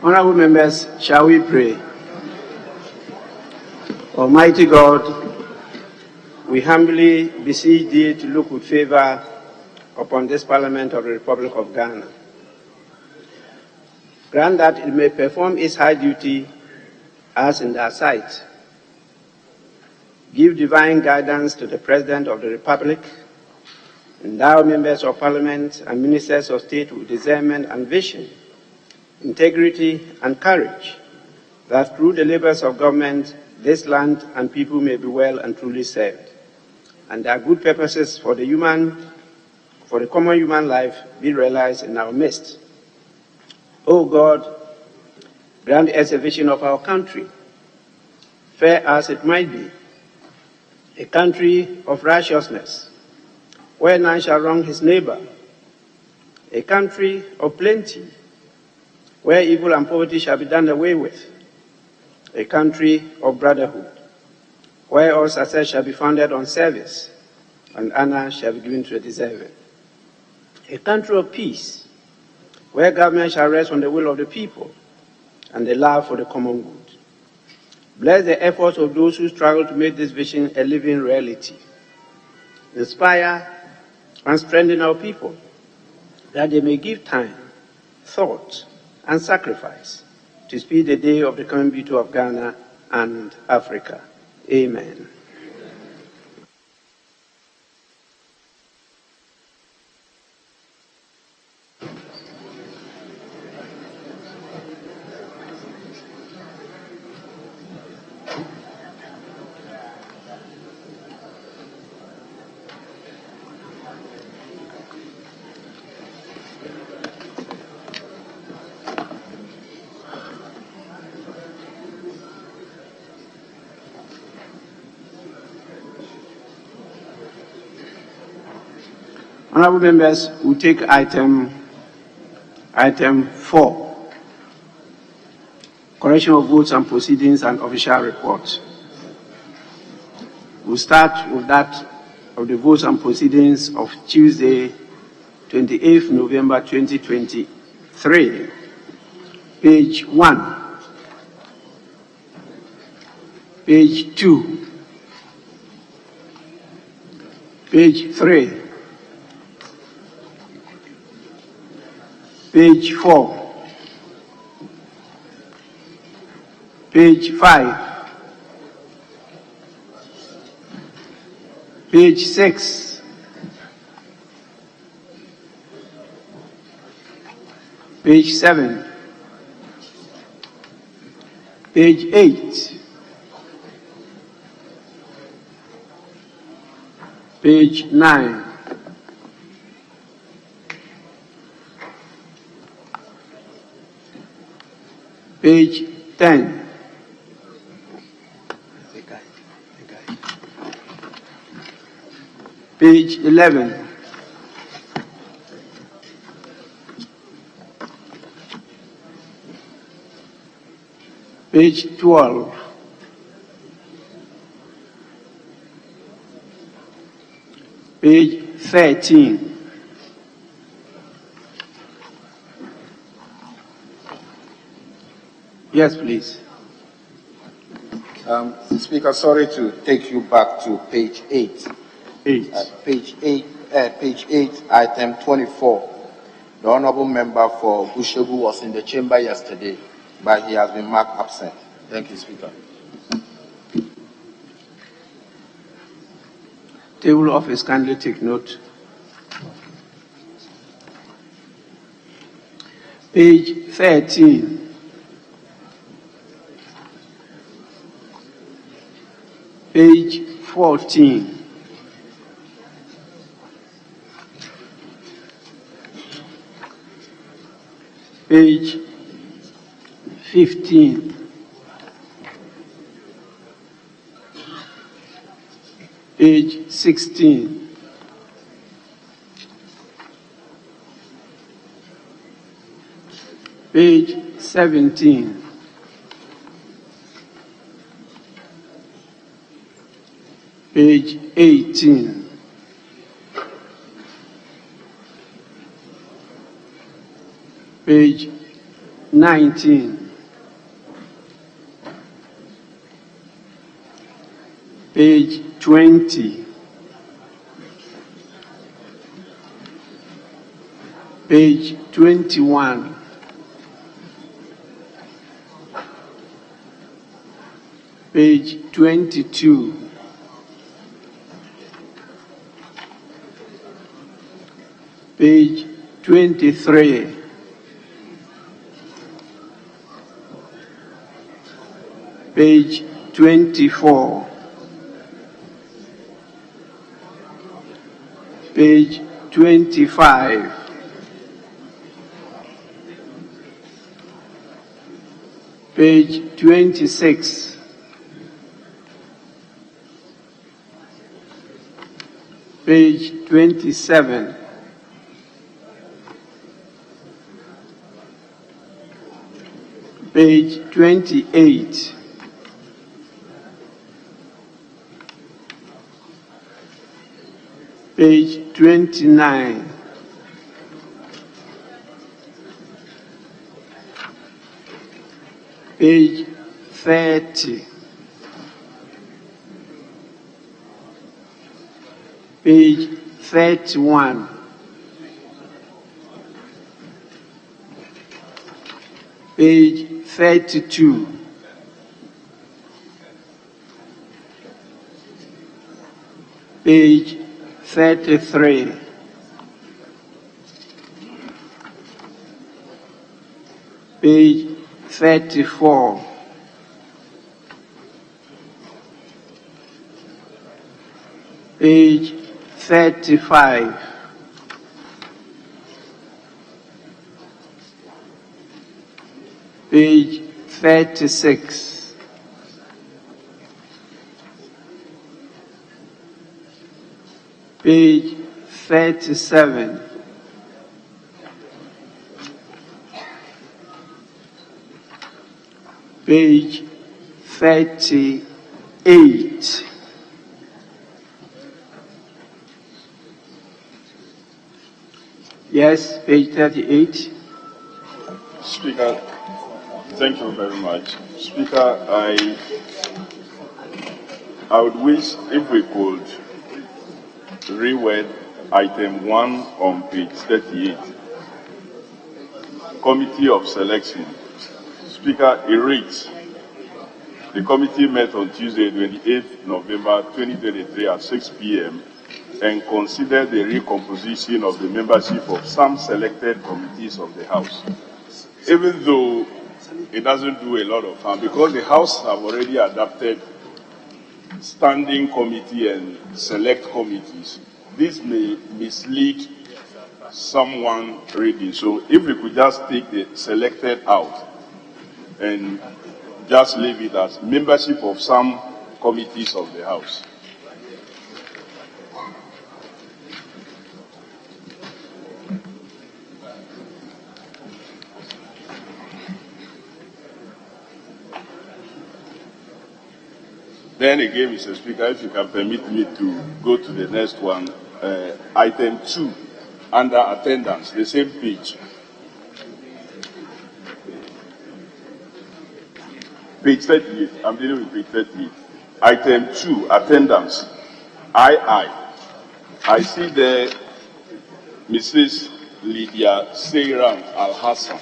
Honorable members, shall we pray? Almighty God, we humbly beseech thee to look with favor upon this Parliament of the Republic of Ghana. Grant that it may perform its high duty as in thy sight. Give divine guidance to the President of the Republic, endow members of Parliament and ministers of state with discernment and vision, integrity and courage, that through the labors of government, this land and people may be well and truly served, and their good purposes for the common human life be realized in our midst. O God, grant us a vision of our country, fair as it might be, a country of righteousness, where none shall wrong his neighbor, a country of plenty, where evil and poverty shall be done away with, a country of brotherhood, where all success shall be founded on service, and honor shall be given to the deserving, a country of peace, where government shall rest on the will of the people and the love for the common good. Bless the efforts of those who struggle to make this vision a living reality. Inspire and strengthen our people, that they may give time, thought, and sacrifice to speed the day of the coming beauty of Ghana and Africa. Amen. Honorable members, we take item 4, correction of votes and proceedings and official reports. We'll start with that of the votes and proceedings of Tuesday, 28th November 2023, page 1, page 2, page 3, page 4, page 5, page 6, page 7, page 8, page 9, page 10, page 11, page 12, page 13, yes, please. Speaker, sorry to take you back to page 8. Page 8, item 24. The honorable member for Bushegu was in the chamber yesterday, but he has been marked absent. Thank you, Speaker. Table office, kindly take note. Page 13. Page 14. Page 15. Page 16. Page 17. Page 18. Page 19, page 20, page 21, page 22, page 23, page 24, page 25, page 26, page 27, page 28, page 29, page 30, page 31, page 32, page 33, page 34, page 35, page 36, page 37, page 38, yes, page 38. Speaker, thank you very much. Speaker, I would wish if we could reword item 1 on page 38, Committee of Selection. Speaker, it reads, the committee met on Tuesday, 28th November 2023 at 6 p.m. and considered the recomposition of the membership of some selected committees of the House. Even though it doesn't do a lot of harm, because the House have already adopted standing committee and select committees, this may mislead someone reading. So if we could just take the selected out and just leave it as membership of some committees of the House. Then again, Mr. Speaker, if you can permit me to go to the next one, item 2, under attendance, the same page. Page 38, I'm dealing with page 38. Item 2, attendance. I see there Mrs. Lydia Seyram Al-Hassan.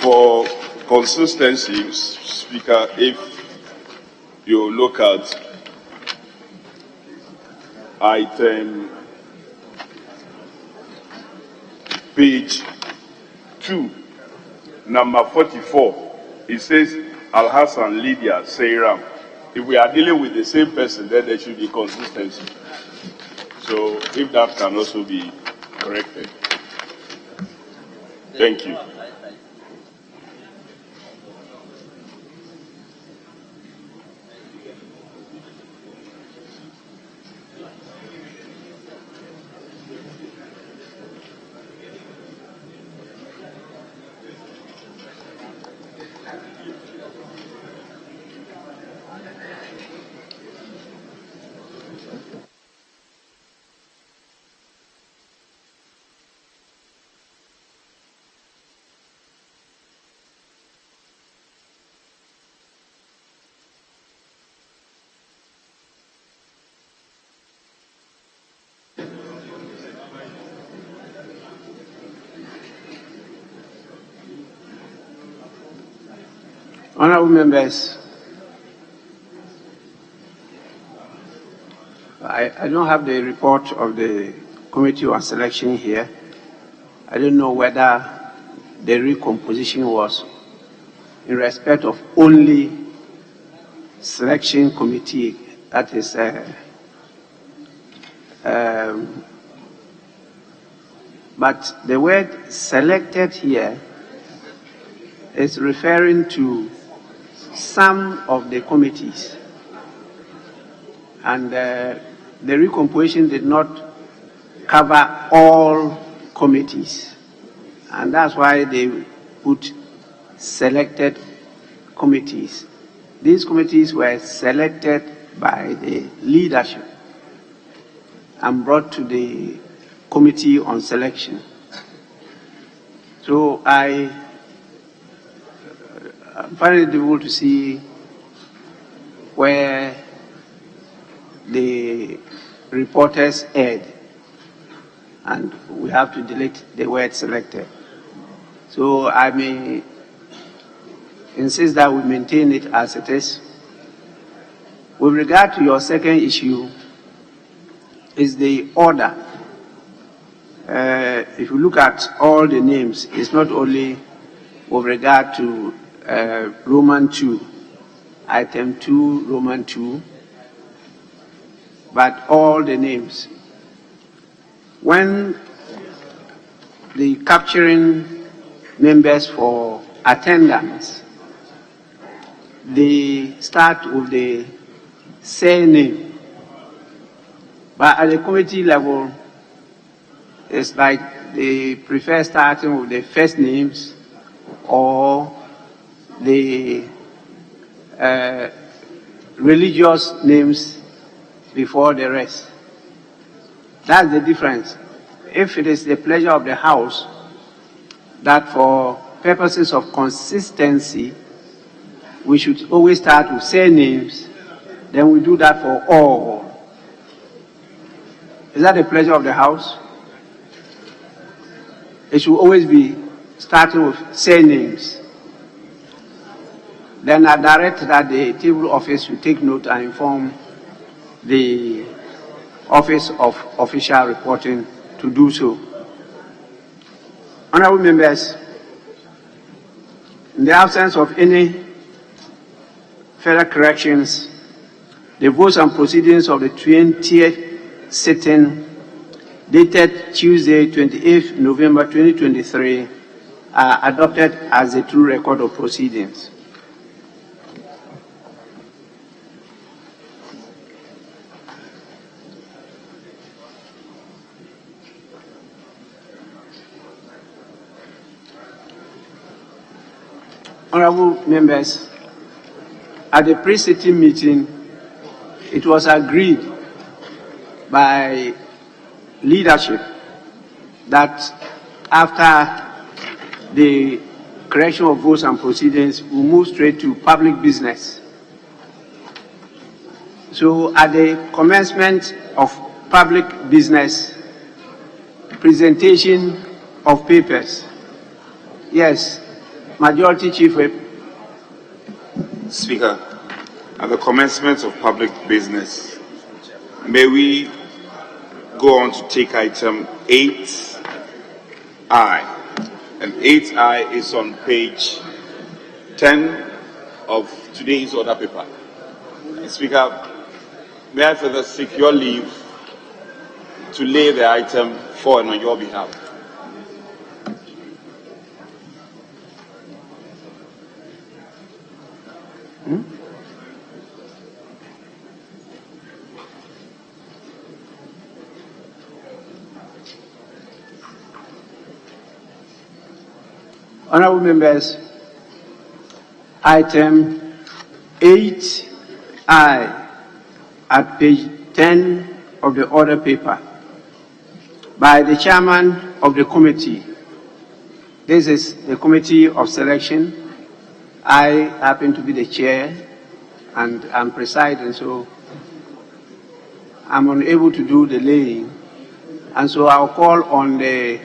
For consistency, Speaker, if you look at item page 2, number 44, it says Al-Hassan Lydia Seyram. If we are dealing with the same person, then there should be consistency. So if that can also be corrected. Thank you. Honorable members, I don't have the report of the Committee on Selection here. I don't know whether the recomposition was in respect of only selection committee, that is but the word selected here is referring to some of the committees, and the recomposition did not cover all committees, and that's why they put selected committees. These committees were selected by the leadership and brought to the Committee on Selection. So I find it difficult to see where the reporters erred, and we have to delete the word selected. So I may insist that we maintain it as it is. With regard to your second issue, is the order. If you look at all the names, it's not only with regard to Roman 2, item 2, Roman 2, but all the names. When the capturing members for attendance, they start with the surname, but at the committee level, it's like they prefer starting with the first names or the religious names before the rest. That's the difference. If it is the pleasure of the House that for purposes of consistency, we should always start with surnames, then we do that for all. Is that the pleasure of the House? It should always be starting with surnames. Then I direct that the table office should take note and inform the Office of Official Reporting to do so. Honorable members, in the absence of any further corrections, the votes and proceedings of the 20th sitting dated Tuesday, 28th November 2023 are adopted as a true record of proceedings. Honorable members, at the pre-sitting meeting, it was agreed by leadership that after the correction of votes and proceedings, we move straight to public business. So at the commencement of public business, presentation of papers. Yes, Majority Chief Whip. Speaker, at the commencement of public business, may we go on to take item 8I. And 8I is on page 10 of today's order paper. Speaker, may I further seek your leave to lay the item forward on your behalf? Honorable members, item 8I at page 10 of the order paper by the chairman of the committee. This is the Committee of Selection. I happen to be the chair and I'm presiding, so I'm unable to do the laying. And so I'll call on the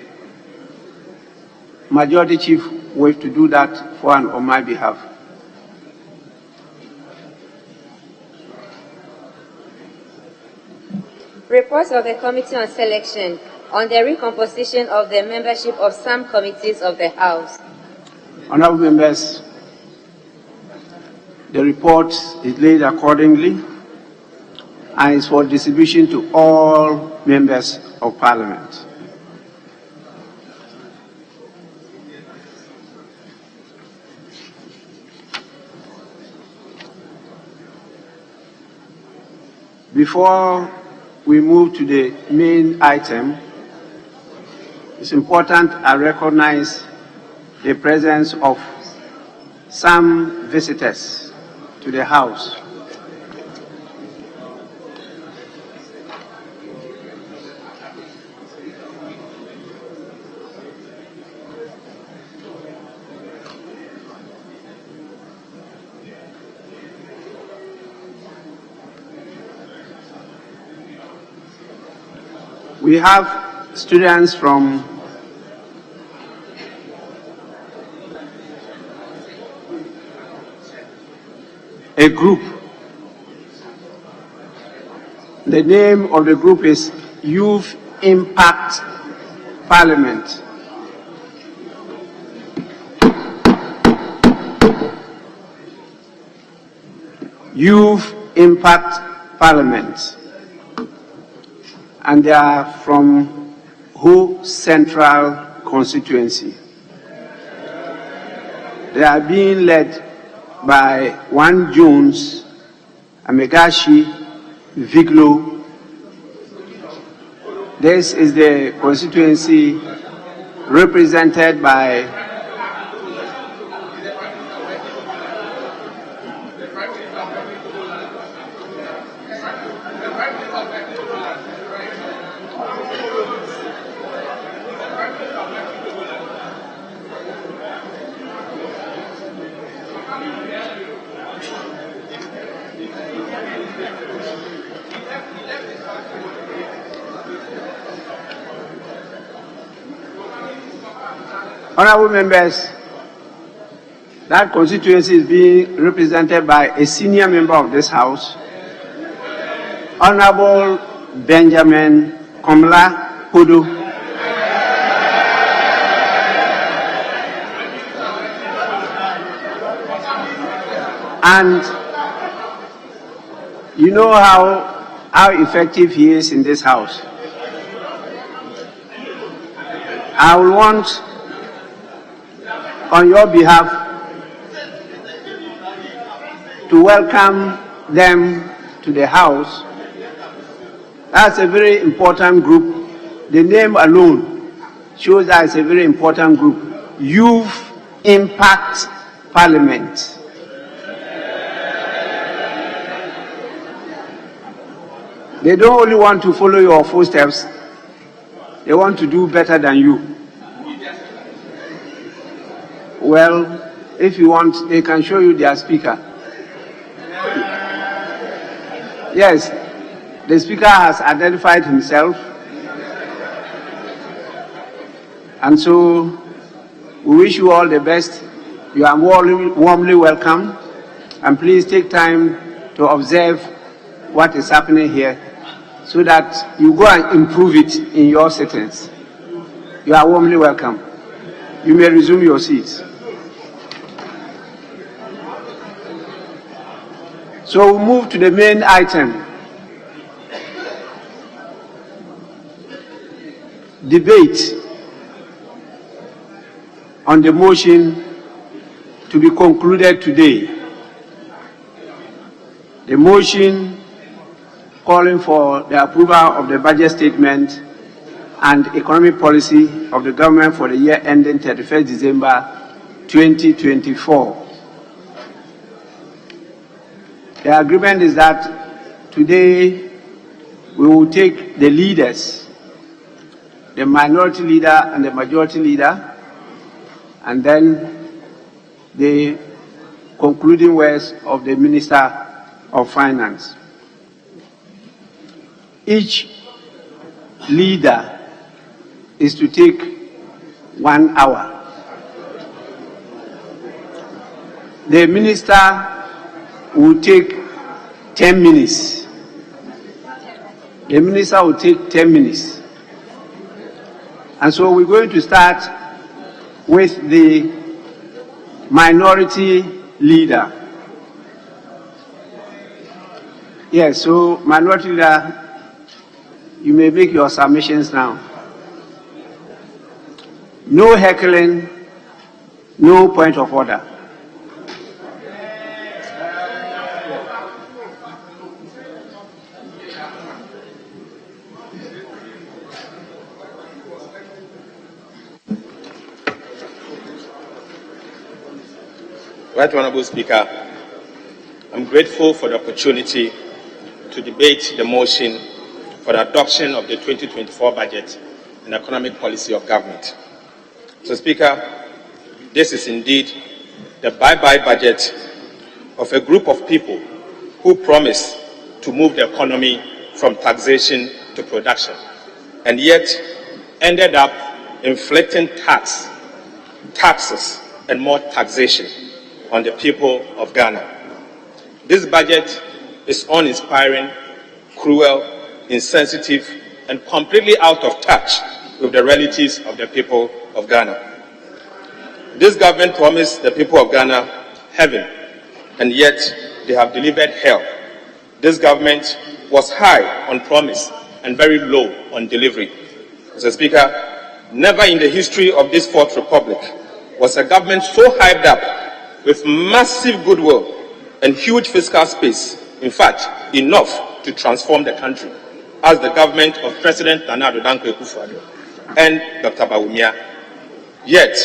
Majority Chief Whip to do that for and on my behalf. Reports of the Committee on Selection on the recomposition of the membership of some committees of the House. Honorable members, the report is laid accordingly and is for distribution to all members of Parliament. Before we move to the main item, it's important I recognize the presence of some visitors to the House. We have students from a group. The name of the group is Youth Impact Parliament. Youth Impact Parliament. And they are from Ho Central constituency. They are being led by One Jones, Amegashi, Viglo. This is the constituency represented by Honorable members, that constituency is being represented by a senior member of this House, Honorable Benjamin Komla Hudu. And you know how effective he is in this House. I will want, on your behalf, to welcome them to the House. That's a very important group. The name alone shows that it's a very important group. Youth Impact Parliament. They don't only want to follow your footsteps, they want to do better than you. Well, if you want, they can show you their speaker. Yes, the speaker has identified himself. And so, we wish you all the best. You are warmly welcome. And please take time to observe what is happening here so that you go and improve it in your settings. You are warmly welcome. You may resume your seats. So we'll move to the main item. Debate on the motion to be concluded today. The motion calling for the approval of the budget statement and economic policy of the government for the year ending 31st December 2024. The agreement is that today we will take the leaders, the minority leader and the majority leader, and then the concluding words of the Minister of Finance. Each leader is to take 1 hour. The minister will take 10 minutes. The minister will take 10 minutes. And so we're going to start with the minority leader. Yes, so minority leader, you may make your submissions now. No heckling, no point of order. Right Honorable Speaker, I'm grateful for the opportunity to debate the motion for the adoption of the 2024 budget and economic policy of government. So, Speaker, this is indeed the bye-bye budget of a group of people who promised to move the economy from taxation to production, and yet ended up inflicting taxes, and more taxation on the people of Ghana. This budget is uninspiring, cruel, insensitive, and completely out of touch with the realities of the people of Ghana. This government promised the people of Ghana heaven, and yet they have delivered hell. This government was high on promise and very low on delivery. Mr. Speaker, never in the history of this Fourth Republic was a government so hyped up with massive goodwill and huge fiscal space, in fact, enough to transform the country, as the government of President Nana Addo Dankwa Akufo-Addo and Dr. Bawumia. Yet,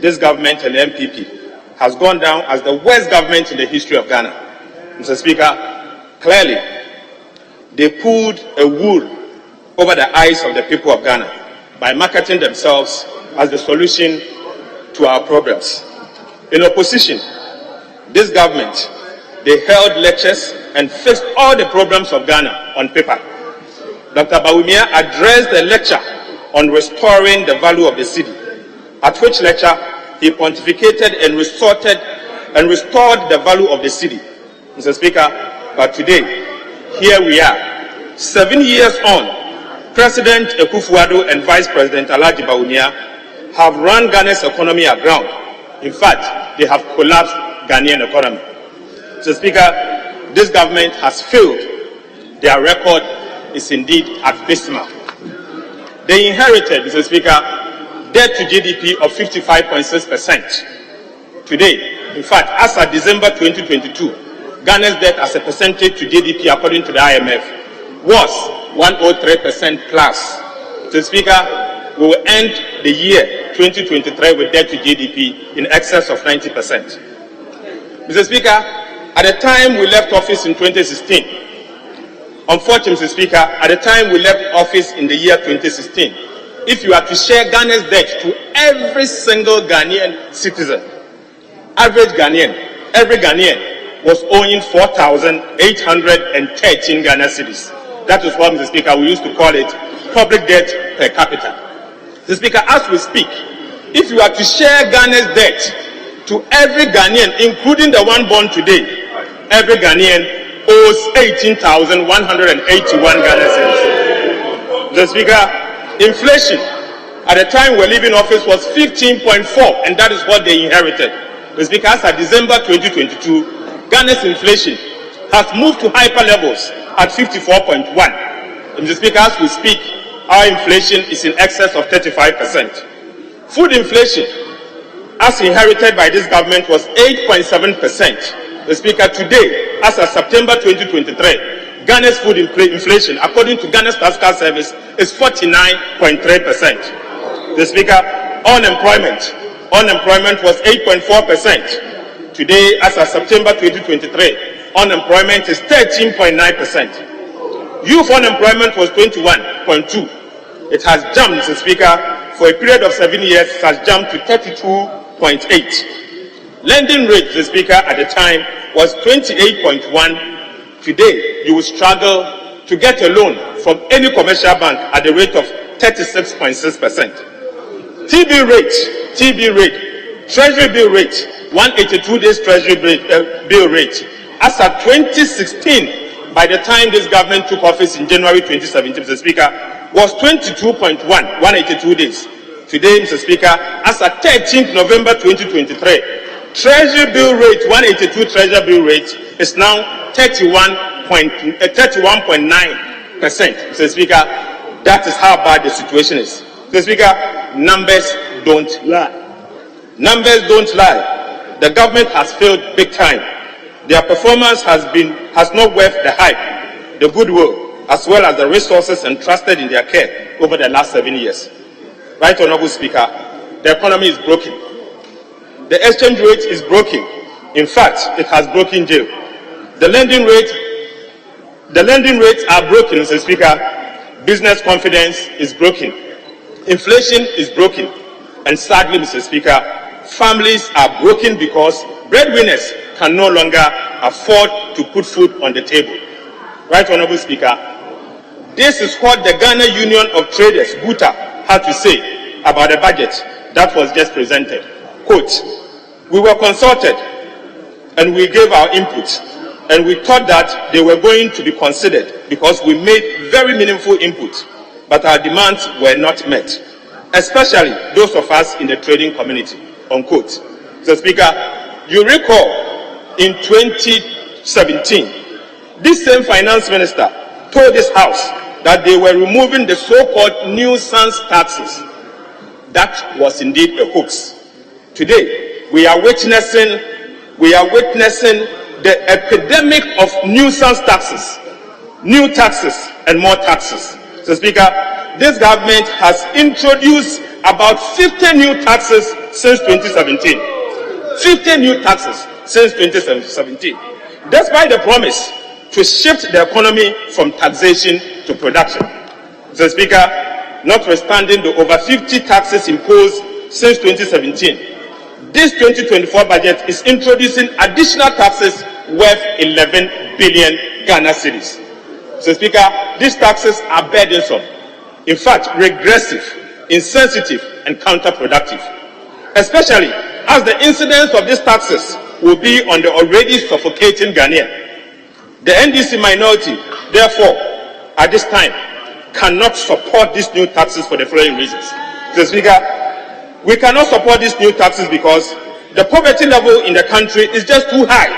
this government and the MPP has gone down as the worst government in the history of Ghana. Mr. Speaker, clearly, they pulled a wool over the eyes of the people of Ghana by marketing themselves as the solution to our problems. In opposition, this government, they held lectures and fixed all the problems of Ghana on paper. Dr. Bawumia addressed the lecture on restoring the value of the city, at which lecture he pontificated and restored the value of the city. Mr. Speaker, but today, here we are, 7 years on, President Akufo-Addo and Vice President Alhaji Bawumia have run Ghana's economy aground. In fact, they have collapsed Ghanaian economy. So, Speaker, this government has failed. Their record is indeed abysmal. They inherited, Mr. Speaker, debt to GDP of 55.6%. Today, in fact, as of December 2022, Ghana's debt as a percentage to GDP, according to the IMF, was 103% plus. So, Speaker, we will end the year 2023 with debt to GDP in excess of 90%. Mr. Speaker, at the time we left office in 2016, unfortunately, Mr. Speaker, at the time we left office in the year 2016, if you are to share Ghana's debt to every single Ghanaian citizen, every Ghanaian was owing 4,813 Ghana cedis. That is what, Mr. Speaker, we used to call it public debt per capita. Mr. Speaker, as we speak, if you are to share Ghana's debt to every Ghanaian, including the one born today, every Ghanaian owes 18,181 Ghana cedis. Mr. Speaker, inflation at the time we're leaving office was 15.4, and that is what they inherited. Mr. Speaker, as of December 2022, Ghana's inflation has moved to hyper levels at 54.1. Mr. Speaker, as we speak, our inflation is in excess of 35%. Food inflation, as inherited by this government, was 8.7%. The Speaker, today, as of September 2023, Ghana's food inflation, according to Ghana's Statistical Service, is 49.3%. The Speaker, unemployment was 8.4%. Today, as of September 2023, unemployment is 13.9%. Youth unemployment was 21.2%. It has jumped, Mr. Speaker, for a period of 7 years, it has jumped to 32.8%. Lending rate, Mr. Speaker, at the time was 28.1%. Today, you will struggle to get a loan from any commercial bank at the rate of 36.6%. TB rate, Treasury bill rate, 182 days Treasury bill rate. As of 2016, by the time this government took office in January 2017, Mr. Speaker, was 182 days. Today, Mr. Speaker, as at 13th November 2023, Treasury bill rate, 182 Treasury bill rate is now 31.9%. Mr. Speaker, that is how bad the situation is. Mr. Speaker, numbers don't lie. Numbers don't lie. The government has failed big time. Their performance has not worth the hype, the goodwill, as well as the resources entrusted in their care over the last 7 years. Right, Honorable Speaker, the economy is broken. The exchange rate is broken. In fact, it has broken jail. The lending rates are broken, Mr. Speaker. Business confidence is broken. Inflation is broken. And sadly, Mr. Speaker, families are broken because breadwinners can no longer afford to put food on the table. Right, Honorable Speaker, this is what the Ghana Union of Traders, GUTA, had to say about the budget that was just presented. Quote, "We were consulted and we gave our input, and we thought that they were going to be considered because we made very meaningful input, but our demands were not met, especially those of us in the trading community." Unquote. So, Speaker, you recall in 2017, this same finance minister told this House that they were removing the so-called nuisance taxes. That was indeed a hoax. Today, we are witnessing the epidemic of nuisance taxes, new taxes and more taxes. So, Speaker, this government has introduced about 50 new taxes since 2017. 50 new taxes since 2017, despite the promise to shift the economy from taxation to production. So, Speaker, notwithstanding the over 50 taxes imposed since 2017, this 2024 budget is introducing additional taxes worth 11 billion Ghana cedis. So, Speaker, these taxes are burdensome, in fact, regressive, insensitive, and counterproductive, especially as the incidence of these taxes will be on the already suffocating Ghanaian. The NDC minority, therefore, at this time, cannot support these new taxes for the following reasons. So, Speaker, we cannot support these new taxes because the poverty level in the country is just too high.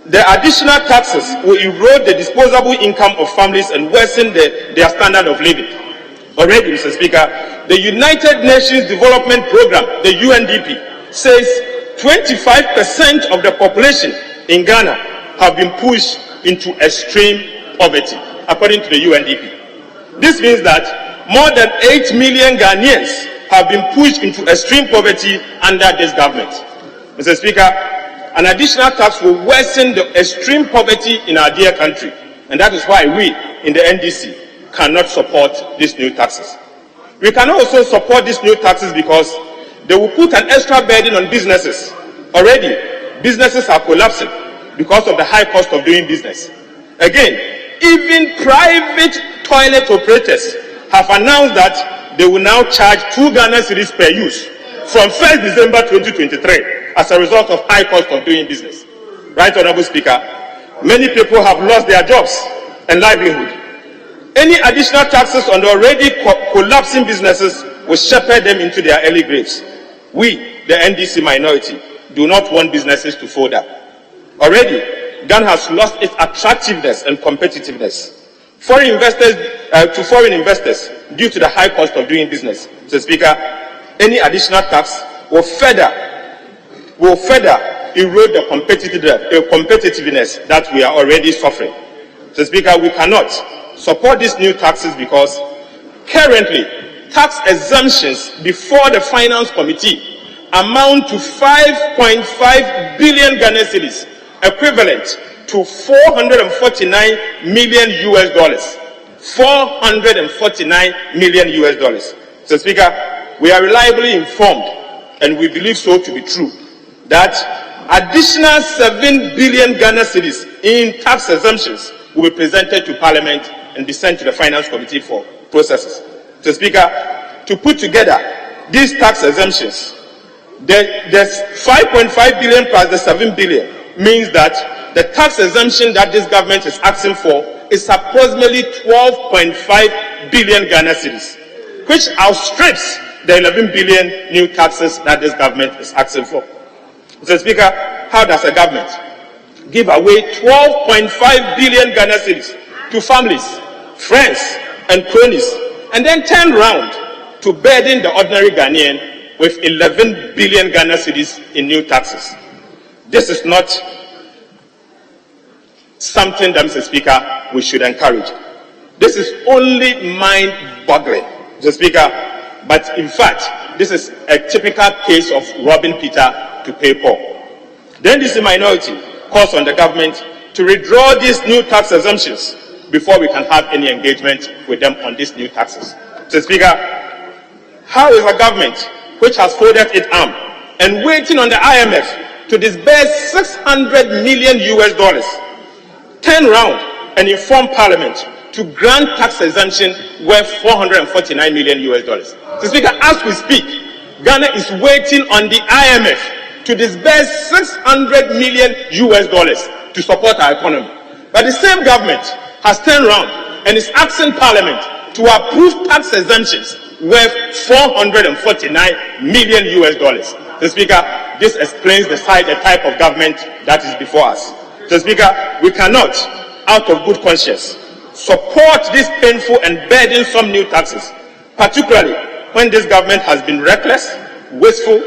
The additional taxes will erode the disposable income of families and worsen their standard of living. Already, Mr. Speaker, the United Nations Development Program, the UNDP, says 25% of the population in Ghana have been pushed into extreme poverty, according to the UNDP. This means that more than 8 million Ghanaians have been pushed into extreme poverty under this government. Mr. Speaker, an additional tax will worsen the extreme poverty in our dear country, and that is why we in the NDC cannot support these new taxes. We can also support these new taxes because they will put an extra burden on businesses. Already, businesses are collapsing because of the high cost of doing business. Again, even private toilet operators have announced that they will now charge 2 Ghana cedis per use from 1st December 2023 as a result of high cost of doing business. Right, Honorable Speaker, many people have lost their jobs and livelihood. Any additional taxes on the already collapsing businesses will shepherd them into their early graves. We, the NDC minority, do not want businesses to fold up. Already, Ghana has lost its attractiveness and competitiveness to foreign investors due to the high cost of doing business. So, Speaker, any additional tax will further erode the competitiveness that we are already suffering. So, Speaker, we cannot support these new taxes because currently tax exemptions before the Finance Committee amount to 5.5 billion Ghana cedis, equivalent to $449 million US. $449 million US. So, Speaker, we are reliably informed, and we believe so to be true, that additional 7 billion Ghana cedis in tax exemptions will be presented to Parliament and be sent to the Finance Committee for processes. So, Speaker, to put together these tax exemptions, there's 5.5 billion plus the 7 billion means that the tax exemption that this government is asking for is approximately 12.5 billion Ghana cedis, which outstrips the 11 billion new taxes that this government is asking for. Mr. Speaker, how does a government give away 12.5 billion Ghana cedis to families, friends, and cronies, and then turn round to burden the ordinary Ghanaian with 11 billion Ghana cedis in new taxes? This is not something that, Mr. Speaker, we should encourage. This is only mind-boggling, Mr. Speaker, but in fact, this is a typical case of robbing Peter to pay Paul. The NDC minority calls on the government to withdraw these new tax exemptions before we can have any engagement with them on these new taxes. Mr. Speaker, how is a government which has folded its arm and waiting on the IMF to disburse $600 million turn around and inform Parliament to grant tax exemption worth $449 million? Mr. Speaker, as we speak, Ghana is waiting on the IMF to disburse $600 million to support our economy. But the same government has turned around and is asking Parliament to approve tax exemptions worth $449 million. Mr. Speaker, this explains the type of government that is before us. Mr. Speaker, we cannot, out of good conscience, support these painful and burdensome new taxes, particularly when this government has been reckless, wasteful,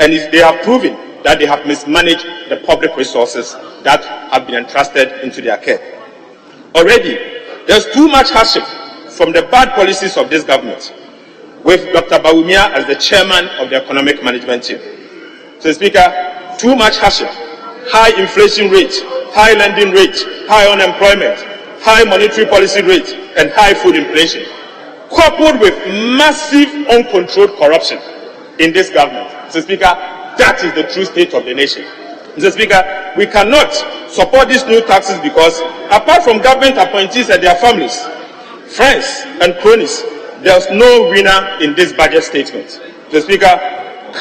and they are proving that they have mismanaged the public resources that have been entrusted into their care. Already, there's too much hardship from the bad policies of this government, with Dr. Bawumia as the chairman of the economic management team. Mr. Speaker, too much hardship, high inflation rate, high lending rate, high unemployment, high monetary policy rate, and high food inflation, coupled with massive uncontrolled corruption in this government. Mr. Speaker, that is the true state of the nation. Mr. Speaker, we cannot support these new taxes because, apart from government appointees and their families, friends, and cronies, there's no winner in this budget statement. Mr. Speaker,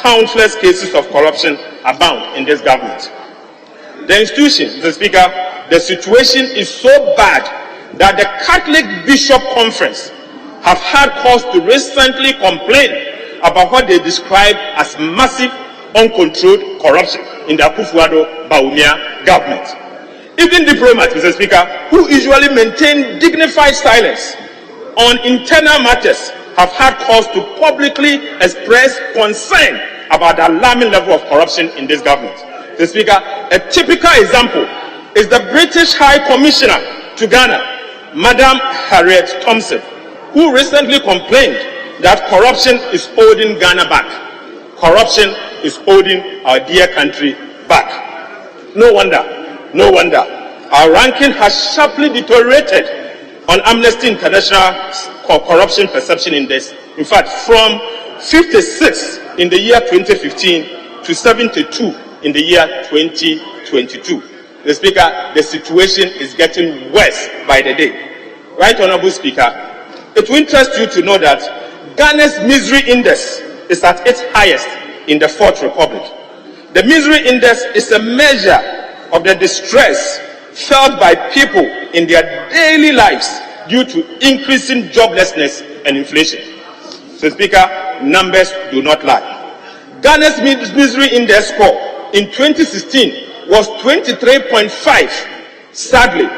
countless cases of corruption abound in this government. The institution, Mr. Speaker, the situation is so bad that the Catholic Bishop Conference have had cause to recently complain about what they describe as massive, uncontrolled corruption in the Akufo-Addo-Bawumia government. Even diplomats, Mr. Speaker, who usually maintain dignified silence on internal matters, have had cause to publicly express concern about the alarming level of corruption in this government. Mr. Speaker, a typical example is the British High Commissioner to Ghana, Madam Harriet Thompson, who recently complained that corruption is holding Ghana back. Corruption is holding our dear country back. No wonder, our ranking has sharply deteriorated on Amnesty International's Corruption Perception Index. In fact, from 56 in the year 2015 to 72 in the year 2022. The Speaker, the situation is getting worse by the day. Right Honorable Speaker, it will interest you to know that Ghana's misery index is at its highest in the Fourth Republic. The misery index is a measure of the distress felt by people in their daily lives due to increasing joblessness and inflation. So, Speaker, numbers do not lie. Ghana's misery index score in 2016 was 23.5. Sadly,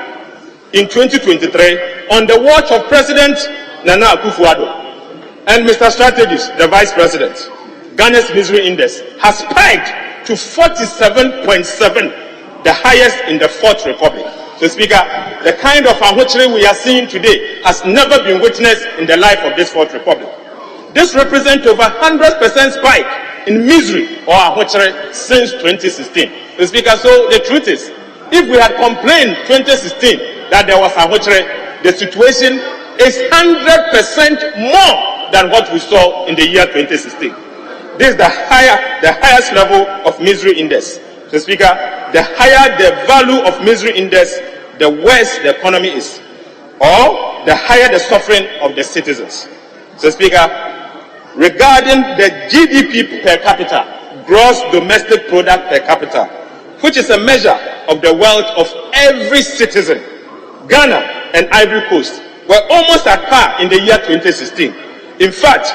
in 2023, on the watch of President Nana Akufo-Addo and Mr. Strategist, the Vice President, Ghana's misery index has spiked to 47.7, the highest in the Fourth Republic. So, Speaker, the kind of ahochire we are seeing today has never been witnessed in the life of this Fourth Republic. This represents over 100% spike in misery or ahochire since 2016. So, Speaker, so the truth is, if we had complained 2016 that there was ahochire, the situation is 100% more than what we saw in the year 2016. This is the highest level of misery index. So, Speaker, the higher the value of misery index, the worse the economy is, or the higher the suffering of the citizens. So, Speaker, regarding the GDP per capita, gross domestic product per capita, which is a measure of the wealth of every citizen. Ghana and Ivory Coast were almost at par in the year 2016. In fact,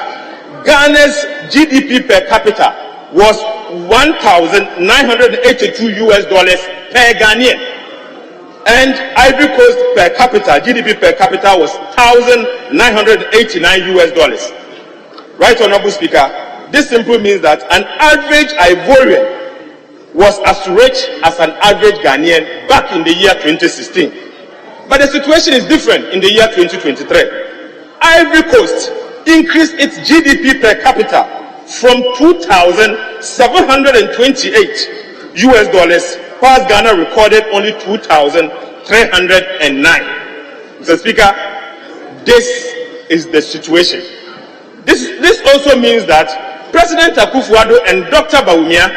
Ghana's GDP per capita was $1,982 per Ghanaian, and Ivory Coast per capita, GDP per capita was $1,989. Right, Honorable Speaker, this simply means that an average Ivorian was as rich as an average Ghanaian back in the year 2016. But the situation is different in the year 2023. Ivory Coast increased its GDP per capita from $2,728, whilst Ghana recorded only $2,309. Mr. Speaker, this is the situation. This also means that President Akufo-Addo and Dr. Bawumia,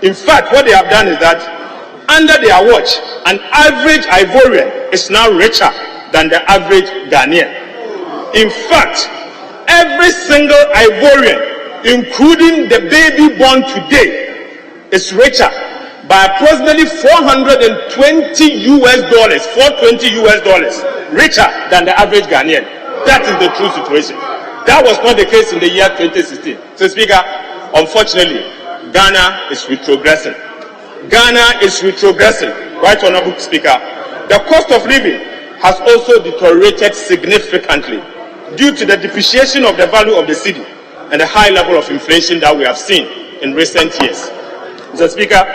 in fact, what they have done is that under their watch, an average Ivorian is now richer than the average Ghanaian. In fact, every single Ivorian, including the baby born today, is richer by approximately $420 richer than the average Ghanaian. That is the true situation. That was not the case in the year 2016. So, Speaker, unfortunately, Ghana is retrogressing. Ghana is retrogressing. Right, Honorable Speaker. The cost of living has also deteriorated significantly due to the depreciation of the value of the cedi and the high level of inflation that we have seen in recent years. Mr. Speaker,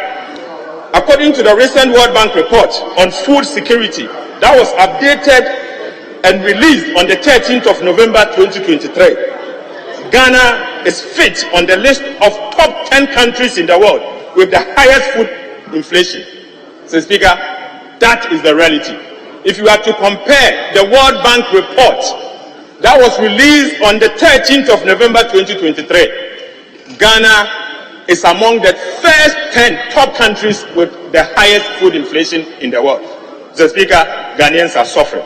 according to the recent World Bank report on food security that was updated and released on the 13th of November 2023, Ghana is fit on the list of top 10 countries in the world with the highest food inflation. Mr. Speaker, that is the reality. If you are to compare the World Bank report that was released on the 13th of November 2023, Ghana is among the first 10 top countries with the highest food inflation in the world. Mr. Speaker, Ghanaians are suffering.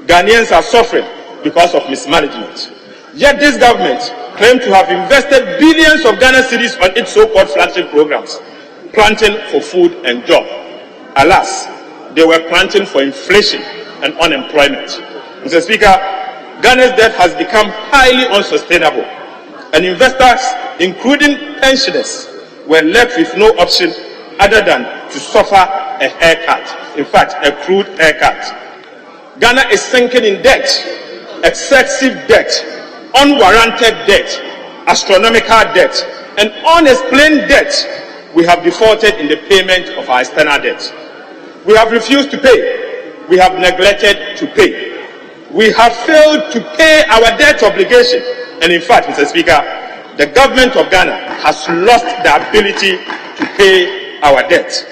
Ghanaians are suffering because of mismanagement. Yet this government claimed to have invested billions of Ghana cedis on its so-called flagship programs, planting for food and job. Alas, they were planting for inflation and unemployment. Mr. Speaker, Ghana's debt has become highly unsustainable, and investors, including pensioners, were left with no option other than to suffer a haircut. In fact, a crude haircut. Ghana is sinking in debt, excessive debt, unwarranted debt, astronomical debt, and unexplained debt. We have defaulted in the payment of our external debt. We have refused to pay. We have neglected to pay. We have failed to pay our debt obligation. And in fact, Mr. Speaker, the government of Ghana has lost the ability to pay our debt.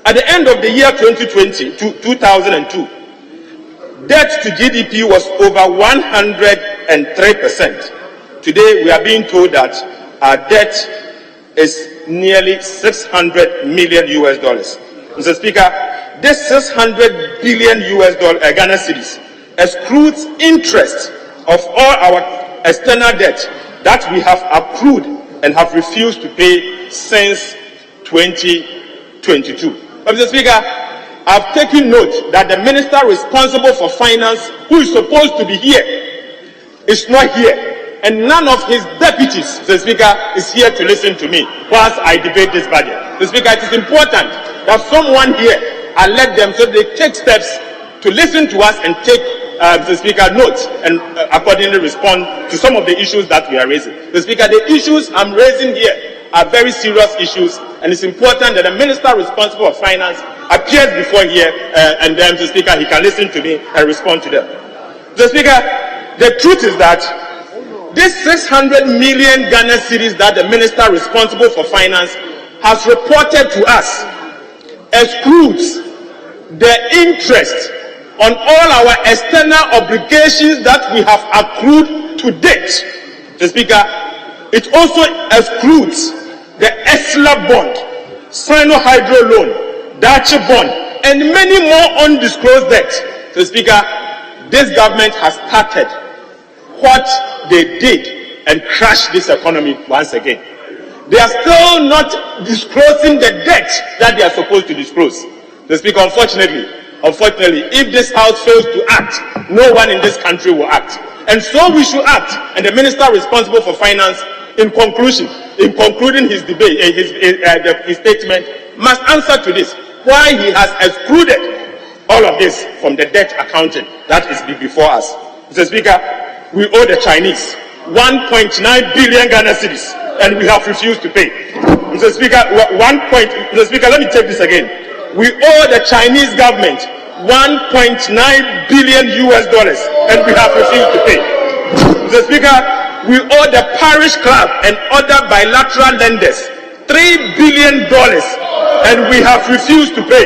At the end of the year 2002, debt to GDP was over 103%. Today, we are being told that our debt is nearly $600 million. Mr. Speaker, this $600 billion Ghana cedis excludes interest of all our external debt that we have accrued and have refused to pay since 2022. But Mr. Speaker, I've taken note that the minister responsible for finance, who is supposed to be here, is not here. And none of his deputies, Mr. Speaker, is here to listen to me whilst I debate this budget. Mr. Speaker, it is important that someone here alert them so they take steps to listen to us and take, Mr. Speaker, notes and accordingly respond to some of the issues that we are raising. Mr. Speaker, the issues I'm raising here are very serious issues, and it's important that the minister responsible for finance appears before here and then, Mr. Speaker, he can listen to me and respond to them. Mr. Speaker, the truth is that this 600 million Ghana cedis that the minister responsible for finance has reported to us excludes the interest on all our external obligations that we have accrued to date. Mr. Speaker, it also excludes the ESLA bond, Sino-Hydro loan, Dachi bond, and many more undisclosed debts. Mr. Speaker, this government has started what they did and crashed this economy once again. They are still not disclosing the debt that they are supposed to disclose. Mr. Speaker, unfortunately, if this House fails to act, no one in this country will act. And so we should act. And the minister responsible for finance, in concluding his debate, his statement, must answer to this. Why he has excluded all of this from the debt accounting that is before us. Mr. Speaker, we owe the Chinese 1.9 billion Ghana cedis, and we have refused to pay. Mr. Speaker, Mr. Speaker, let me take this again. We owe the Chinese government $1.9 billion and we have refused to pay. Mr. Speaker, we owe the parish club and other bilateral lenders $3 billion and we have refused to pay.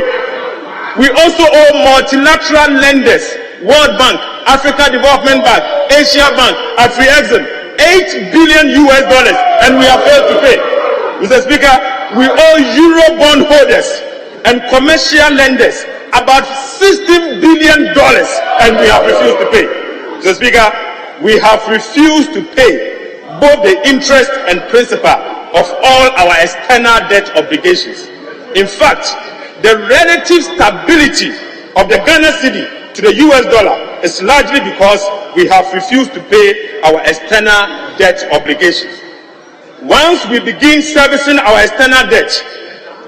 We also owe multilateral lenders, World Bank, Africa Development Bank, Asia Bank, Afri-Exim, $8 billion and we have failed to pay. Mr. Speaker, we owe Eurobond holders and commercial lenders about $16 billion and we have refused to pay. Mr. Speaker, we have refused to pay both the interest and principal of all our external debt obligations. In fact, the relative stability of the Ghana cedi to the US dollar is largely because we have refused to pay our external debt obligations. Once we begin servicing our external debt,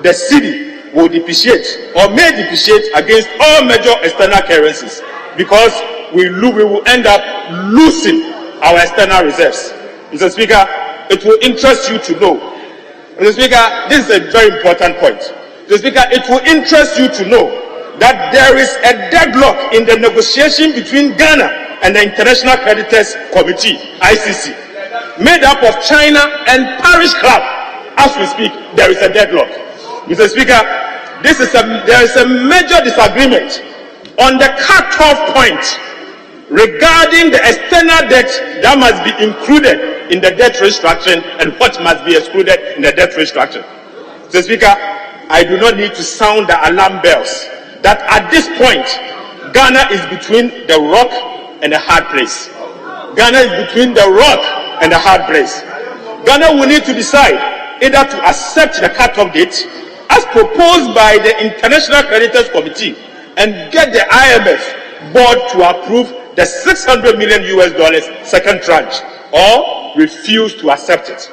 the cedi will depreciate or may depreciate against all major external currencies because we will end up losing our external reserves. Mr. Speaker, it will interest you to know. Mr. Speaker, this is a very important point. Mr. Speaker, it will interest you to know that there is a deadlock in the negotiation between Ghana and the International Creditors Committee, ICC, made up of China and Parish Club. As we speak, there is a deadlock. Mr. Speaker, there is a major disagreement on the cut-off point regarding the external debt that must be included in the debt restructuring and what must be excluded in the debt restructuring. Mr. Speaker, I do not need to sound the alarm bells that at this point, Ghana is between the rock and a hard place. Ghana is between the rock and a hard place. Ghana will need to decide either to accept the cut-off date as proposed by the International Creditors Committee and get the IMF board to approve the $600 million second tranche or refuse to accept it.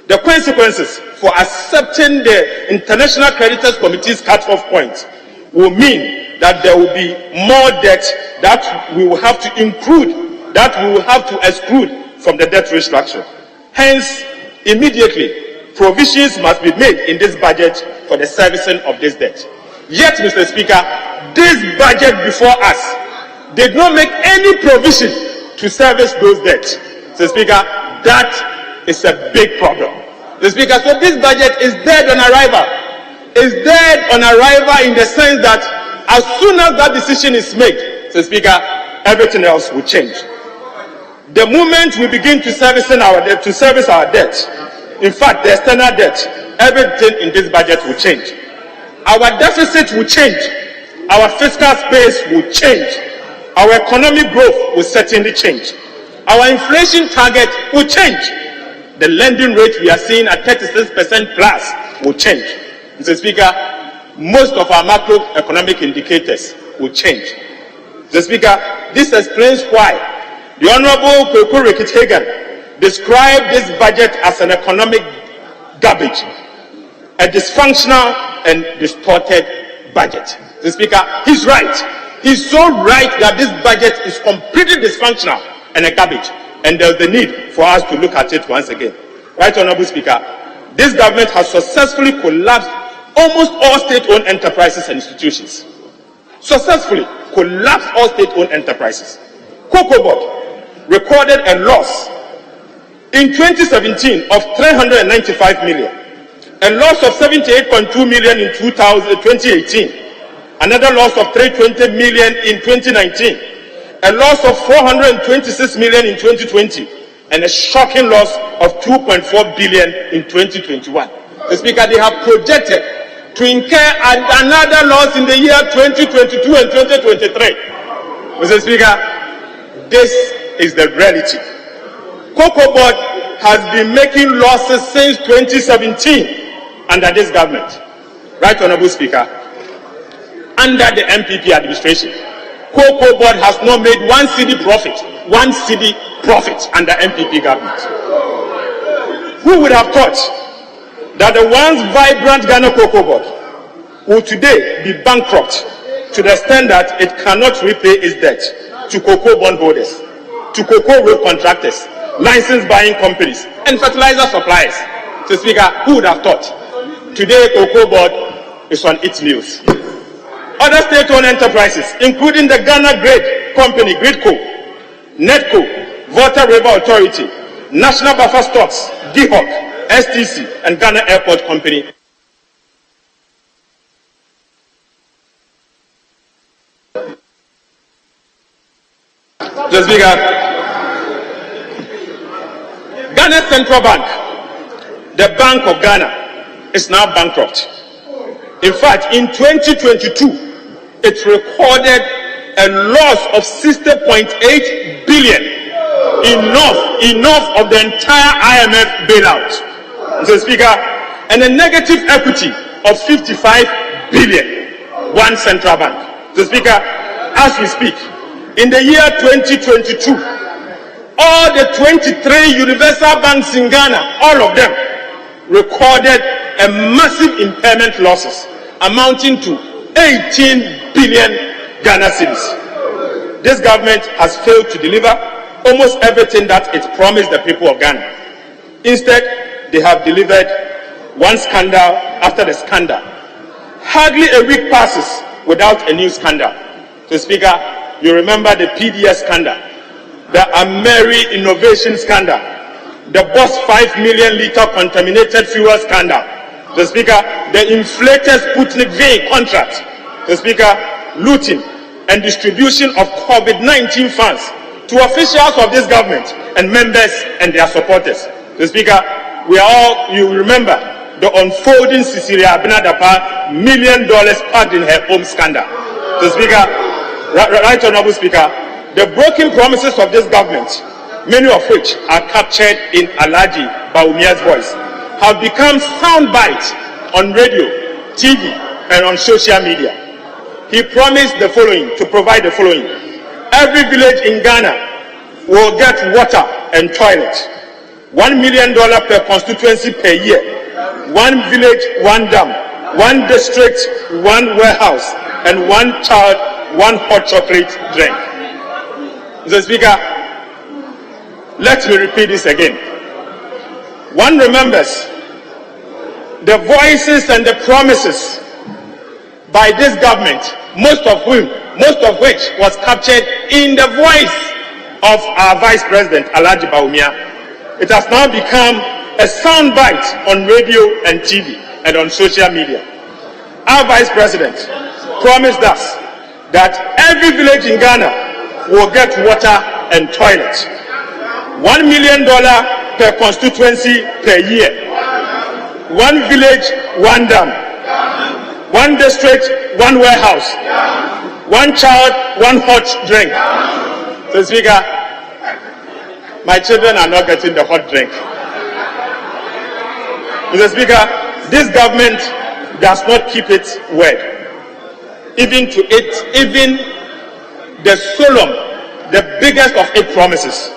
The consequences for accepting the International Creditors Committee's cut-off point will mean that there will be more debt that we will have to include, that we will have to exclude from the debt restructure. Hence, immediately, provisions must be made in this budget for the servicing of this debt. Yet, Mr. Speaker, this budget before us did not make any provision to service those debts. Mr. Speaker, that is a big problem. Mr. Speaker, so this budget is dead on arrival. Is dead on arrival in the sense that as soon as that decision is made, Mr. Speaker, everything else will change. The moment we begin to service our debt, in fact, the external debt, everything in this budget will change. Our deficit will change. Our fiscal space will change. Our economic growth will certainly change. Our inflation target will change. The lending rate we are seeing at 36% plus will change. Mr. Speaker, most of our macroeconomic indicators will change. Mr. Speaker, this explains why the Honorable Kweku Rekithagan described this budget as an economic garbage, a dysfunctional and distorted budget. Mr. Speaker, he's right. He's so right that this budget is completely dysfunctional and a garbage, and there's the need for us to look at it once again. Right, Honorable Speaker, this government has successfully collapsed almost all state-owned enterprises and institutions. Successfully collapsed all state-owned enterprises. Cocobot recorded a loss in 2017 of 395 million, a loss of 78.2 million in 2018, another loss of 320 million in 2019, a loss of 426 million in 2020, and a shocking loss of 2.4 billion in 2021. The Speaker, they have projected to incur another loss in the year 2022 and 2023. Mr. Speaker, this is the reality. Cocobot has been making losses since 2017 under this government. Right, Honorable Speaker? Under the MPP administration, Cocoa Board has not made one cedi profit under MPP government. Who would have thought that the once vibrant Ghana Cocoa Board will today be bankrupt to the extent that it cannot repay its debt to cocoa bondholders, to cocoa road contractors, license buying companies, and fertilizer suppliers? So, Speaker, who would have thought? Today, Cocoa Board is on its knees. Other state-owned enterprises, including the Ghana Grade Company, Gridco, NETCO, Volta River Authority, National Buffer Stocks, GIHOC, STC, and Ghana Airport Company. The Speaker, Ghana Central Bank, the Bank of Ghana, is now bankrupt. In fact, in 2022, it recorded a loss of 60.8 billion, enough of the entire IMF bailout, Mr. Speaker, and a negative equity of 55 billion, one central bank. Mr. Speaker, as we speak, in the year 2022, all the 23 universal banks in Ghana, all of them, recorded a massive impairment losses amounting to 18 billion Ghana cedis. This government has failed to deliver almost everything that it promised the people of Ghana. Instead, they have delivered one scandal after the scandal. Hardly a week passes without a new scandal. So, Speaker, you remember the PDS scandal, the Ameri innovation scandal, the Boss 5 million liter contaminated fuel scandal. The Speaker, the inflated Sputnik V contract. The Speaker, looting and distribution of COVID-19 funds to officials of this government and members and their supporters. The Speaker, you remember the unfolding Cecilia Abinadapa $1 million packed in her home scandal. The Speaker, right, Honorable Speaker, the broken promises of this government, many of which are captured in Alhaji Bawumia's voice, have become sound bites on radio, TV, and on social media. He promised the following, to provide the following. Every village in Ghana will get water and toilet. $1 million per constituency per year. One village, one dam. One district, one warehouse. And one child, one hot chocolate drink. Mr. Speaker, let me repeat this again. One remembers the voices and the promises by this government, most of which was captured in the voice of our Vice President, Alhaji Bawumia. It has now become a soundbite on radio and TV and on social media. Our Vice President promised us that every village in Ghana will get water and toilet. $1 million per constituency per year. One village, one dam. One district, one warehouse. One child, one hot drink. So, Speaker, my children are not getting the hot drink. Mr. Speaker, this government does not keep its word. Even the solemn, the biggest of 8 promises.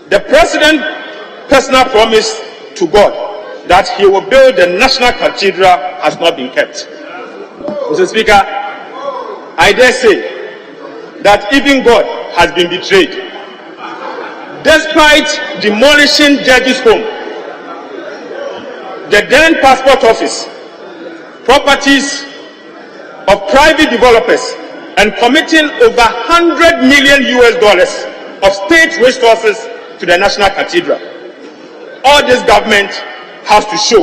The President personal promise to God that he will build the National Cathedral has not been kept. Mr. Speaker, I dare say that even God has been betrayed. Despite demolishing Judge's home, the then passport office, properties of private developers, and committing over $100 million of state resources to the National Cathedral. All this government has to show,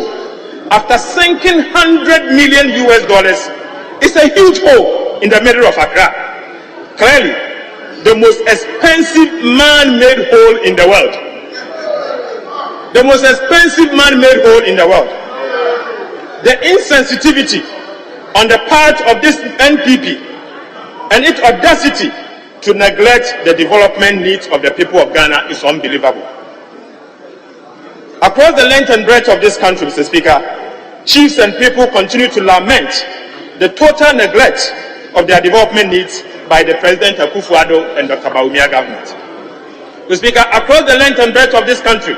after sinking $100 million, it's a huge hole in the middle of Accra. Clearly, the most expensive man-made hole in the world. The most expensive man-made hole in the world. The insensitivity on the part of this NPP and its audacity to neglect the development needs of the people of Ghana is unbelievable. Across the length and breadth of this country, Mr. Speaker, chiefs and people continue to lament the total neglect of their development needs by the President Akufo-Addo and Dr. Bawumia government. Mr. Speaker, across the length and breadth of this country,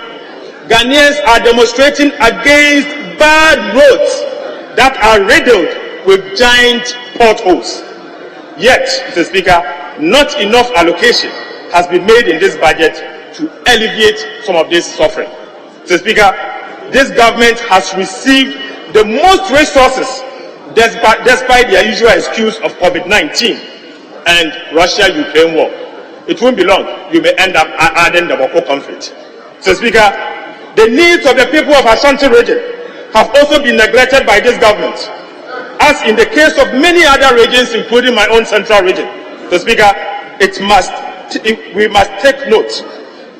Ghanaians are demonstrating against bad roads that are riddled with giant potholes. Yet, Mr. Speaker, not enough allocation has been made in this budget to alleviate some of this suffering. Mr. Speaker, this government has received the most resources despite their usual excuse of COVID-19 and Russia-Ukraine war. It won't be long, you may end up adding the Boko conflict. Mr. Speaker, the needs of the people of Ashanti region have also been neglected by this government, as in the case of many other regions, including my own central region. Mr. Speaker, we must take note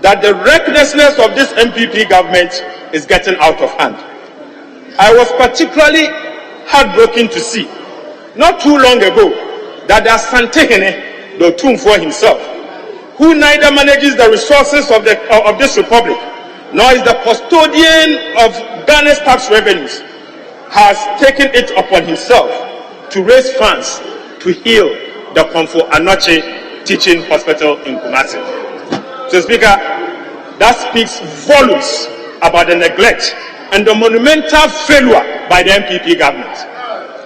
that the recklessness of this MPP government is getting out of hand. I was particularly heartbroken to see, not too long ago, that the Asantehene, the Otumfuo himself, who neither manages the resources of this republic, nor is the custodian of Ghana's tax revenues, has taken it upon himself to raise funds to heal the Komfo Anoche Teaching Hospital in Kumasi. So, Speaker, that speaks volumes about the neglect and the monumental failure by the MPP government.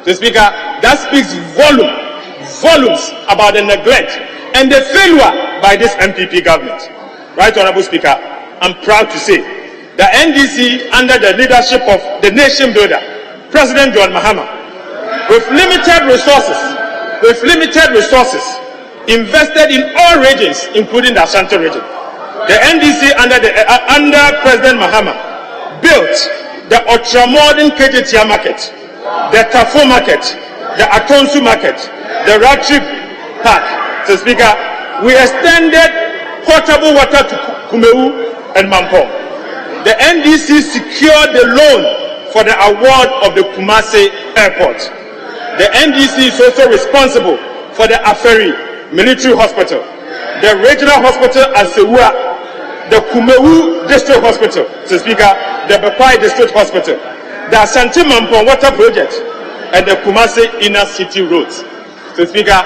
So, Speaker, that speaks volumes about the neglect and the failure by this MPP government. Right, Honorable Speaker, I'm proud to say the NDC, under the leadership of the nation builder, President John Mahama, with limited resources, invested in all regions, including the Ashanti region. The NDC, under President Mahama, built the ultra-modern KJTIA market, the Tafo market, the Atonsu market, the Ratri Park. So, Speaker, we extended potable water to Kumeu and Mampong. The NDC secured the loan for the award of the Kumasi Airport. The NDC is also responsible for the Aferi Military Hospital, the Regional Hospital at Sewua, the Kumeu District Hospital, so Speaker, the Bekwai District Hospital, the Ashanti Mampong Water Project, and the Kumasi Inner City Roads. So, Speaker,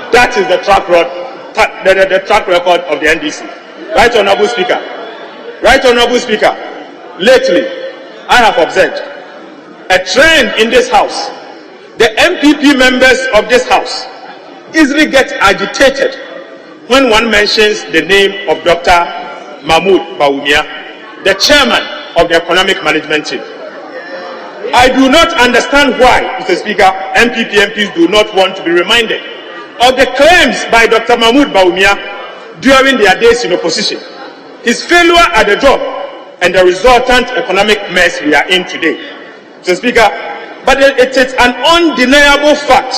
that is the track record of the NDC. Right, Honorable Speaker. Right, Honorable Speaker. Lately, I have observed a trend in this House. The MPP members of this House easily get agitated when one mentions the name of Dr. Mahmoud Bawumia, the chairman of the Economic Management Team. I do not understand why, Mr. Speaker, MPP MPs do not want to be reminded of the claims by Dr. Mahmoud Bawumia during their days in opposition, his failure at the job, and the resultant economic mess we are in today. Mr. Speaker, but it is an undeniable fact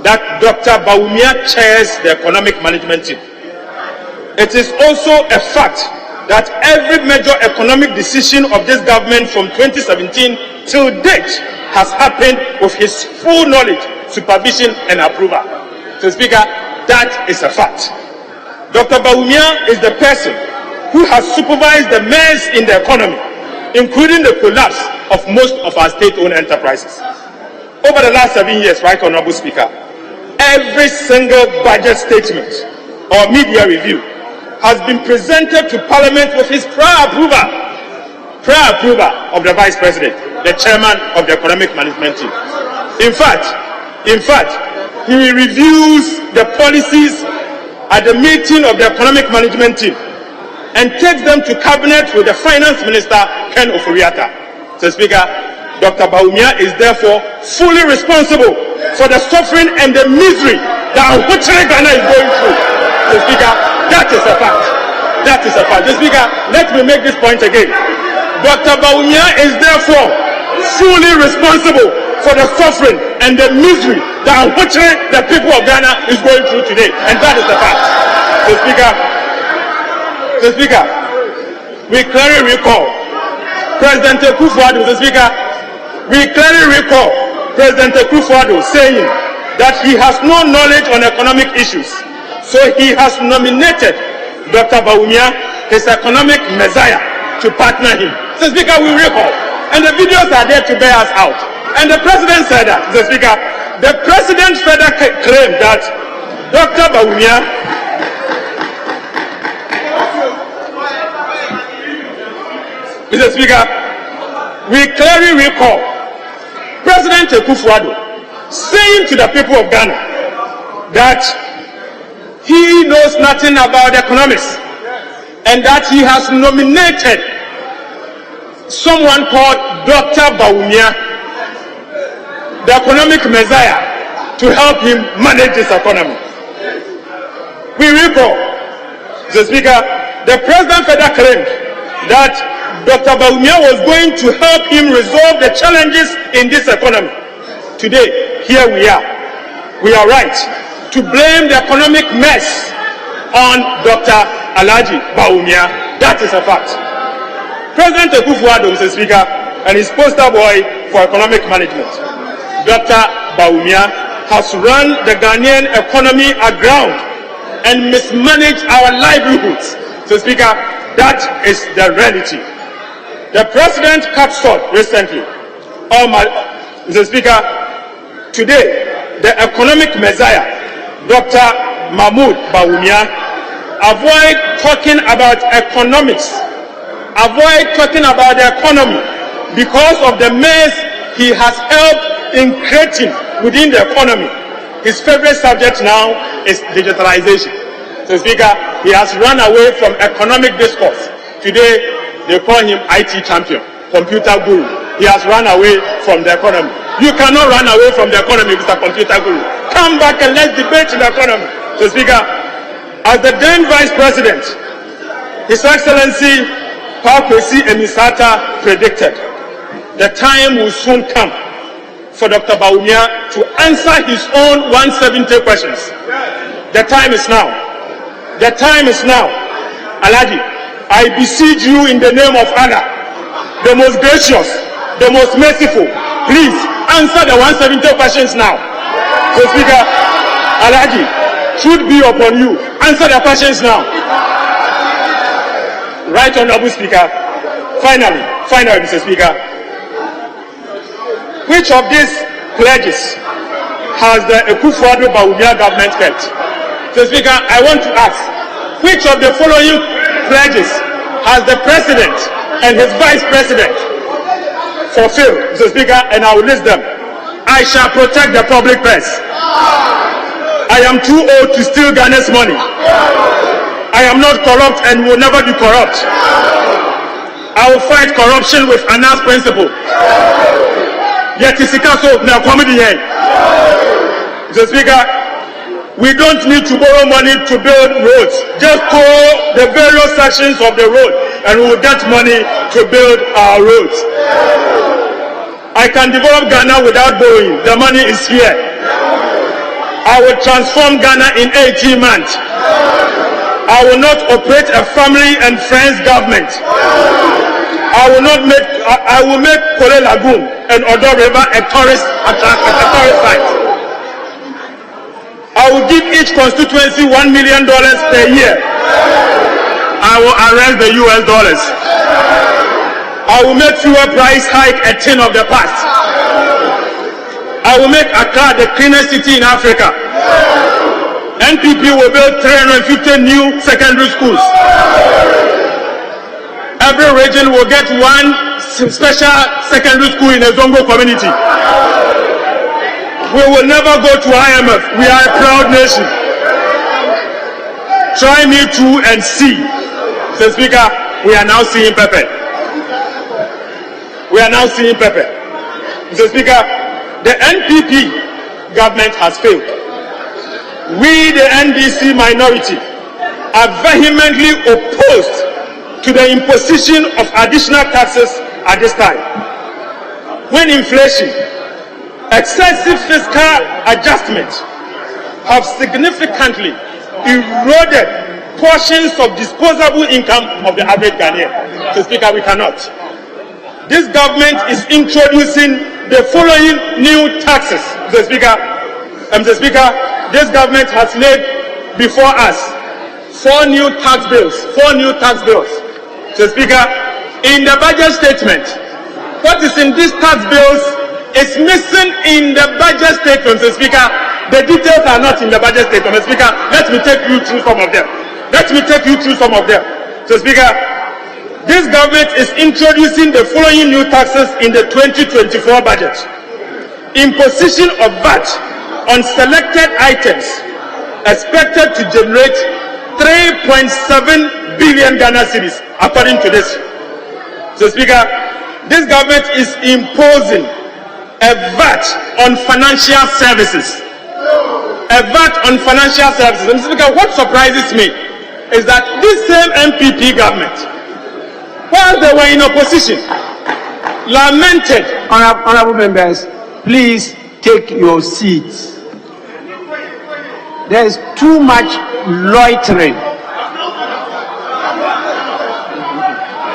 that Dr. Bawumia chairs the Economic Management Team. It is also a fact that every major economic decision of this government from 2017 till date has happened with his full knowledge, supervision, and approval. So, Speaker, that is a fact. Dr. Bawumia is the person who has supervised the mess in the economy, including the collapse of most of our state-owned enterprises. Over the last 7 years, right, Honorable Speaker, every single budget statement or media review has been presented to Parliament with his prior approval of the Vice President, the Chairman of the Economic Management Team. In fact, he reviews the policies at the meeting of the Economic Management Team and takes them to Cabinet with the Finance Minister, Ken Oforiatta. So, Speaker, Dr. Bawumia is therefore fully responsible for the suffering and the misery that unfortunately Ghana is going through. So, Speaker, that is a fact. That is a fact. So, Speaker, let me make this point again. Dr. Bawumia is therefore fully responsible for the suffering and the misery that unfortunately the people of Ghana is going through today. And that is a fact. So, Speaker, we clearly recall President Akufo-Addo, saying that he has no knowledge on economic issues. So he has nominated Dr. Bawumia, his economic messiah, to partner him. Mr. Speaker, we recall. And the videos are there to bear us out. And the president said that, Mr. Speaker, the president further claimed that Dr. Bawumia Mr. Speaker, we clearly recall President Akufo-Addo saying to the people of Ghana that he knows nothing about economics and that he has nominated someone called Dr. Bawumia, the economic messiah, to help him manage this economy. We recall, Mr. Speaker, the president further claimed that Dr. Bawumia was going to help him resolve the challenges in this economy. Today, here we are. We are right to blame the economic mess on Dr. Alhaji Bawumia. That is a fact. President Akufo-Addo, Mr. Speaker, and his poster boy for economic management, Dr. Bawumia, has run the Ghanaian economy aground and mismanaged our livelihoods. Mr. Speaker, that is the reality. The president cut short recently. Mr. Speaker, today, the economic messiah, Dr. Mahmoud Bawumia, avoid talking about economics, avoid talking about the economy because of the mess he has helped in creating within the economy. His favorite subject now is digitalization. So, Speaker, he has run away from economic discourse. Today, they call him IT champion, computer guru. He has run away from the economy. You cannot run away from the economy, Mr. Computer Guru. Come back and let's debate the economy. So, Speaker, as the then Vice President, His Excellency Kwesi Emisata predicted, the time will soon come for Dr. Bawumia to answer his own 170 questions. The time is now. The time is now. Alhaji, I beseech you in the name of Allah, the most gracious, the most merciful, please answer the 170 questions now. So, Speaker, Alhaji, should be upon you. Answer the questions now. Right Honorable Speaker, finally, Mr. Speaker, which of these pledges has the Akufo-Addo Bawumia government kept? Mr. Speaker, I want to ask, which of the following pledges has the President and his Vice President fulfilled, Mr. Speaker, and I will list them. I shall protect the public purse. I am too old to steal Ghana's money. I am not corrupt and will never be corrupt. I will fight corruption with Anna's principle. Yet Isikaso na comedy here. Mr. Speaker, we don't need to borrow money to build roads. Just call the various sections of the road and we will get money to build our roads. I can develop Ghana without borrowing. The money is here. I will transform Ghana in 18 months. I will not operate a family and friends government. I will make Kole Lagoon and Odo River a tourist site. I will give each constituency $1 million per year. I will arrest the US dollars. I will make fuel price hike a thing of the past. I will make Accra the cleanest city in Africa. NPP will build 350 new secondary schools. Every region will get one special secondary school in a Zongo community. We will never go to IMF. We are a proud nation. Try me too and see. Mr. Speaker, we are now seeing pepper. We are now seeing pepper. Mr. Speaker, the NPP government has failed. We, the NDC minority, are vehemently opposed to the imposition of additional taxes at this time. When inflation, excessive fiscal adjustment have significantly eroded portions of disposable income of the average Ghanaian. So, Speaker, we cannot. This government is introducing the following new taxes. Mr. Speaker, this government has laid before us four new tax bills. Mr. Speaker, in the budget statement. What is in these tax bills is missing in the budget statement, Mr. Speaker. The details are not in the budget statement, Mr. Speaker. Let me take you through some of them. So, Speaker, this government is introducing the following new taxes in the 2024 budget. Imposition of VAT on selected items expected to generate 3.7 billion Ghana cedis, according to this. So, Speaker, this government is imposing a VAT on financial services. A VAT on financial services. And Speaker, what surprises me is that this same MPP government, while they were in opposition, lamented. Honorable members, please take your seats. There is too much loitering.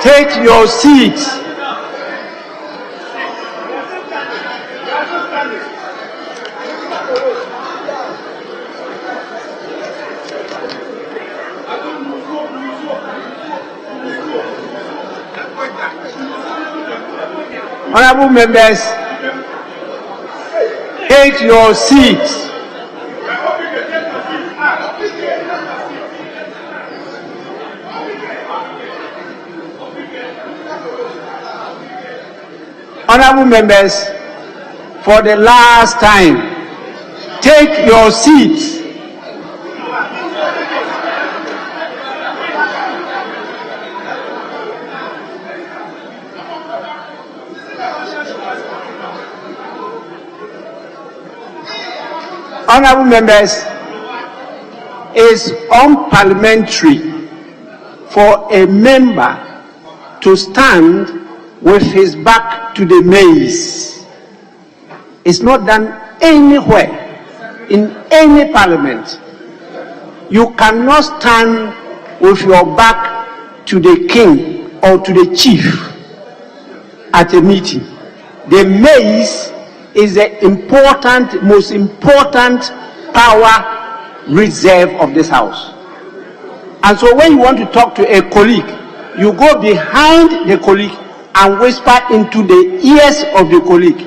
Take your seats. Honorable members, take your seats. Honorable members, for the last time, take your seats. Honorable members, it's unparliamentary for a member to stand with his back to the maize. It's not done anywhere in any parliament. You cannot stand with your back to the king or to the chief at a meeting. The maize is the most important power reserve of this house. And so when you want to talk to a colleague, you go behind the colleague and whisper into the ears of the colleague.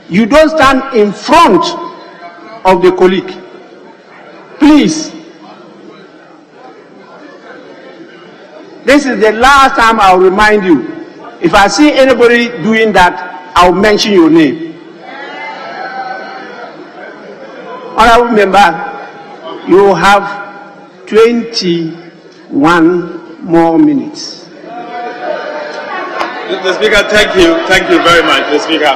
You don't stand in front of the colleague. Please. This is the last time I'll remind you. If I see anybody doing that, I'll mention your name. Honorable member, you have 21 more minutes. Mr. Speaker, thank you very much, Mr. Speaker.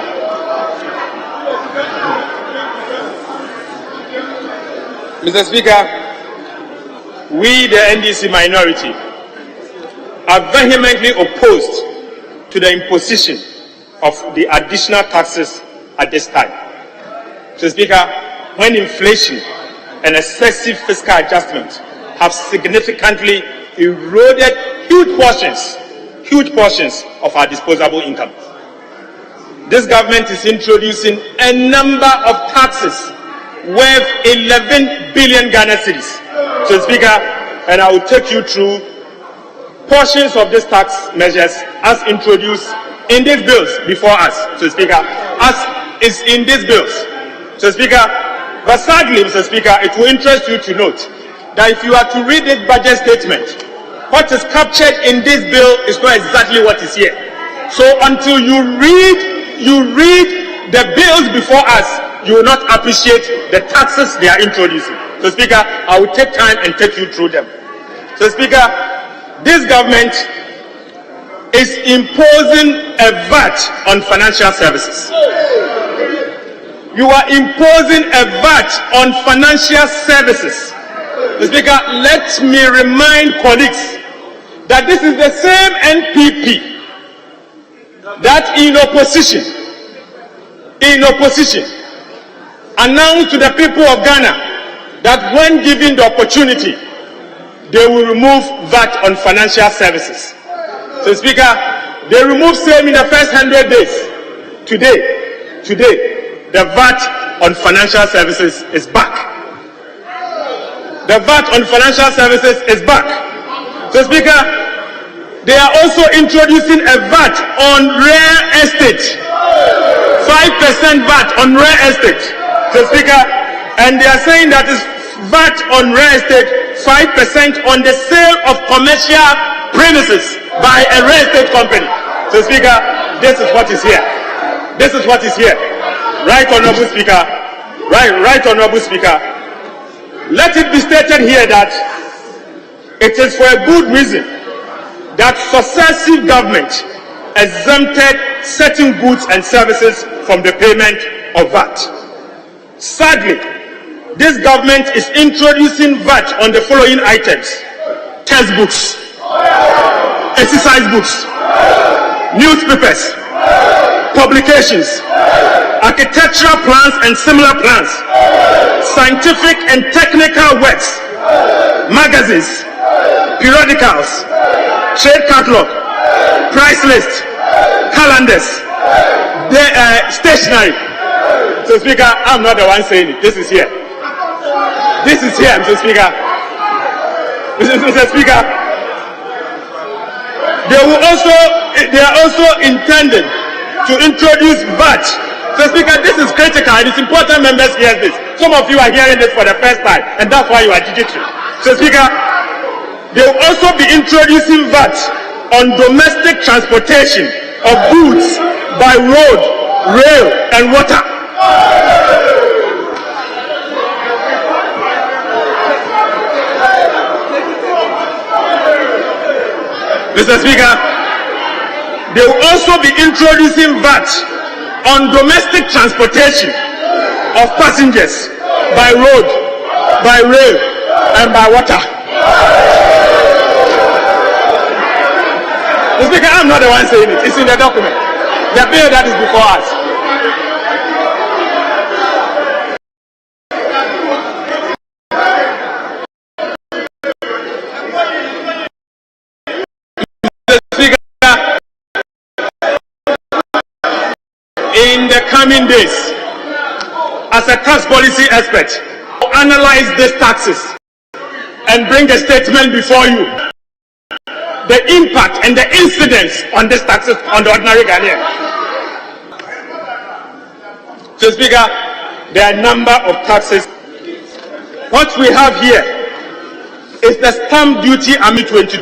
Mr. Speaker, we, the NDC minority, are vehemently opposed to the imposition of the additional taxes at this time. Mr. Speaker, when inflation and excessive fiscal adjustment have significantly eroded huge portions of our disposable income. This government is introducing a number of taxes worth 11 billion Ghana cedis. So, Speaker, and I will take you through portions of these tax measures as introduced in these bills before us. So, Speaker, as is in these bills. So, Speaker, but sadly, Mr. Speaker, it will interest you to note that if you are to read this budget statement, what is captured in this bill is not exactly what is here. So until you read the bills before us, you will not appreciate the taxes they are introducing. So, Speaker, I will take time and take you through them. So, Speaker, this government is imposing a VAT on financial services. You are imposing a VAT on financial services. Mr. Speaker, let me remind colleagues that this is the same NPP that in opposition announced to the people of Ghana that when given the opportunity, they will remove VAT on financial services. So, Speaker, they removed same in the first 100 days. Today, the VAT on financial services is back. The VAT on financial services is back. So, Speaker, They are also introducing a VAT on rare estate. 5% VAT on rare estate, Mr. Speaker, and they are saying that is VAT on rare estate, 5% on the sale of commercial premises by a real estate company. Mr. Speaker, this is what is here. This is what is here. Right, Honorable Speaker. Right, Honorable Speaker. Let it be stated here that it is for a good reason that successive government exempted certain goods and services from the payment of VAT. Sadly, this government is introducing VAT on the following items: textbooks, exercise books, newspapers, publications, architectural plans and similar plans, scientific and technical works, magazines, periodicals, trade catalog, price list, calendars, stationery. So, Speaker, I'm not the one saying it. This is here. This is here, Mr. Speaker. Mr. Speaker, they are also intending to introduce VAT. So, Speaker, this is critical. It is important members hear this. Some of you are hearing this for the first time, and that's why you are digital. So, Speaker, they will also be introducing VAT on domestic transportation of goods by road, rail, and water. Mr. Speaker, they will also be introducing VAT on domestic transportation of passengers by road, by rail, and by water. Mr. Speaker, I'm not the one saying it. It's in the document. The bill that is before us. In the coming days, as a tax policy expert, I'll analyze these taxes and bring a statement before you. The impact and the incidence on these taxes on the ordinary Ghanaian. So, Speaker, there are a number of taxes. What we have here is the stamp duty AMI 23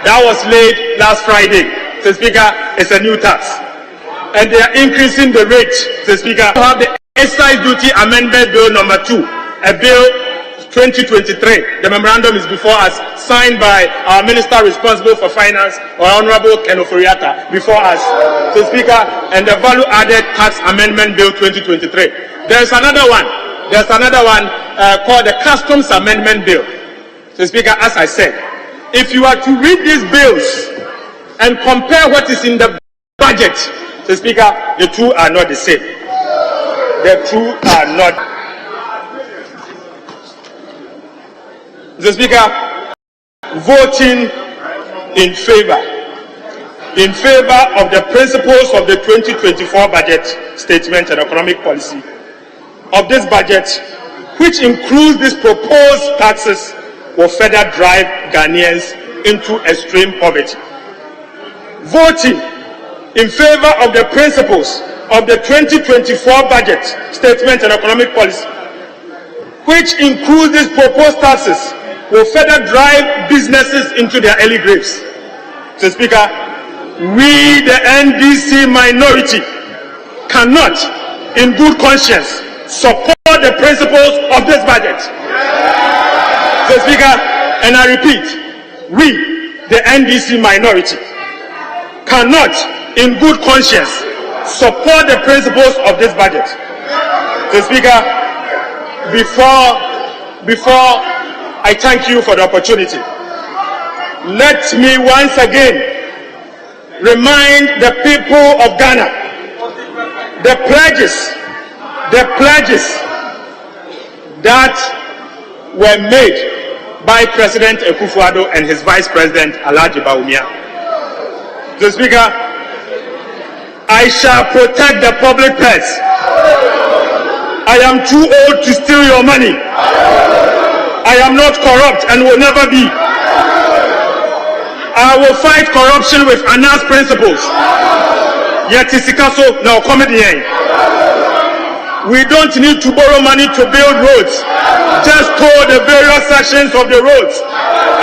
that was laid last Friday. So, Speaker, it's a new tax. And they are increasing the rate. So, Speaker, we have the excise duty amendment bill number 2, a bill 2023. The memorandum is before us, signed by our minister responsible for finance, Honorable Ken Oforiatta, before us. So, Speaker, and the value added tax amendment bill 2023. There's another one. Called the customs amendment bill. So, Speaker, as I said, if you are to read these bills and compare what is in the budget, so, Speaker, the two are not the same. The two are not. So, Speaker, voting in favor of the principles of the 2024 budget statement and economic policy of this budget, which includes these proposed taxes, will further drive Ghanaians into extreme poverty. Voting in favor of the principles of the 2024 budget statement and economic policy, which includes these proposed taxes, will further drive businesses into their early graves. So, Speaker, we, the NDC minority, cannot, in good conscience, support the principles of this budget. So, Speaker, and I repeat, we, the NDC minority, cannot, in good conscience, support the principles of this budget. So, Speaker, before I thank you for the opportunity, let me once again remind the people of Ghana the pledges that were made by President Akufo-Addo and his Vice President Alhaji Bawumia. So, Speaker, I shall protect the public purse. I am too old to steal your money. I am not corrupt and will never be. I will fight corruption with Anas principles. Yet Isikaso now comedy. We don't need to borrow money to build roads. Just tow the various sections of the roads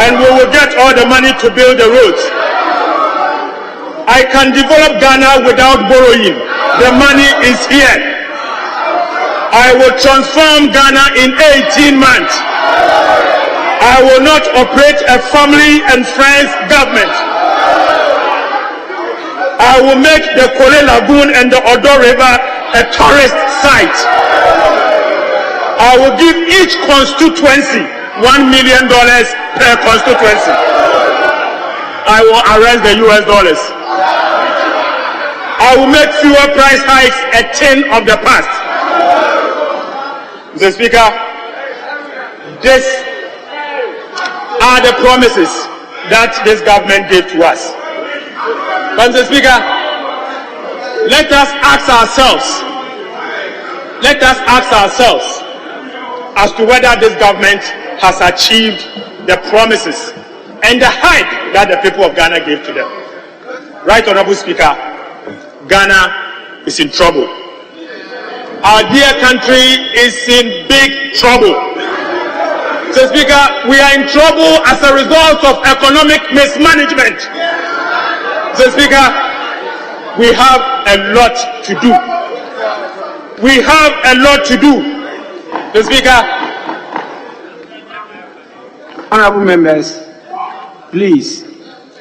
and we will get all the money to build the roads. I can develop Ghana without borrowing. The money is here. I will transform Ghana in 18 months. I will not operate a family and friends government. I will make the Kole Lagoon and the Odo River a tourist site. I will give each constituency $1 million per constituency. I will arrest the US dollars. I will make fuel price hikes a thing of the past. Mr. Speaker, these are the promises that this government gave to us. Mr. Speaker, let us ask ourselves as to whether this government has achieved the promises and the hype that the people of Ghana gave to them. Right, Honorable Speaker, Ghana is in trouble. Our dear country is in big trouble. Mr. Speaker, we are in trouble as a result of economic mismanagement. Mr. Speaker, we have a lot to do. We have a lot to do. Mr. Speaker. Honorable members, please,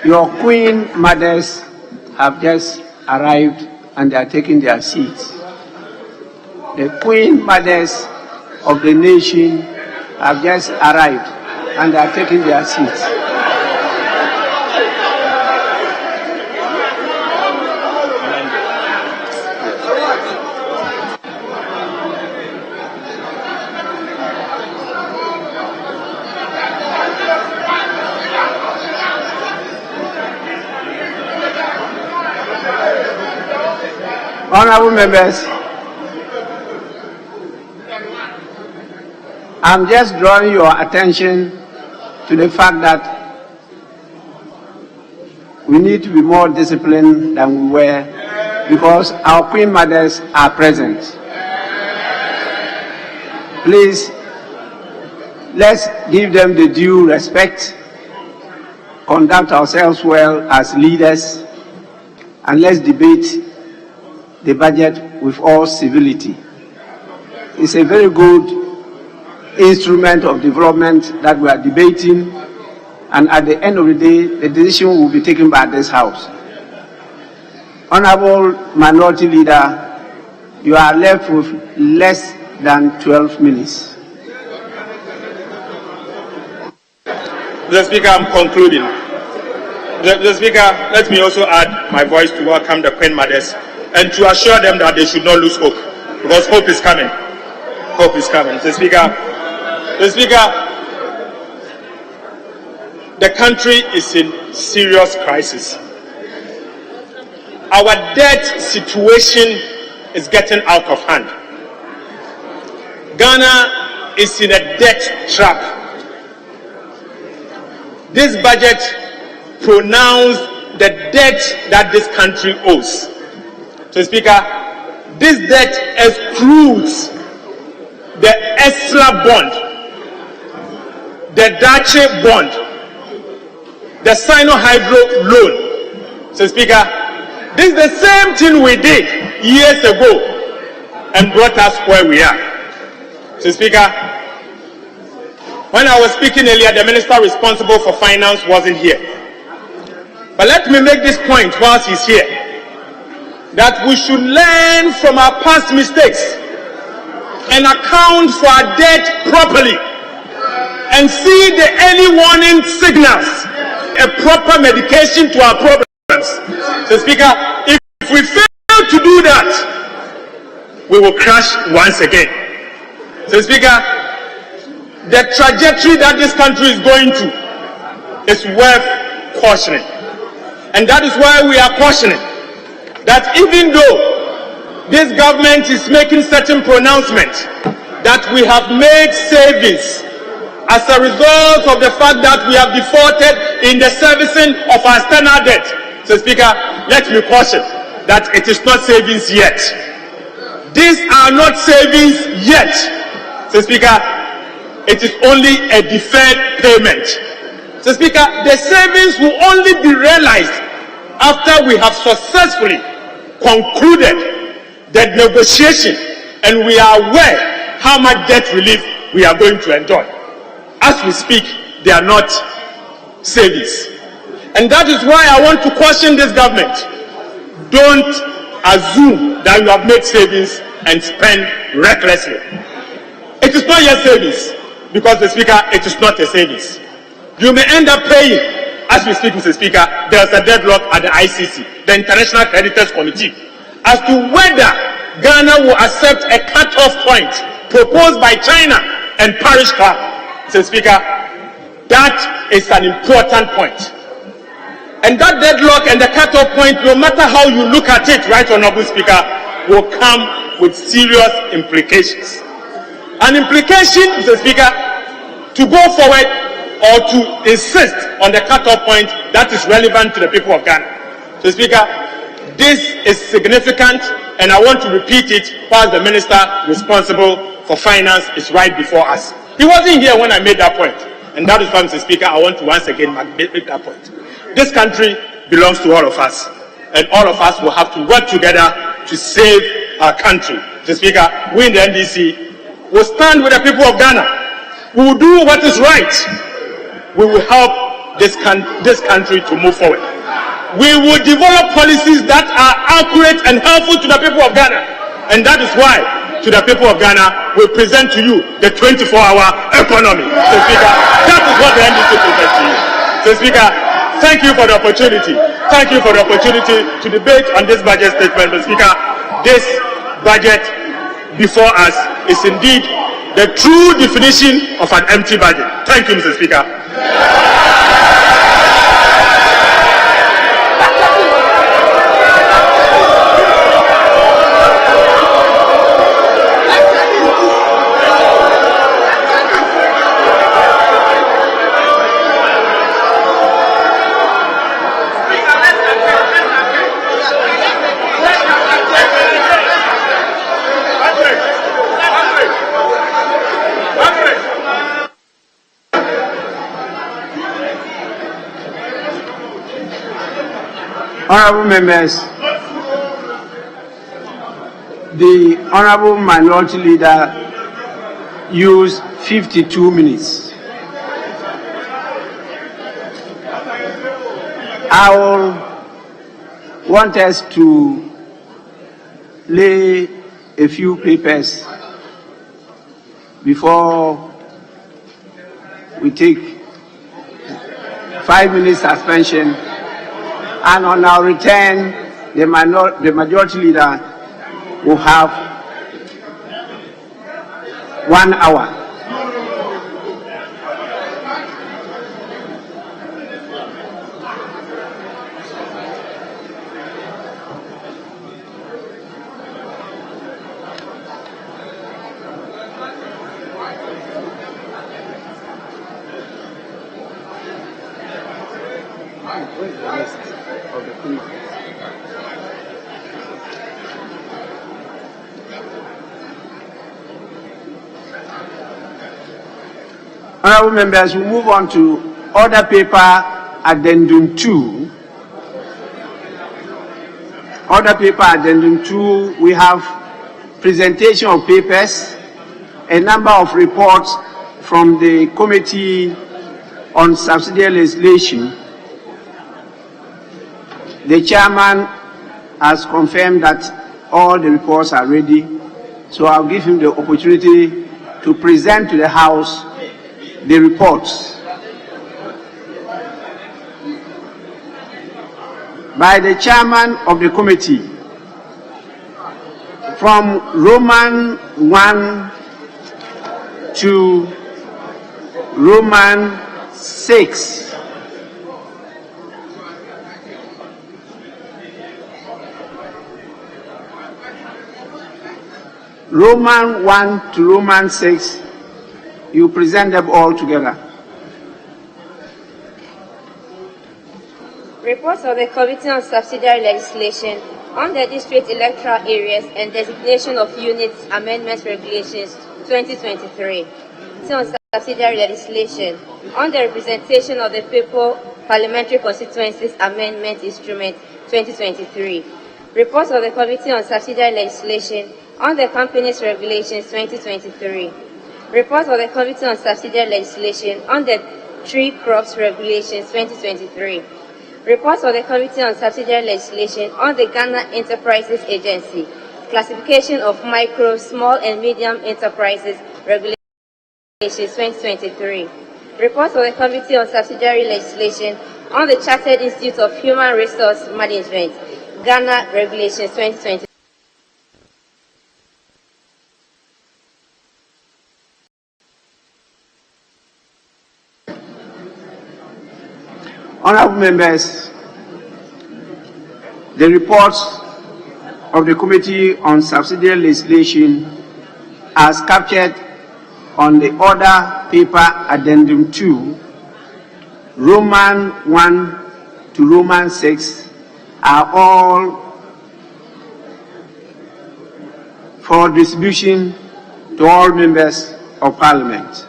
your Queen mothers have just arrived and they are taking their seats. The Queen mothers of the nation have just arrived and they are taking their seats. Honorable members, I'm just drawing your attention to the fact that we need to be more disciplined than we were because our Queen mothers are present. Please, let's give them the due respect, conduct ourselves well as leaders, and let's debate the budget with all civility. It's a very good instrument of development that we are debating, and at the end of the day, the decision will be taken by this House. Honorable Minority Leader, you are left with less than 12 minutes. Mr. Speaker, I'm concluding. Mr. Speaker, let me also add my voice to welcome the Queen Mothers and to assure them that they should not lose hope, because hope is coming. Hope is coming. Mr. Speaker, the country is in serious crisis. Our debt situation is getting out of hand. Ghana is in a debt trap. This budget pronounced the debt that this country owes. So, Speaker, this debt excludes the ESLA bond, the Dache bond, the Sino-Hydro loan. So, Speaker, this is the same thing we did years ago and brought us where we are. So, Speaker, when I was speaking earlier, the minister responsible for finance wasn't here. But let me make this point whilst he's here, that we should learn from our past mistakes and account for our debt properly and see the early warning signals, a proper medication to our problems. So, Speaker, if we fail to do that, we will crash once again. So, Speaker, the trajectory that this country is going to is worth cautioning. And that is why we are cautioning that even though this government is making certain pronouncements that we have made savings as a result of the fact that we have defaulted in the servicing of our external debt. So, Speaker, let me caution that it is not savings yet. These are not savings yet. So, Speaker, it is only a deferred payment. So, Speaker, the savings will only be realized after we have successfully concluded the negotiation and we are aware how much debt relief we are going to enjoy. As we speak, they are not savings. And that is why I want to caution this government. Don't assume that you have made savings and spend recklessly. It is not yet savings, because, the Speaker, it is not a savings. You may end up paying. As we speak, Mr. Speaker, there is a deadlock at the ICC, the International Creditors Committee, as to whether Ghana will accept a cut-off point proposed by China and Paris Club. Mr. Speaker, that is an important point. And that deadlock and the cut-off point, no matter how you look at it, Right Honourable Speaker, will come with serious implications. An implication, Mr. Speaker, to go forward or to insist on the cut-off point that is relevant to the people of Ghana. So, Speaker, this is significant, and I want to repeat it while the Minister responsible for finance is right before us. He wasn't here when I made that point, and that is why, Mr. Speaker, I want to once again make that point. This country belongs to all of us, and all of us will have to work together to save our country. Mr. Speaker, we in the NDC will stand with the people of Ghana. We will do what is right. We will help this country to move forward. We will develop policies that are accurate and helpful to the people of Ghana. And that is why, to the people of Ghana, we present to you the 24-hour economy. So, Speaker, that is what the NDC presents to you. So, Speaker, thank you for the opportunity. Thank you for the opportunity to debate on this budget statement. But, Speaker, this budget before us is indeed the true definition of an empty budget. Thank you, Mr. Speaker. Honourable members, the Honourable Minority Leader used 52 minutes. I will want us to lay a few papers before we take 5 minutes suspension. And on our return, the majority leader will have 1 hour. Honourable members, we move on to Order Paper Addendum 2. Order Paper Addendum 2, we have presentation of papers, a number of reports from the Committee on Subsidiary Legislation. The chairman has confirmed that all the reports are ready, so I'll give him the opportunity to present to the House the reports. By the chairman of the committee, from Roman 1 to Roman 6. Roman 1 to Roman 6 You present them all together. Reports of the Committee on Subsidiary Legislation on the District Electoral Areas and Designation of Units Amendments Regulations 2023. Committee on Subsidiary Legislation on the Representation of the People Parliamentary Constituencies Amendment Instrument 2023. Reports of the Committee on Subsidiary Legislation on the Companies Regulations 2023. Reports of the Committee on Subsidiary Legislation on the Tree Crops Regulations 2023. Reports of the Committee on Subsidiary Legislation on the Ghana Enterprises Agency, Classification of Micro, Small and Medium Enterprises Regulations 2023. Reports of the Committee on Subsidiary Legislation on the Chartered Institute of Human Resource Management, Ghana Regulations 2023. Honorable members, the reports of the Committee on Subsidiary Legislation as captured on the Order Paper Addendum 2, Roman 1 to Roman 6 are all for distribution to all members of Parliament.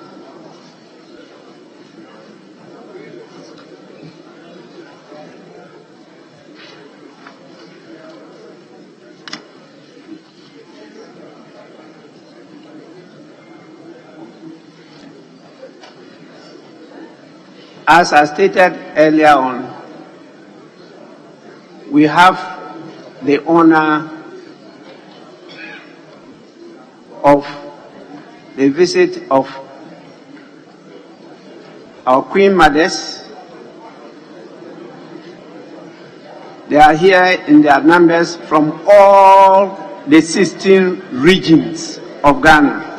As I stated earlier on, we have the honor of the visit of our Queen Mothers. They are here in their numbers from all the 16 regions of Ghana.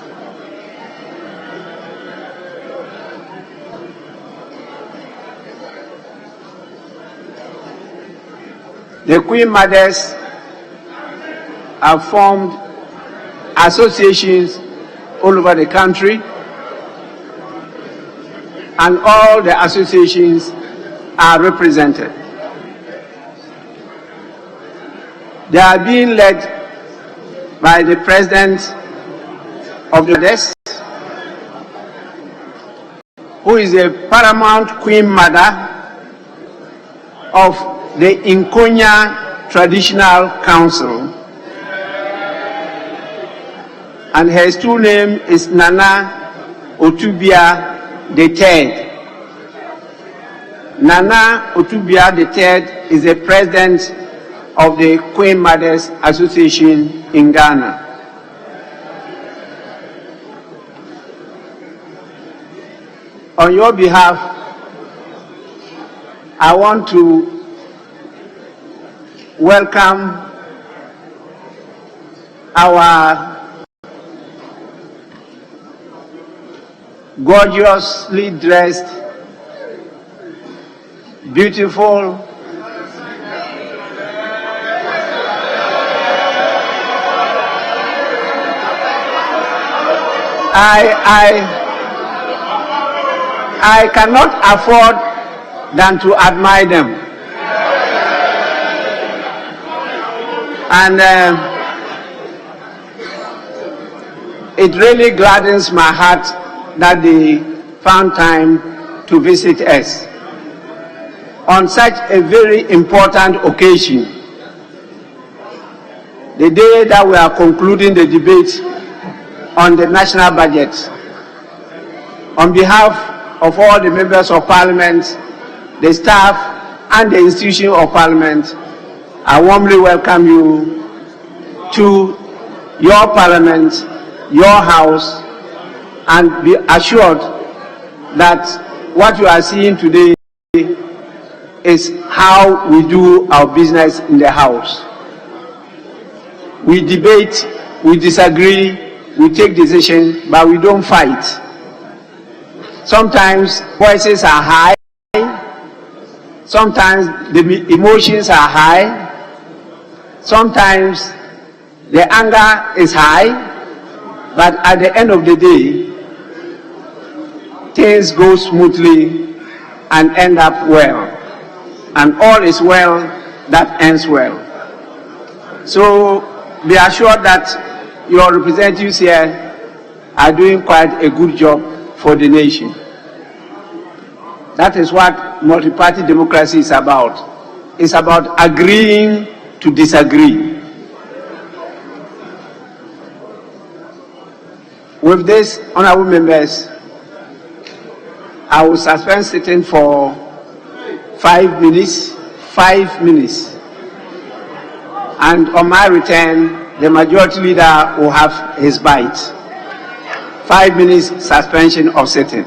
The Queen Mothers have formed associations all over the country, and all the associations are represented. They are being led by the President of the Mothers, who is a paramount Queen Mother of the Nkonya Traditional Council, and her true name is Nana Otubia III. Nana Otubia III is the president of the Queen Mothers Association in Ghana. On your behalf, I want to welcome our gorgeously dressed, beautiful, I cannot afford than to admire them. And it really gladdens my heart that they found time to visit us on such a very important occasion, the day that we are concluding the debate on the national budget. On behalf of all the members of Parliament, the staff and the institution of Parliament, I warmly welcome you to your Parliament, your House, and be assured that what you are seeing today is how we do our business in the House. We debate, we disagree, we take decisions, but we don't fight. Sometimes voices are high, sometimes the emotions are high, sometimes the anger is high, but at the end of the day, things go smoothly and end up well. And all is well that ends well. So be assured that your representatives here are doing quite a good job for the nation. That is what multi-party democracy is about. It's about agreeing to disagree. With this, honorable members, I will suspend sitting for 5 minutes. 5 minutes. And on my return, the majority leader will have his bite. 5 minutes suspension of sitting.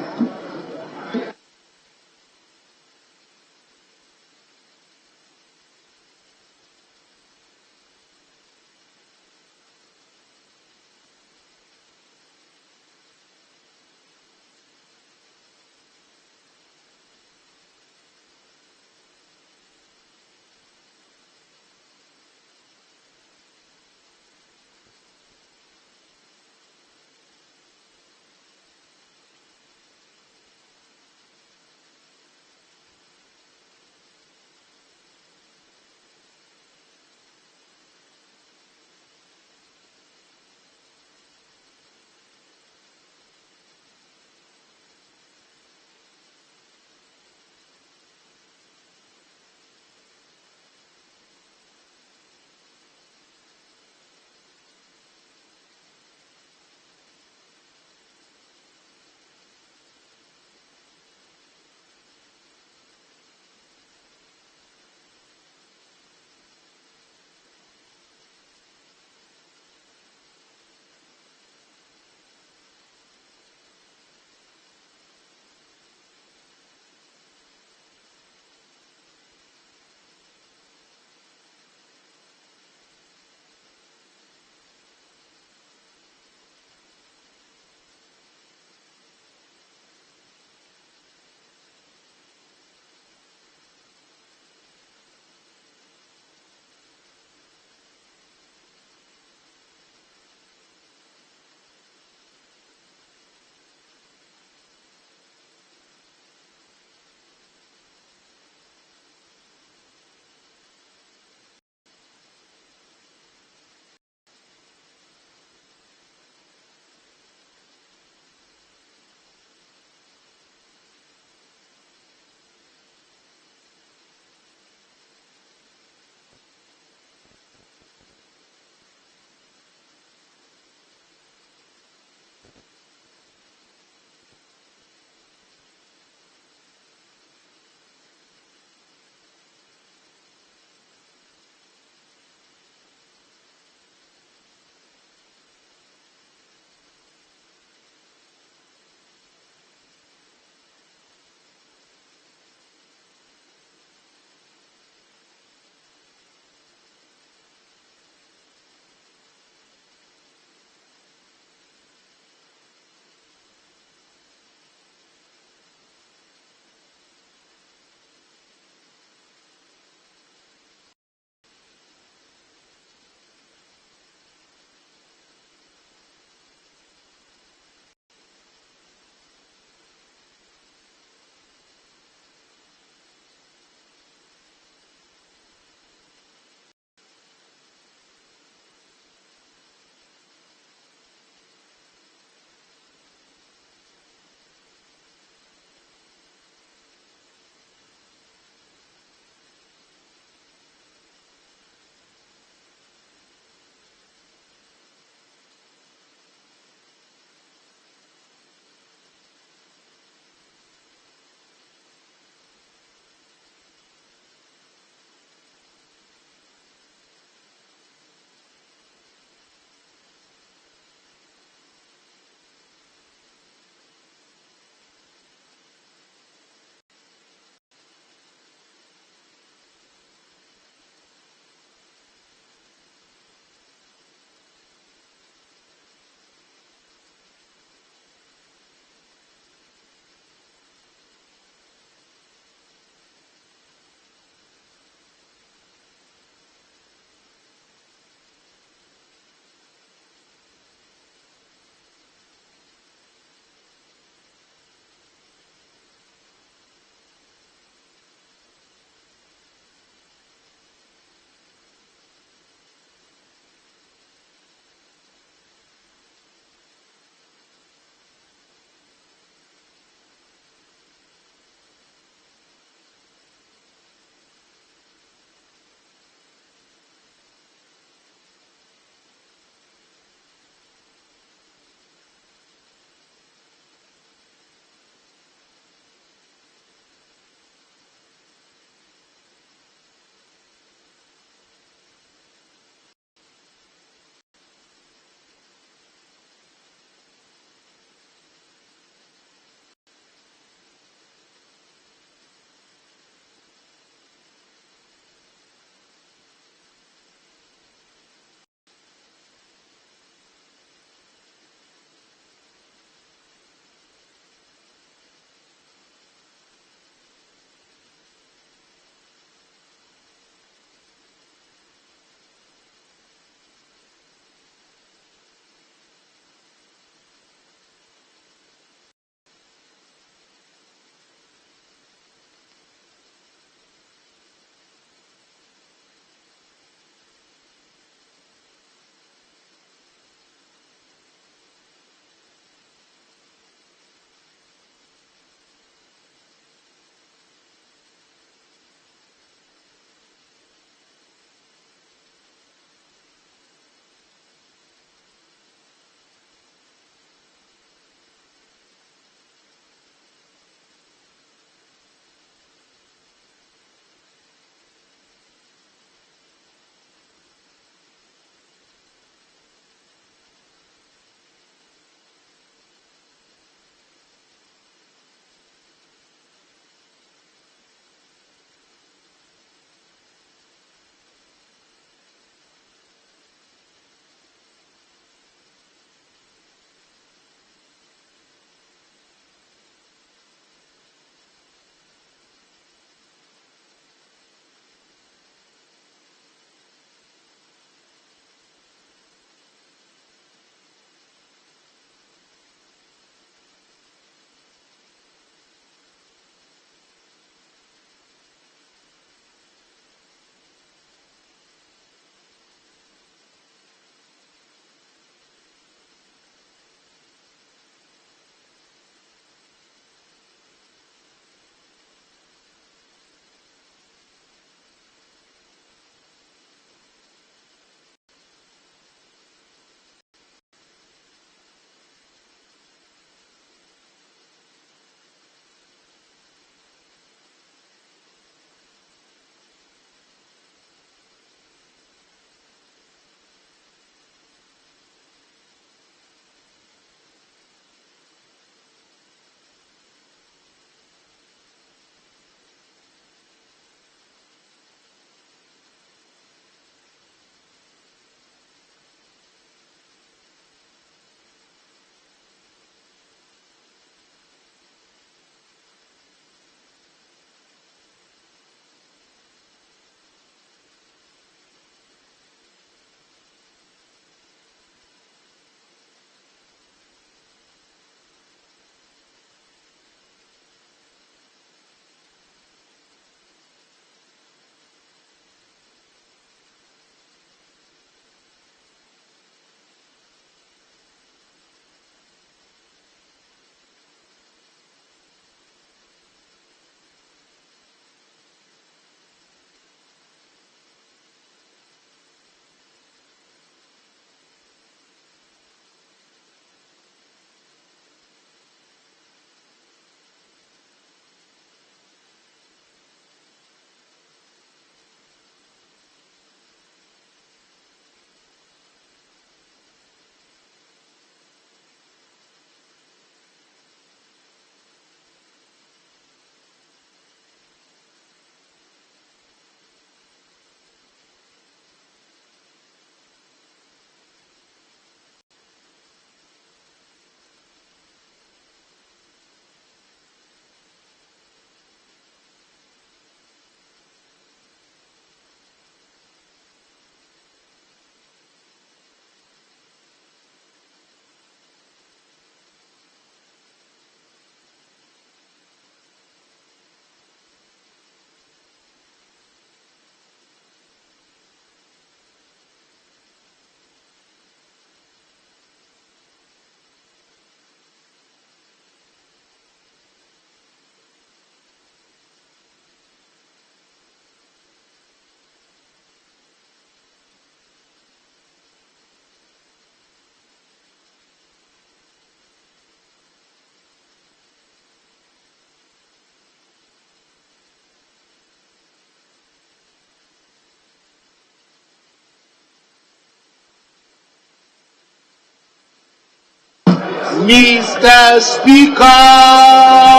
Mr. Speaker.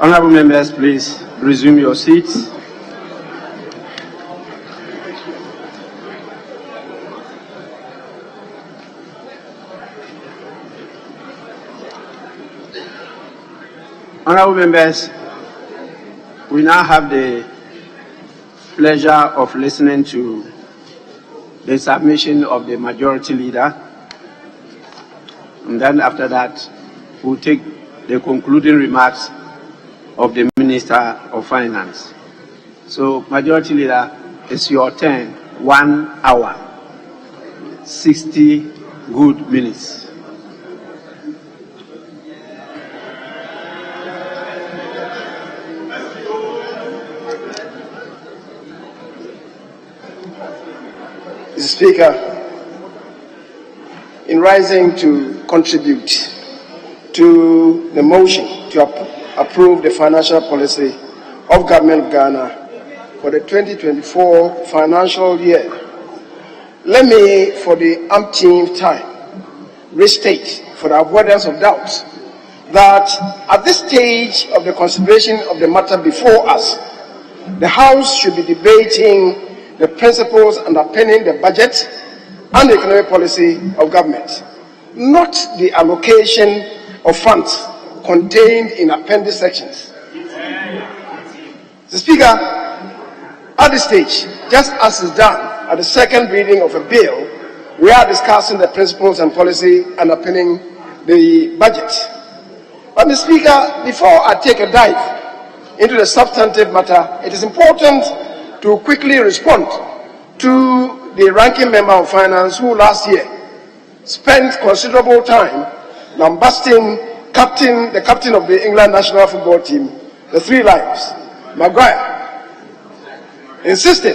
Honorable members, please resume your seats. Honorable members, we now have the pleasure of listening to the submission of the majority leader, and then after that, we'll take the concluding remarks of the Minister of Finance. So, Majority Leader, it's your turn. 1 hour, 60 good minutes. Mr. Speaker, in rising to contribute to the motion to approve the financial policy of Government of Ghana for the 2024 financial year, let me, for the umpteenth time, restate, for the avoidance of doubt, that at this stage of the consideration of the matter before us, the House should be debating the principles underpinning the budget and the economic policy of government, not the allocation of funds contained in appendix sections. Mr. Speaker, at this stage, just as is done at the second reading of a bill, we are discussing the principles and policy underpinning the budget. But, Mr. Speaker, before I take a dive into the substantive matter, it is important to quickly respond to the ranking member of finance who last year spent considerable time lambasting the captain of the England national football team, the Three Lions, Maguire, insisting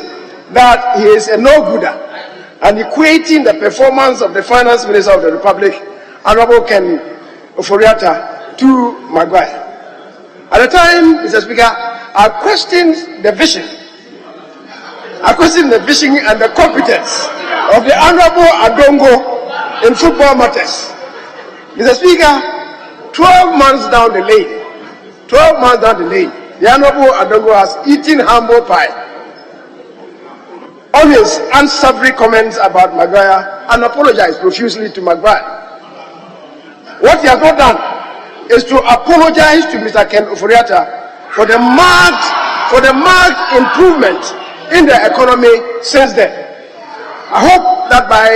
that he is a no-gooder and equating the performance of the finance minister of the Republic, Honorable Ken Oforiatta, to Maguire. At the time, Mr. Speaker, I questioned the vision. I questioned the vision and the competence of the Honorable Adongo in football matters. Mr. Speaker, 12 months down the lane, the Honorable Adongo has eaten humble pie on his unsavory comments about Maguire and apologized profusely to Maguire. What he has not done is to apologize to Mr. Ken Oforiatta for the marked improvement in the economy since then. I hope that by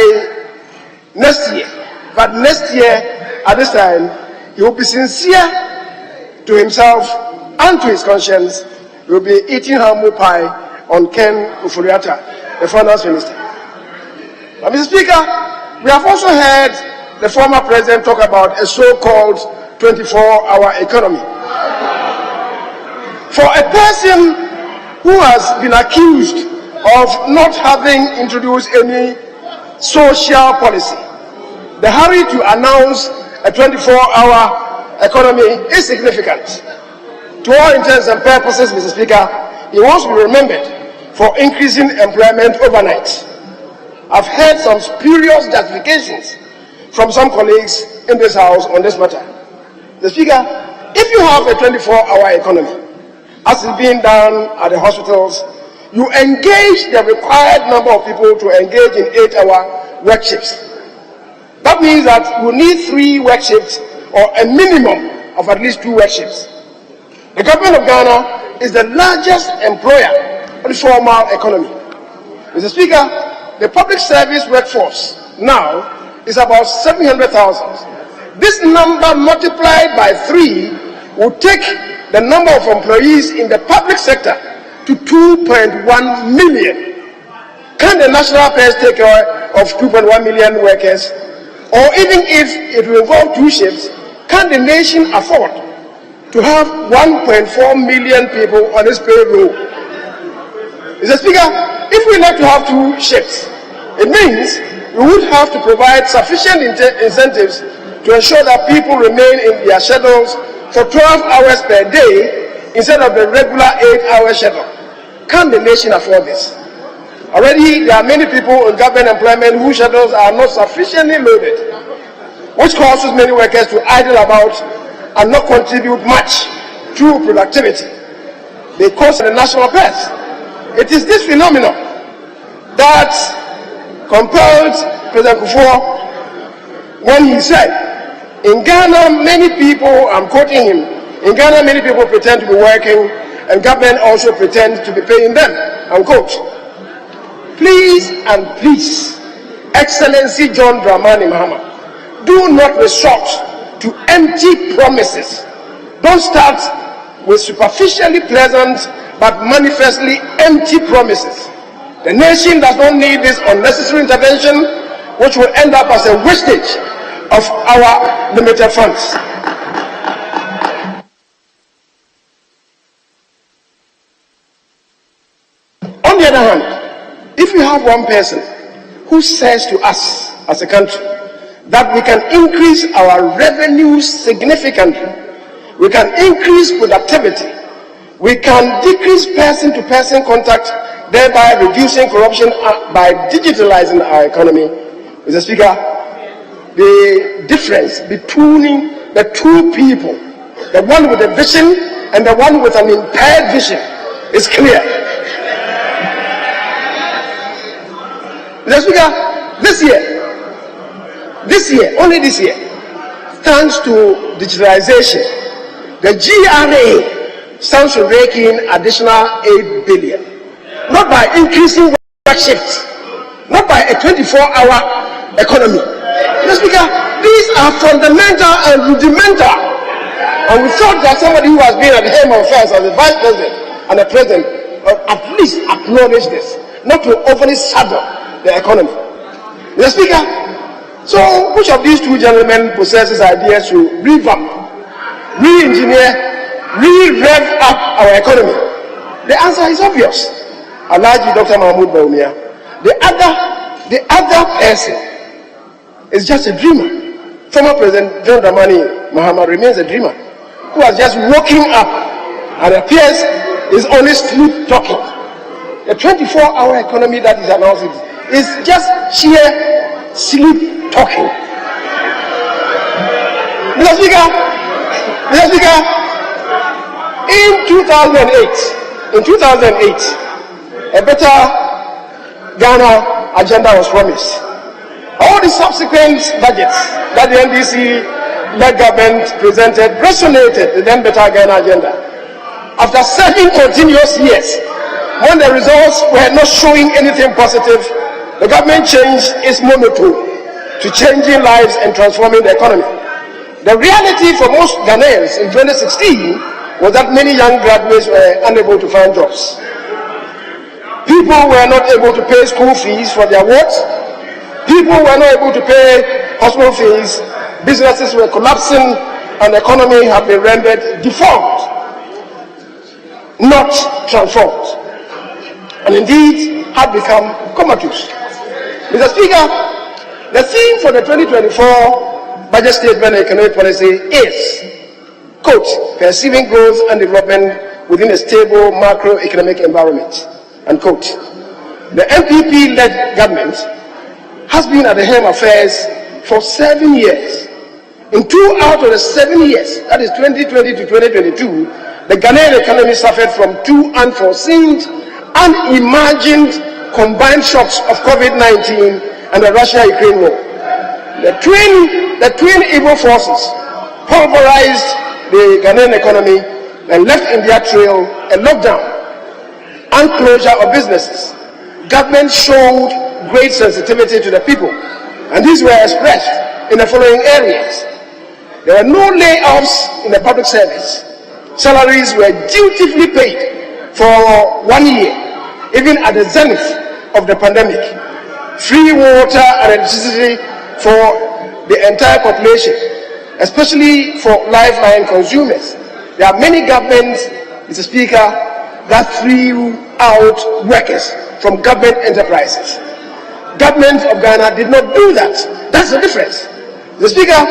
next year at this time, he will be sincere to himself and to his conscience. He will be eating humble pie on Ken Oforiatta, the finance minister. But, Mr. Speaker, we have also heard the former president talk about a so-called 24-hour economy. For a person who has been accused of not having introduced any social policy, the hurry to announce a 24-hour economy is significant. To all intents and purposes, Mr. Speaker, he wants to be remembered for increasing employment overnight. I've heard some spurious justifications from some colleagues in this House on this matter. Mr. Speaker, if you have a 24-hour economy, as is being done at the hospitals, you engage the required number of people to engage in 8-hour work shifts. That means that you need 3 work shifts or a minimum of at least 2 work shifts. The government of Ghana is the largest employer in the formal economy. Mr. Speaker, the public service workforce now is about 700,000. This number multiplied by 3 will take the number of employees in the public sector to 2.1 million. Can the national affairs take care of 2.1 million workers? Or even if it will involve 2 shifts, can the nation afford to have 1.4 million people on its payroll. Mr. Speaker, if we like to have 2 shifts, it means we would have to provide sufficient incentives to ensure that people remain in their schedules for 12 hours per day instead of the regular 8-hour schedule. Can the nation afford this? Already, there are many people in government employment whose schedules are not sufficiently loaded, which causes many workers to idle about and not contribute much to productivity. They cause the national purse. It is this phenomenon that compelled President Kufuor when he said, in Ghana, many people, I'm quoting him, in Ghana, many people pretend to be working and government also pretends to be paying them, unquote. Please and please, Excellency John Dramani Mahama, do not resort to empty promises. Don't start with superficially pleasant but manifestly empty promises. The nation does not need this unnecessary intervention, which will end up as a wastage of our limited funds. On the other hand, if we have one person who says to us as a country that we can increase our revenues significantly, we can increase productivity, we can decrease person-to-person contact, thereby reducing corruption by digitalizing our economy. Mr. Speaker, the difference between the 2 people, the one with a vision and the one with an impaired vision, is clear. Mr. Speaker, only this year, thanks to digitalization, the GRA stands to rake in additional 8 billion. Not by increasing work shifts, not by a 24-hour economy. Mr. Speaker, these are fundamental and rudimental. And we thought that somebody who has been at the helm of affairs as a vice president and a president at least acknowledge this, not to overly saddle the economy. Mr. Speaker, so which of these 2 gentlemen possesses ideas to revamp, re-engineer, re-rev up our economy? The answer is obvious. Alhaji Dr. Mahmoud Bawumia. The other person is just a dreamer. Former President John Dramani Mahama remains a dreamer who has just woken up and appears is only sleep talking. The 24-hour economy that is announced is just sheer sleep talking. Mr. Speaker, in 2008, a better Ghana agenda was promised. All the subsequent budgets that the NDC-led government presented resonated with the then better Ghana agenda. After 7 continuous years, when the results were not showing anything positive, the government changed its monotone to changing lives and transforming the economy. The reality for most Ghanaians in 2016 was that many young graduates were unable to find jobs. People were not able to pay school fees for their wards. People were not able to pay hospital fees. Businesses were collapsing and the economy had been rendered deformed, not transformed, and indeed had become comatose. Mr. Speaker, the theme for the 2024 budget statement and economic policy is, quote, perceiving growth and development within a stable macroeconomic environment, unquote. The MPP-led government has been at the helm of affairs for 7 years. In 2 out of the 7 years, that is 2020 to 2022, the Ghanaian economy suffered from 2 unforeseen, unimagined combined shocks of COVID-19 and the Russia-Ukraine war. The twin evil forces pulverized the Ghanaian economy and left in their trail a lockdown and closure of businesses. Government showed great sensitivity to the people, and these were expressed in the following areas. There were no layoffs in the public service. Salaries were dutifully paid for 1 year, even at the zenith of the pandemic. Free water and electricity for the entire population, especially for lifeline consumers. There are many governments, Mr. Speaker, that threw out workers from government enterprises. Government of Ghana did not do that. That's the difference. Mr. Speaker,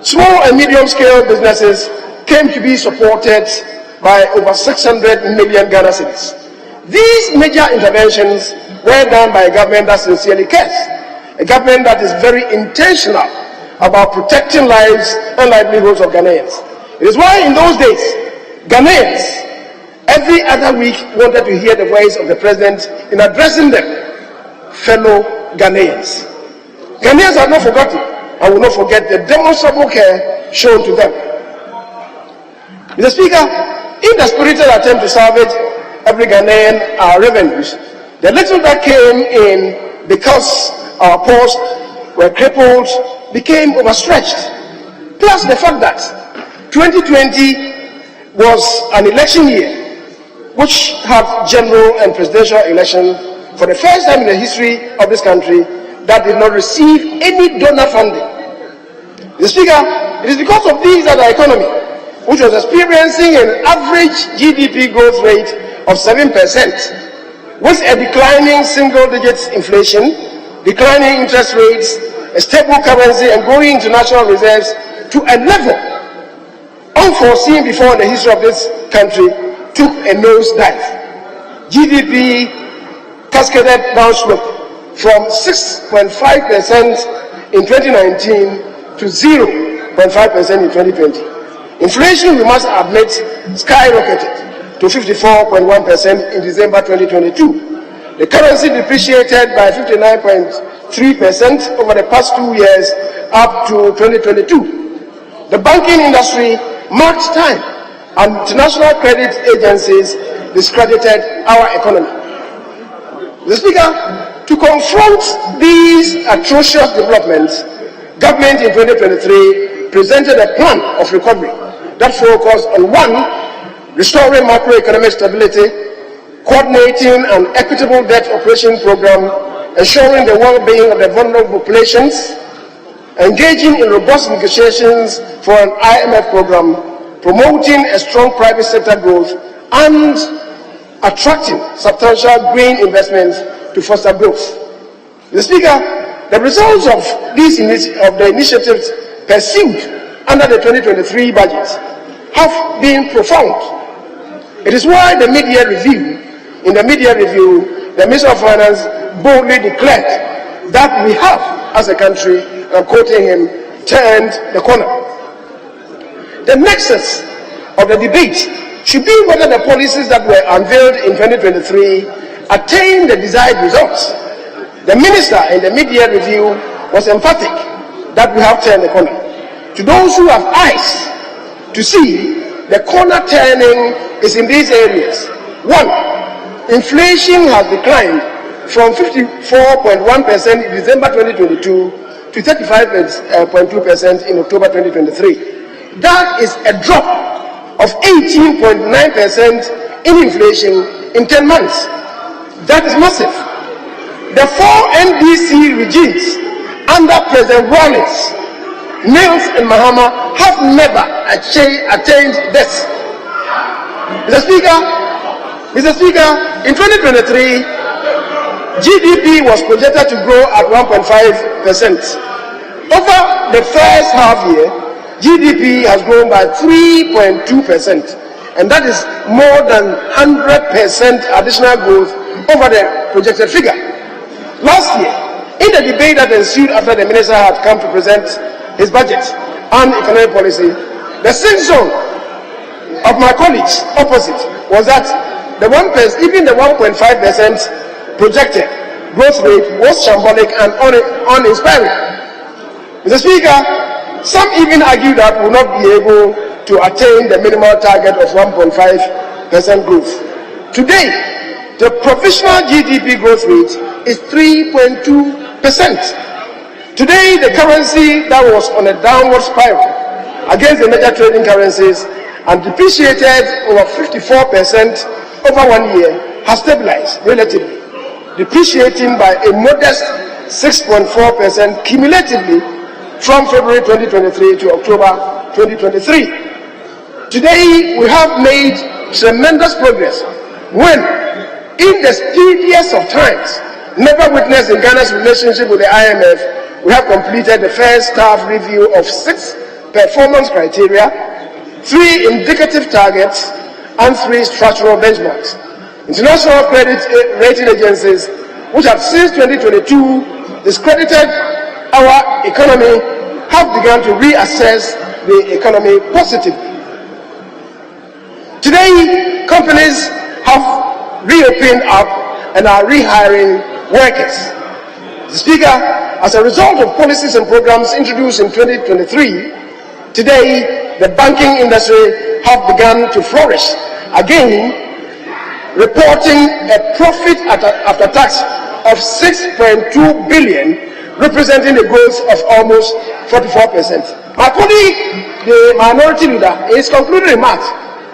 small and medium-scale businesses came to be supported by over 600 million Ghana cedis. These major interventions were done by a government that sincerely cares, a government that is very intentional about protecting lives and livelihoods of Ghanaians. It is why in those days, Ghanaians every other week wanted to hear the voice of the president in addressing them, fellow Ghanaians. Ghanaians have not forgotten and will not forget the demonstrable care shown to them. Mr. Speaker, in the spirited attempt to salvage every Ghanaian our revenues, the little that came in because our posts were crippled became overstretched. Plus the fact that 2020 was an election year which had general and presidential election for the first time in the history of this country that did not receive any donor funding. Mr. Speaker, it is because of these that our economy, which was experiencing an average GDP growth rate of 7%, with a declining single-digit inflation, declining interest rates, a stable currency, and growing international reserves to a level unforeseen before in the history of this country, took a nosedive. GDP cascaded downslope from 6.5% in 2019 to 0.5% in 2020. Inflation, we must admit, skyrocketed to 54.1% in December 2022. The currency depreciated by 59.3% over the past 2 years up to 2022. The banking industry marked time, and international credit agencies discredited our economy. Mr. Speaker, to confront these atrocious developments, government in 2023 presented a plan of recovery that focused on 1, restoring macroeconomic stability, coordinating an equitable debt operation program, ensuring the well-being of the vulnerable populations, engaging in robust negotiations for an IMF program, promoting a strong private sector growth, and attracting substantial green investments to foster growth. Mr. Speaker, the results of the initiatives pursued under the 2023 budget have been profound. It is why in the mid-year review, the Minister of Finance boldly declared that we have, as a country, I'm quoting him, turned the corner. The nexus of the debate should be whether the policies that were unveiled in 2023 attain the desired results. The minister in the mid-year review was emphatic that we have turned the corner. To those who have eyes to see, the corner turning is in these areas. 1, inflation has declined from 54.1% in December 2022 to 35.2% in October 2023. That is a drop of 18.9% in inflation in 10 months. That is massive. The 4 NDC regimes under President Rawlings, Mills and Mahama have never attained this. Mr. Speaker, in 2023, GDP was projected to grow at 1.5%. Over the first half year, GDP has grown by 3.2%, and that is more than 100% additional growth over the projected figure. Last year, in the debate that ensued after the minister had come to present his budget and economic policy, the sing-song of my colleagues opposite was that even the 1.5% projected growth rate was shambolic and uninspiring. Mr. Speaker, some even argue that we will not be able to attain the minimal target of 1.5% growth. Today, the provisional GDP growth rate is 3.2%. Today, the currency that was on a downward spiral against the major trading currencies and depreciated over 54% over 1 year has stabilized relatively, depreciating by a modest 6.4% cumulatively from February 2023 to October 2023. Today, we have made tremendous progress when, in the speediest of times, never witnessed in Ghana's relationship with the IMF, we have completed the first staff review of 6 performance criteria, 3 indicative targets, and 3 structural benchmarks. International credit rating agencies, which have since 2022 discredited our economy, have begun to reassess the economy positively. Today, companies have reopened up and are rehiring workers. Mr. Speaker, as a result of policies and programs introduced in 2023, today the banking industry have begun to flourish again, reporting a profit after tax of 6.2 billion, representing a growth of almost 44%. My colleague, the minority leader, in his concluding remarks,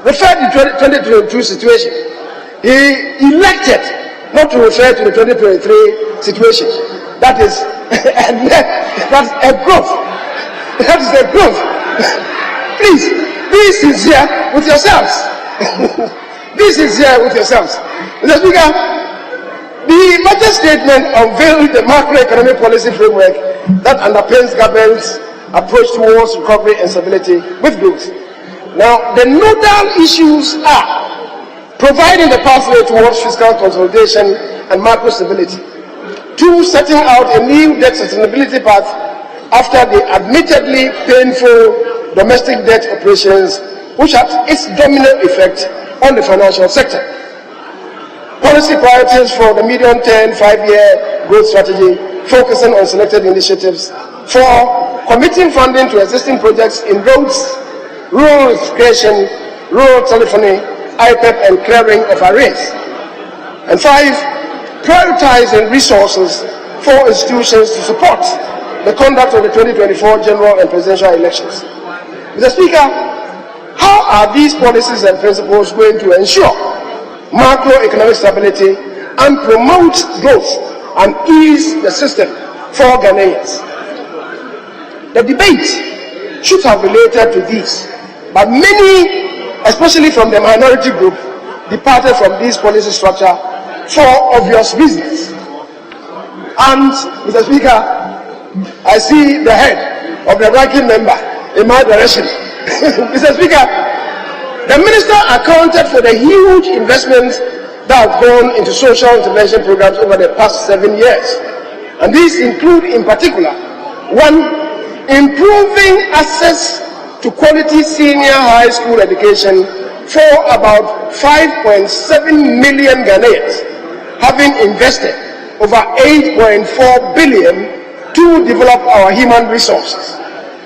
referred to the 2022 situation. He elected not to refer to the 2023 situation. That is a growth. That is a growth. Please, be sincere with yourselves. Be sincere with yourselves. Mr. Speaker, the budget statement unveiled the macroeconomic policy framework that underpins government's approach towards recovery and stability with growth. Now, the nodal issues are providing the pathway towards fiscal consolidation and macro stability. 2, setting out a new debt sustainability path after the admittedly painful domestic debt operations, which had its domino effect on the financial sector. Policy priorities for the medium-term 5-year growth strategy, focusing on selected initiatives. 4, committing funding to existing projects in roads, rural electrification, rural telephony, IPEP, and clearing of arrears. And 5, prioritizing resources for institutions to support the conduct of the 2024 general and presidential elections. Mr. Speaker, how are these policies and principles going to ensure macroeconomic stability and promote growth and ease the system for Ghanaians? The debate should have related to this, but many, especially from the minority group, departed from this policy structure for obvious reasons. And, Mr. Speaker, I see the head of the ranking member in my direction. Mr. Speaker, the minister accounted for the huge investments that have gone into social intervention programs over the past 7 years. And these include, in particular, 1, improving access to quality senior high school education for about 5.7 million Ghanaians, having invested over 8.4 billion to develop our human resources.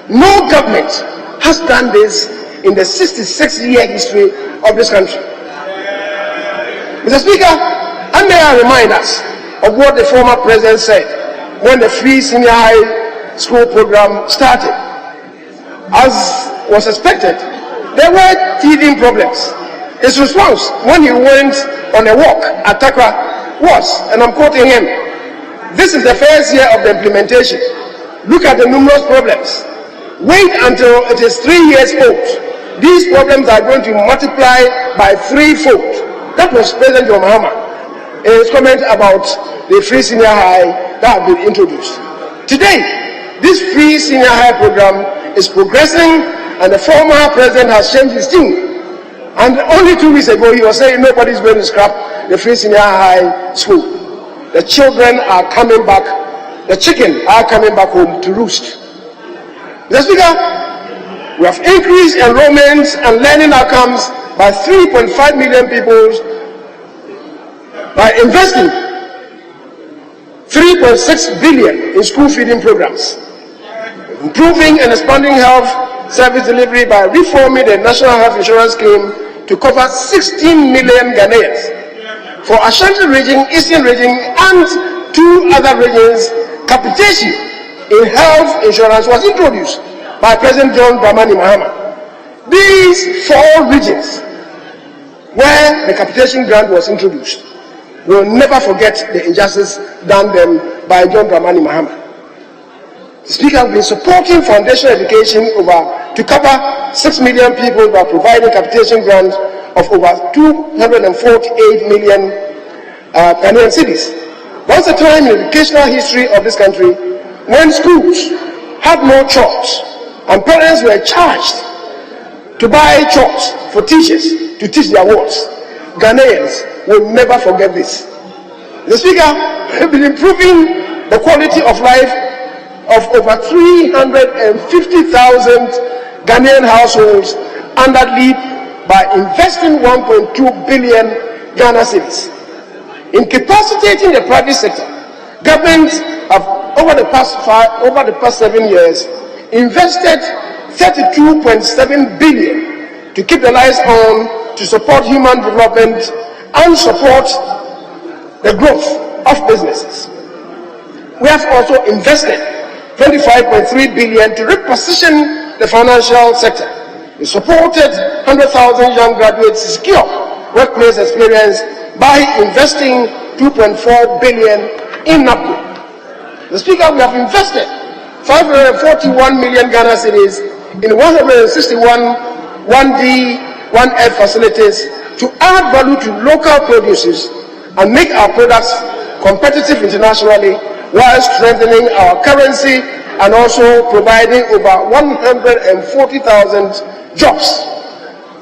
No government has done this in the 66-year history of this country. Mr. Speaker, and may I remind us of what the former president said when the free senior high school program started. As was expected, there were teething problems. His response when he went on a walk at Takra was, and I'm quoting him, "This is the first year of the implementation. Look at the numerous problems. Wait until it is 3 years old. These problems are going to multiply by 3-fold." That was President John Mahama in his comment about the free senior high that had been introduced. Today, this free senior high program is progressing, and the former president has changed his tune. And only 2 weeks ago, he was saying nobody is going to scrap the free senior high school. The children are coming back, the chicken are coming back home to roost. Mr. Speaker, we have increased enrollments and learning outcomes by 3.5 million people by investing 3.6 billion in school feeding programs, improving and expanding health service delivery by reforming the National Health Insurance Scheme to cover 16 million Ghanaians. For Ashanti region, Eastern region, and 2 other regions, capitation in health insurance was introduced by President John Dramani Mahama. These 4 regions where the capitation grant was introduced will never forget the injustice done them by John Dramani Mahama. The Speaker has been supporting foundation education over to cover 6 million people by providing capitation grants of over 248 million Ghanaian cedis. Once a time in the educational history of this country, when schools had no chalks and parents were charged to buy chalks for teachers to teach their words, Ghanaians will never forget this. The Speaker, have been improving the quality of life of over 350,000 Ghanaian households under LEAP by investing 1.2 billion Ghana cedis. In capacitating the private sector, governments have, over the past 7 years, invested 32.7 billion to keep the lights on, to support human development and support the growth of businesses. We have also invested 25.3 billion to reposition the financial sector. We supported 100,000 young graduates to secure workplace experience by investing 2.4 billion in NAPCO. The Speaker, we have invested 541 million Ghana cedis in 161 1D, 1F facilities to add value to local produces and make our products competitive internationally while strengthening our currency and also providing over 140,000 jobs.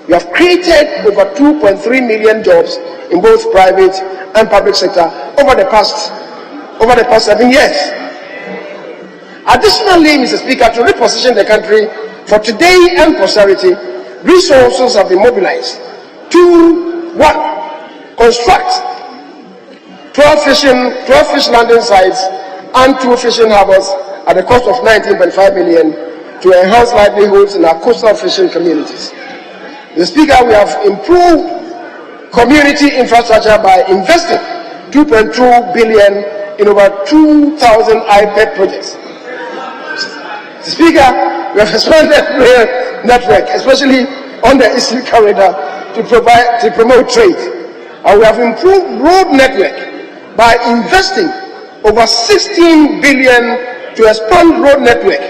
We have created over 2.3 million jobs in both private and public sector over the past 7 years. Additionally, Mr. Speaker, to reposition the country for today and posterity, resources have been mobilized to 1. Construct 12 fish landing sites and 2 fishing harbors at a cost of 19.5 million to enhance livelihoods in our coastal fishing communities. Mr. Speaker, we have improved community infrastructure by investing 2.2 billion in over 2,000 IPED projects. Mr. Speaker, we have expanded rail network, especially on the Eastern Corridor, to promote trade. And we have improved road network by investing over 16 billion to expand road network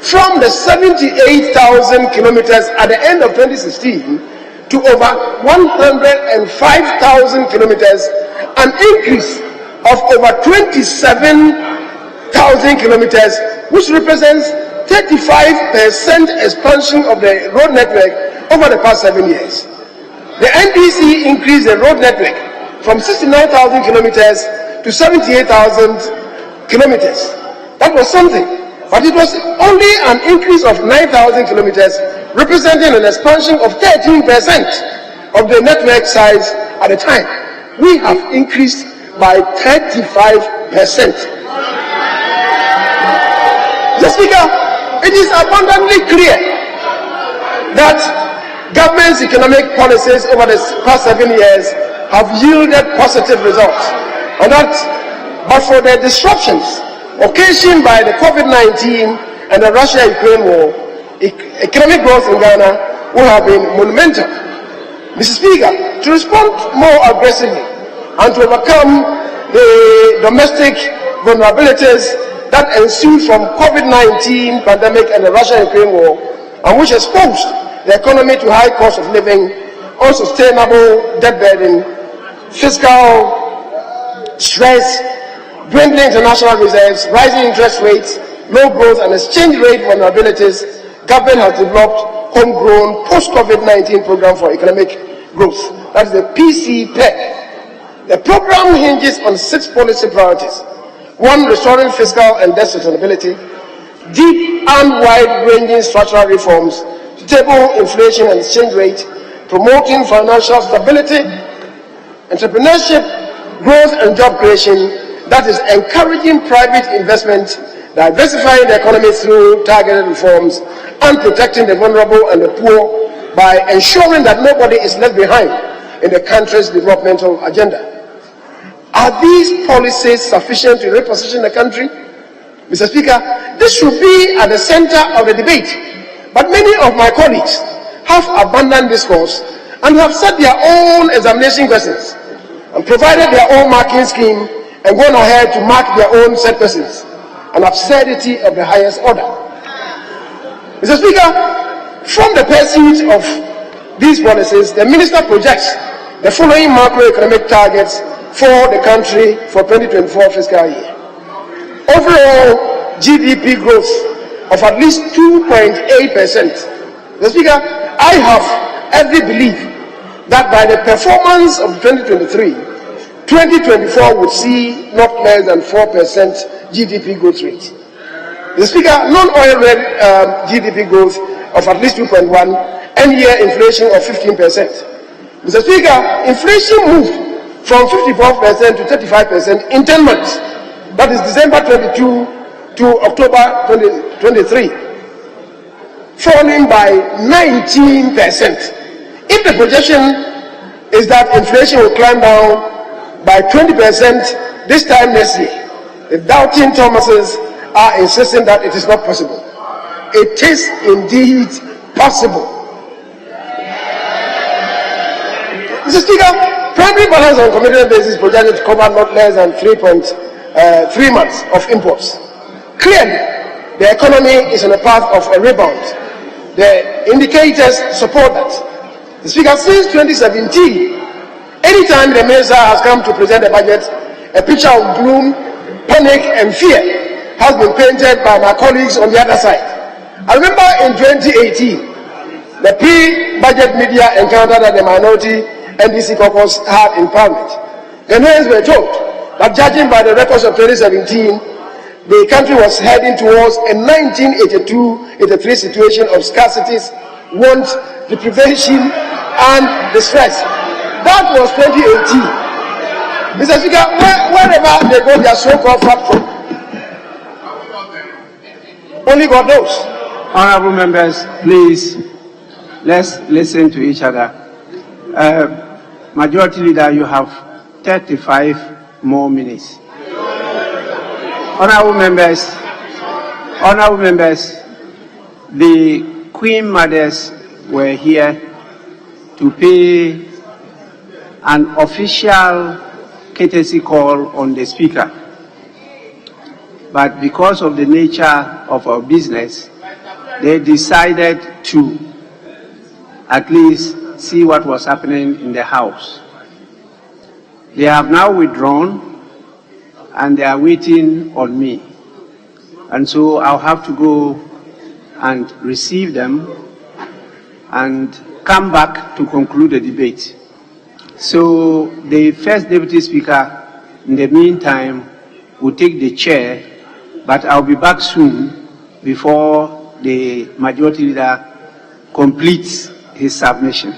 from the 78,000 kilometers at the end of 2016 to over 105,000 kilometers, an increase of over 27,000 kilometers, which represents 35% expansion of the road network over the past 7 years. The NDC increased the road network from 69,000 kilometers to 78,000 kilometers. That was something, but it was only an increase of 9,000 kilometers, representing an expansion of 13% of the network size at the time. We have increased by 35%. Mr. Speaker, it is abundantly clear that government's economic policies over the past 7 years have yielded positive results, and that but for the disruptions occasioned by the COVID-19 and the Russia-Ukraine war, economic growth in Ghana will have been monumental. Mr. Speaker, to respond more aggressively and to overcome the domestic vulnerabilities that ensued from COVID-19 pandemic and the Russia-Ukraine war, and which exposed the economy to high cost of living, unsustainable debt burden, fiscal stress, dwindling international reserves, rising interest rates, low growth and exchange rate vulnerabilities, government has developed homegrown post-COVID-19 program for economic growth. That is the PCPEG. The program hinges on 6 policy priorities. 1, restoring fiscal and debt sustainability, deep and wide-ranging structural reforms, stable inflation and exchange rate, promoting financial stability, entrepreneurship, growth and job creation, that is encouraging private investment, diversifying the economy through targeted reforms, and protecting the vulnerable and the poor by ensuring that nobody is left behind in the country's developmental agenda. Are these policies sufficient to reposition the country? Mr. Speaker, this should be at the center of the debate, but many of my colleagues have abandoned this course and have set their own examination questions and provided their own marking scheme and gone ahead to mark their own set questions, an absurdity of the highest order. Mr. Speaker, From the pursuit of these policies, the minister projects the following macroeconomic targets for the country for 2024 fiscal year. Overall GDP growth of at least 2.8%. The Speaker, I have every belief that by the performance of 2024 would see not less than 4% GDP growth rate. The Speaker, non-oil GDP growth of at least 2.1, and year inflation of 15%. Mr. Speaker, inflation moved from 54% to 35% in 10 months. That is December 22 to October 2023, falling by 19%. If the projection is that inflation will climb down by 20% this time next year, the doubting Thomases are insisting that it is not possible. It is indeed possible. Mr. Speaker, primary balance on committed basis projected to cover not less than 3.3 months of imports. Clearly, the economy is on a path of a rebound. The indicators support that. The Speaker, since 2017, anytime the minister has come to present a budget, a picture of gloom, panic, and fear has been painted by my colleagues on the other side. I remember in 2018, the pre-budget media encounter that the minority NDC caucus had in Parliament. Ghanaians were told that judging by the records of 2017, the country was heading towards a 1982-83 situation of scarcities, want, deprivation, and distress. That was 2018. Mr. Speaker, wherever they go, they are so-called factory. Only God knows. Honorable members, please, let's listen to each other. Majority Leader, you have 35 more minutes. Honorable members, the Queen Mothers were here to pay an official courtesy call on the Speaker. But because of the nature of our business, they decided to at least see what was happening in the House. They have now withdrawn and they are waiting on me. And so I'll have to go and receive them and come back to conclude the debate. So the first Deputy Speaker, in the meantime, will take the chair, but I'll be back soon before the Majority Leader completes his submission.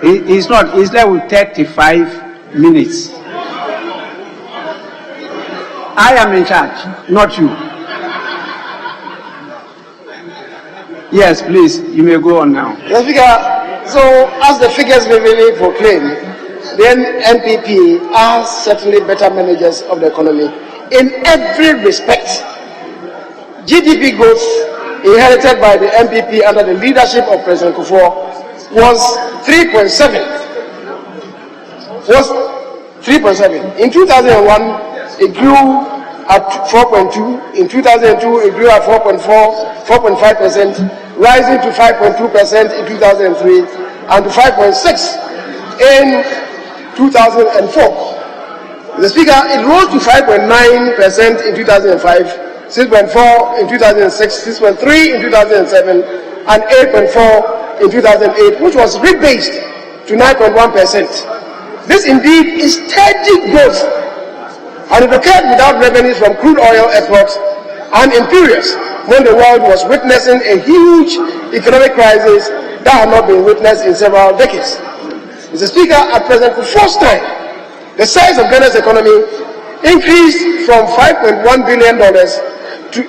He's there with 35 minutes. I am in charge, not you. Yes, please, you may go on now. Mr. Speaker, so as the figures vividly proclaim, the NPP are certainly better managers of the economy in every respect. GDP growth inherited by the NPP under the leadership of President Kufuor was 3.7. In 2001, it grew at 4.2. In 2002, it grew at 4.5%, rising to 5.2% in 2003 and to 5.6% in 2004. The Speaker, it rose to 5.9% in 2005, 6.4% in 2006, 6.3% in 2007, and 8.4% in 2008, which was rebased to 9.1%. This indeed is steady growth, and it occurred without revenues from crude oil exports and in periods when the world was witnessing a huge economic crisis that had not been witnessed in several decades. Mr. Speaker, at President Kufuor's time, the size of Ghana's economy increased from $5.1 billion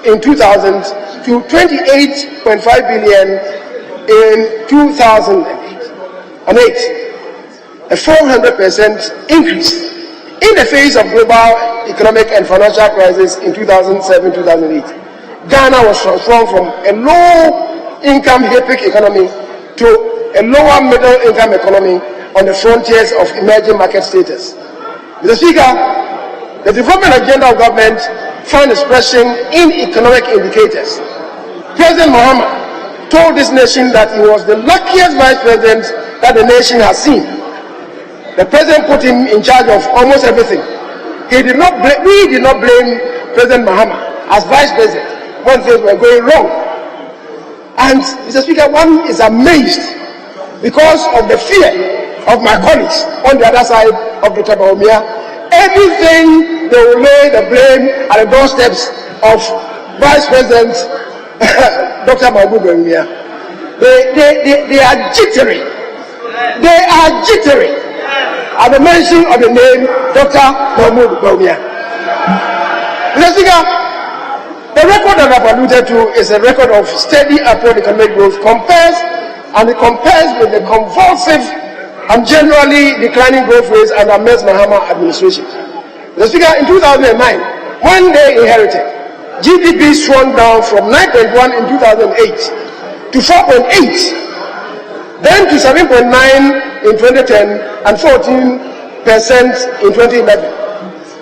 in 2000 to $28.5 billion in 2008, a 400% increase in the face of global economic and financial crisis in 2007-2008. Ghana was transformed from a low-income HIPIC economy to a lower middle-income economy on the frontiers of emerging market status. Mr. Speaker, the development agenda of government found expression in economic indicators. President Mahama told this nation that he was the luckiest vice president that the nation has seen. The president put him in charge of almost everything. We did not blame President Mahama as vice president when things were going wrong. And Mr. Speaker, one is amazed because of the fear of my colleagues on the other side of the Tabaumia. Anything they will lay the blame at the doorsteps of Vice President Dr. Mahmoud Bawumia. They are jittery. They are jittery at the mention of the name Dr. Mahmoud Bawumia. Mr. Speaker, the record that I've alluded to is a record of steady upward economic growth and it compares with the convulsive and generally declining growth rates under Ms. Mahama administration. Mr. Speaker, in 2009, when they inherited, GDP swung down from 9.1 in 2008 to 4.8, then to 7.9 in 2010 and 14% in 2011.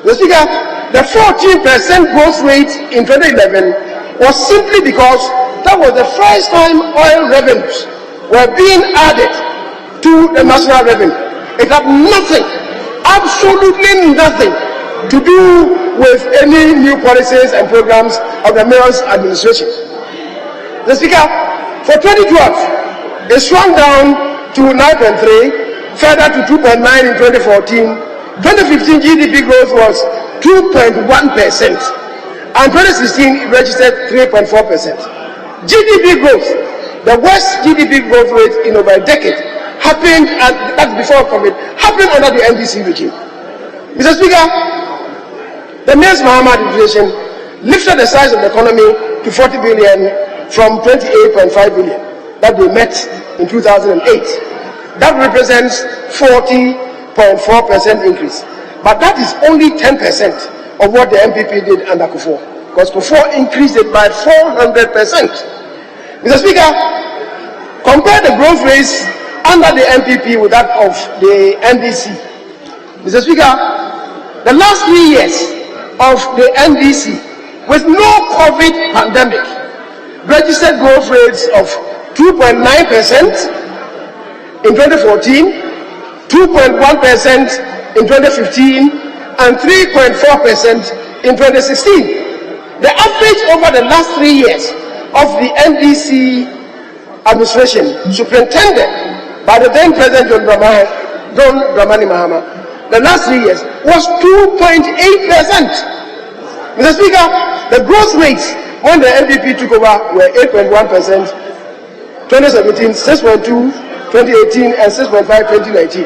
Mr. Speaker, the 14% growth rate in 2011 was simply because that was the first time oil revenues were being added to the national revenue. It had nothing, absolutely nothing, to do with any new policies and programs of the Mills administration. The Speaker, for 2012, it swung down to 9.3, further to 2.9 in 2014. 2015 GDP growth was 2.1%, and 2016 it registered 3.4%. GDP growth, the worst GDP growth rate in over a decade, happened, and that's before COVID, happened under the NDC regime. Mr. Speaker, the Ms. Mahama administration lifted the size of the economy to 40 billion from 28.5 billion that they met in 2008. That represents 40.4% increase. But that is only 10% of what the MPP did under Kufuor, because Kufuor increased it by 400%. Mr. Speaker, compare the growth rates under the MPP with that of the NDC. Mr. Speaker, the last 3 years of the NDC with no COVID pandemic registered growth rates of 2.9% in 2014, 2.1% in 2015, and 3.4% in 2016. The average over the last 3 years of the NDC administration, superintended by the then President John Dramani Mahama, the last 3 years was 2.8%. Mr. Speaker, the growth rates when the NPP took over were 8.1%, 2017, 6.2, 2018, and 6.5, 2019.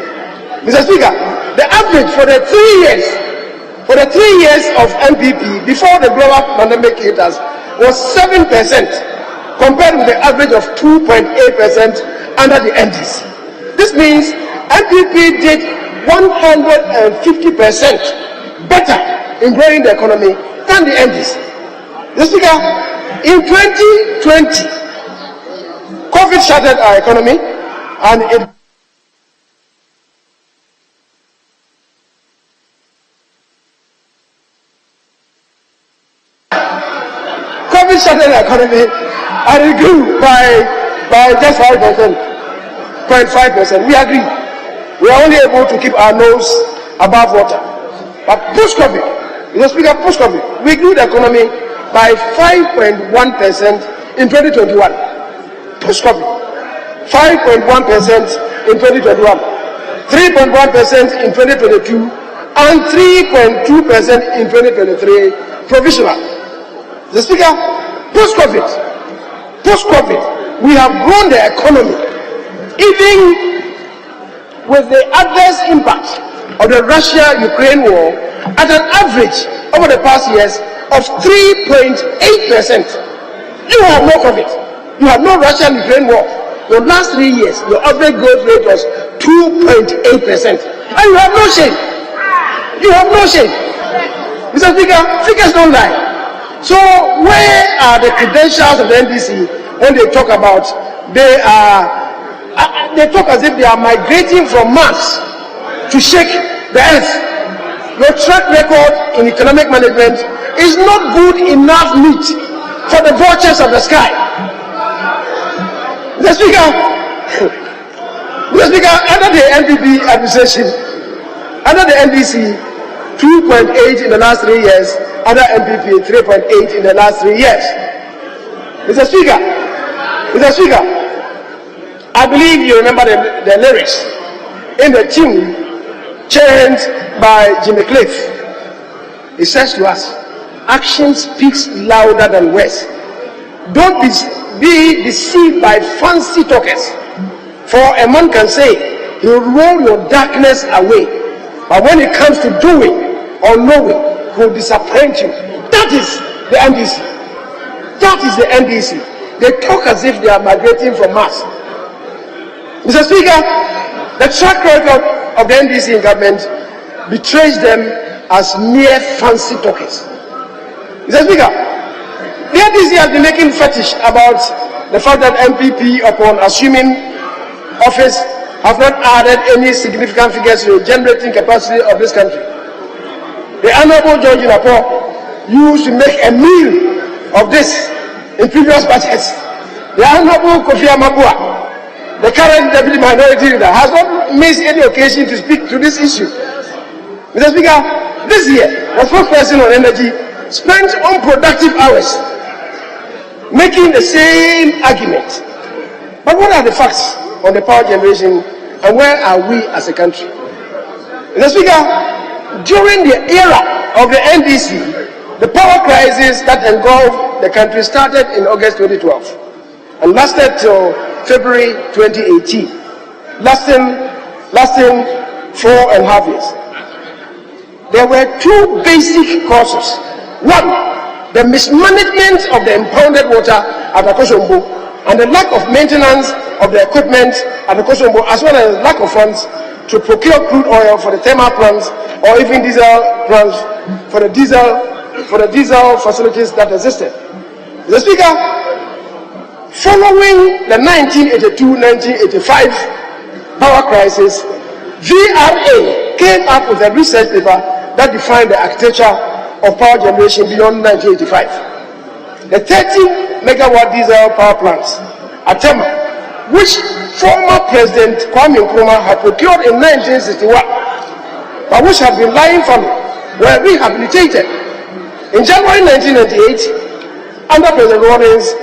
Mr. Speaker, the average for the 3 years of NPP before the global pandemic hit us was 7%, compared with the average of 2.8% under the NDC. This means NPP did 150% better in growing the economy than the NDC. Mr. Speaker, in 2020, COVID shattered our economy, and COVID shattered our economy, and it grew by just 5%, 0.5%. We agree. We are only able to keep our nose above water. But post-COVID, Mr. Speaker, post-COVID, we grew the economy by 5.1% in 2021. Post-COVID, 5.1% in 2021, 3.1% in 2022, and 3.2% in 2023, provisional. Mr. Speaker, post-COVID, we have grown the economy, even with the adverse impact of the Russia-Ukraine war, at an average over the past years of 3.8%. You have no COVID. You have no Russia-Ukraine war. Your last 3 years, your average growth rate was 2.8%. And you have no shame. You have no shame. Mr. Speaker, figures don't lie. So where are the credentials of the NDC when they talk about they talk as if they are migrating from Mars to shake the earth? Your track record in economic management is not good enough meat for the vultures of the sky. Mr. Speaker, under the NPP administration, under the NDC, 2.8 in the last 3 years, under NPP, 3.8 in the last 3 years. Mr. Speaker, I believe you remember the lyrics in the tune chant by Jimmy Cliff. It says to us, action speaks louder than words. Don't be deceived by fancy talkers. For a man can say, he'll roll your darkness away. But when it comes to doing or knowing, he'll disappoint you. That is the NDC. That is the NDC. They talk as if they are migrating from Mars. Mr. Speaker, the track record of the NDC in government betrays them as mere fancy talkers. Mr. Speaker, the NDC has been making fetish about the fact that MPP, upon assuming office, have not added any significant figures to the generating capacity of this country. The Honorable George Inapo used to make a meal of this in previous budgets. The Honorable Kofi Amabua, the current Deputy Minority Leader, has not missed any occasion to speak to this issue. Mr. Speaker, this year, the spokesperson on energy spent unproductive hours making the same argument. But what are the facts on the power generation, and where are we as a country? Mr. Speaker, during the era of the NDC, the power crisis that engulfed the country started in August 2012 and lasted till February 2018, lasting 4.5 years. There were two basic causes. One, the mismanagement of the impounded water at Akosombo and the lack of maintenance of the equipment at Akosombo, as well as lack of funds to procure crude oil for the thermal plants or even diesel plants for the diesel facilities that existed. Mr. Speaker, following the 1982-1985 power crisis, VRA came up with a research paper that defined the architecture of power generation beyond 1985. The 30 megawatt diesel power plants at Tema, which former President Kwame Nkrumah had procured in 1961, but which had been lying fallow, were rehabilitated. In January 1998, under President Rawlings,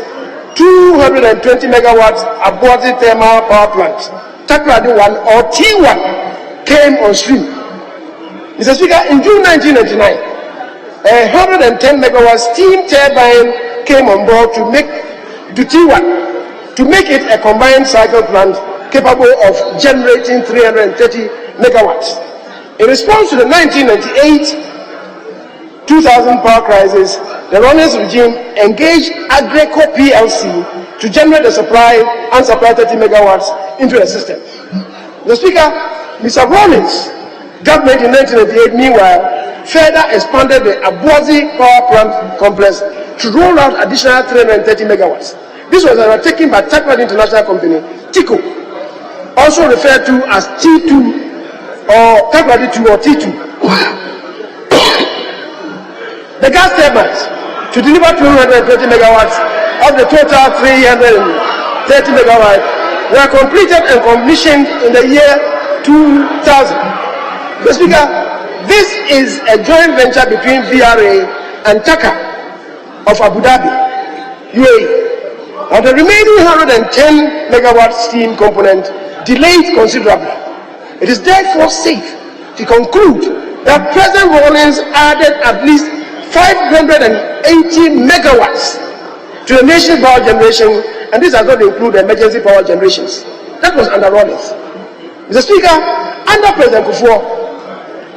220 megawatts Abuazi thermal power plant, Takrady 1 or T1, came on stream. Mr. Speaker, in June 1999, a 110 megawatt steam turbine came on board to T1 to make it a combined cycle plant capable of generating 330 megawatts. In response to the 1998-2000 power crisis, the Rawlings regime engaged Agreco PLC to generate and supply 30 megawatts into the system. Mr. Speaker, Mr. Rawlings' government in 1998, meanwhile, further expanded the Abuazi power plant complex to roll out additional 330 megawatts. This was undertaken by Takrady International Company, TICO, also referred to as T2 or Takrady 2 or T2. The gas turbines to deliver 220 megawatts of the total 330 megawatts were completed and commissioned in the year 2000. Mr. Speaker, this is a joint venture between VRA and TACA of Abu Dhabi, UAE. Now the remaining 110 megawatt steam component delayed considerably. It is therefore safe to conclude that President Rawlings added at least 580 megawatts to the nation's power generation, and this does not include emergency power generations. That was under Rawlings. Mr. Speaker, under President Kufuor,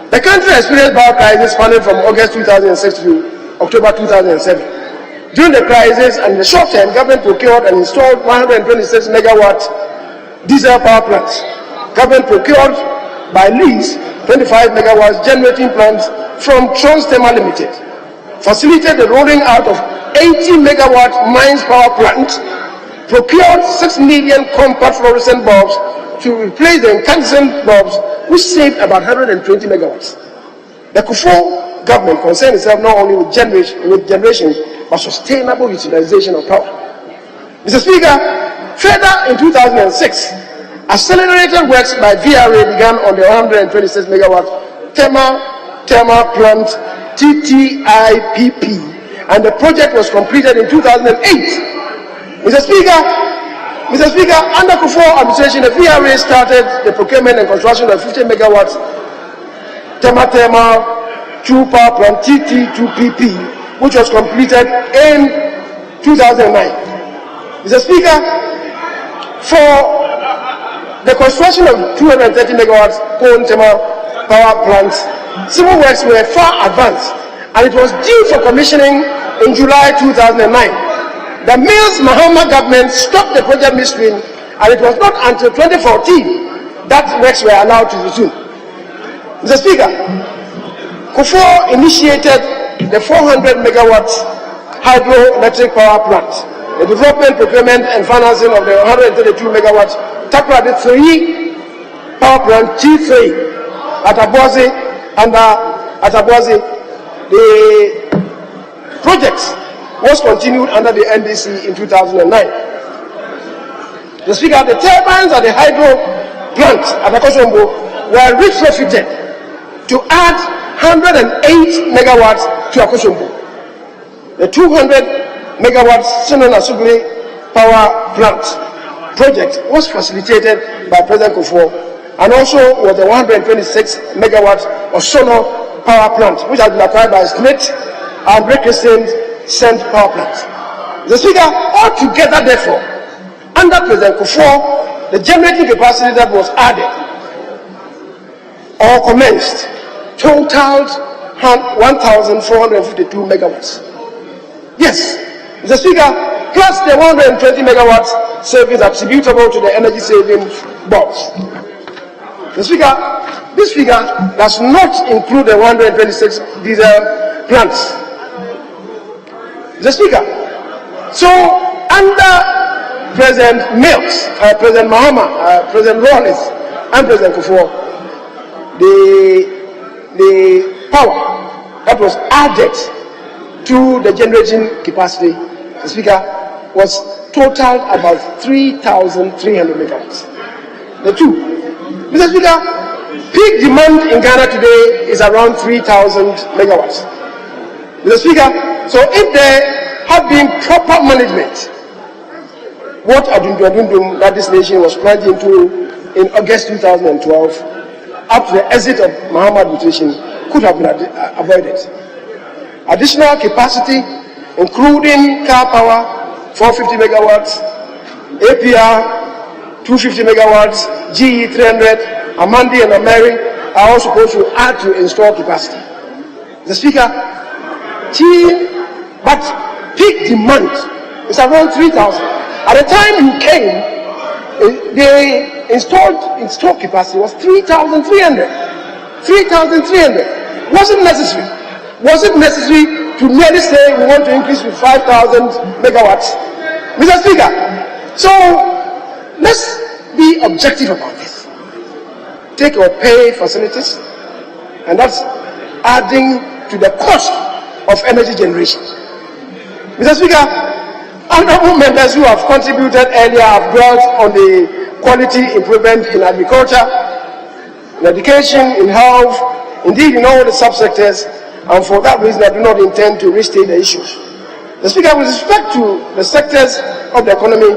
the country experienced power crisis spanning from August 2006 to October 2007. During the crisis and in the short term, government procured and installed 126 megawatt diesel power plants. Government procured by lease 25 megawatts generating plants from Transtema Limited. Facilitated the rolling out of 80 megawatt mines power plant. Procured 6 million compact fluorescent bulbs to replace the incandescent bulbs, which saved about 120 megawatts. The Kufuor government concerned itself not only with generation but sustainable utilization of power. Mr. Speaker, Further, in 2006, accelerated works by VRA began on the 126 megawatt thermal plant TTIPP, and the project was completed in 2008. Mr. Speaker, under Kufuor administration, the VRA started the procurement and construction of 50 megawatts thermal 2 power plant TT2PP, which was completed in 2009. Mr. Speaker, for the construction of 230 megawatts coal thermal power plants, civil works were far advanced, and it was due for commissioning in July 2009. The Mills Mahama government stopped the project midstream, and it was not until 2014 that works were allowed to resume. Mr. Speaker, Kufuor initiated the 400 megawatt hydroelectric power plant, the development, procurement, and financing of the 132 megawatt Takoradi 3 power plant T3 at Abuazi. The project was continued under the NDC in 2009. The Speaker, the turbines at the hydro plant at Akosombo were retrofitted to add 108 megawatts to Akosombo. The 200 megawatt Sinon Asugri power plant project was facilitated by President Kufuor, and also with the 126 megawatts of solar power plant, which has been acquired by Smith and Breakfast Sent power plants. The Speaker, altogether, therefore, under President Kufuor, the generating capacity that was added or commenced totaled 1,452 megawatts. Yes, Mr. Speaker, plus the 120 megawatts savings attributable to the energy saving box. The Speaker, this figure does not include the 126 diesel plants. The Speaker, so under President Mills, President Mahama, President Rawlings, and President Kufuor, the power that was added to the generating capacity, the Speaker, was totaled about 3,300 megawatts. The two, Mr. Speaker, peak demand in Ghana today is around 3,000 megawatts. Mr. Speaker, so if there had been proper management, what Adundum that this nation was plunged into in August 2012, up to the exit of Mahama administration, could have been avoided. Additional capacity, including car power, 450 megawatts, APR, 250 megawatts, GE 300, Amandi and Ameri are also supposed to add to install capacity. The Speaker, but peak demand is around 3,000. At the time you came, the installed capacity was 3,300. 3,300. Was it necessary? Was it necessary to merely say we want to increase with 5,000 megawatts? Mr. Speaker, so let's be objective about this. Take or pay facilities, and that's adding to the cost of energy generation. Mr. Speaker, honorable members who have contributed earlier have dwelt on the quality improvement in agriculture, in education, in health, indeed in all the subsectors, and for that reason I do not intend to restate the issues. The Speaker, with respect to the sectors of the economy,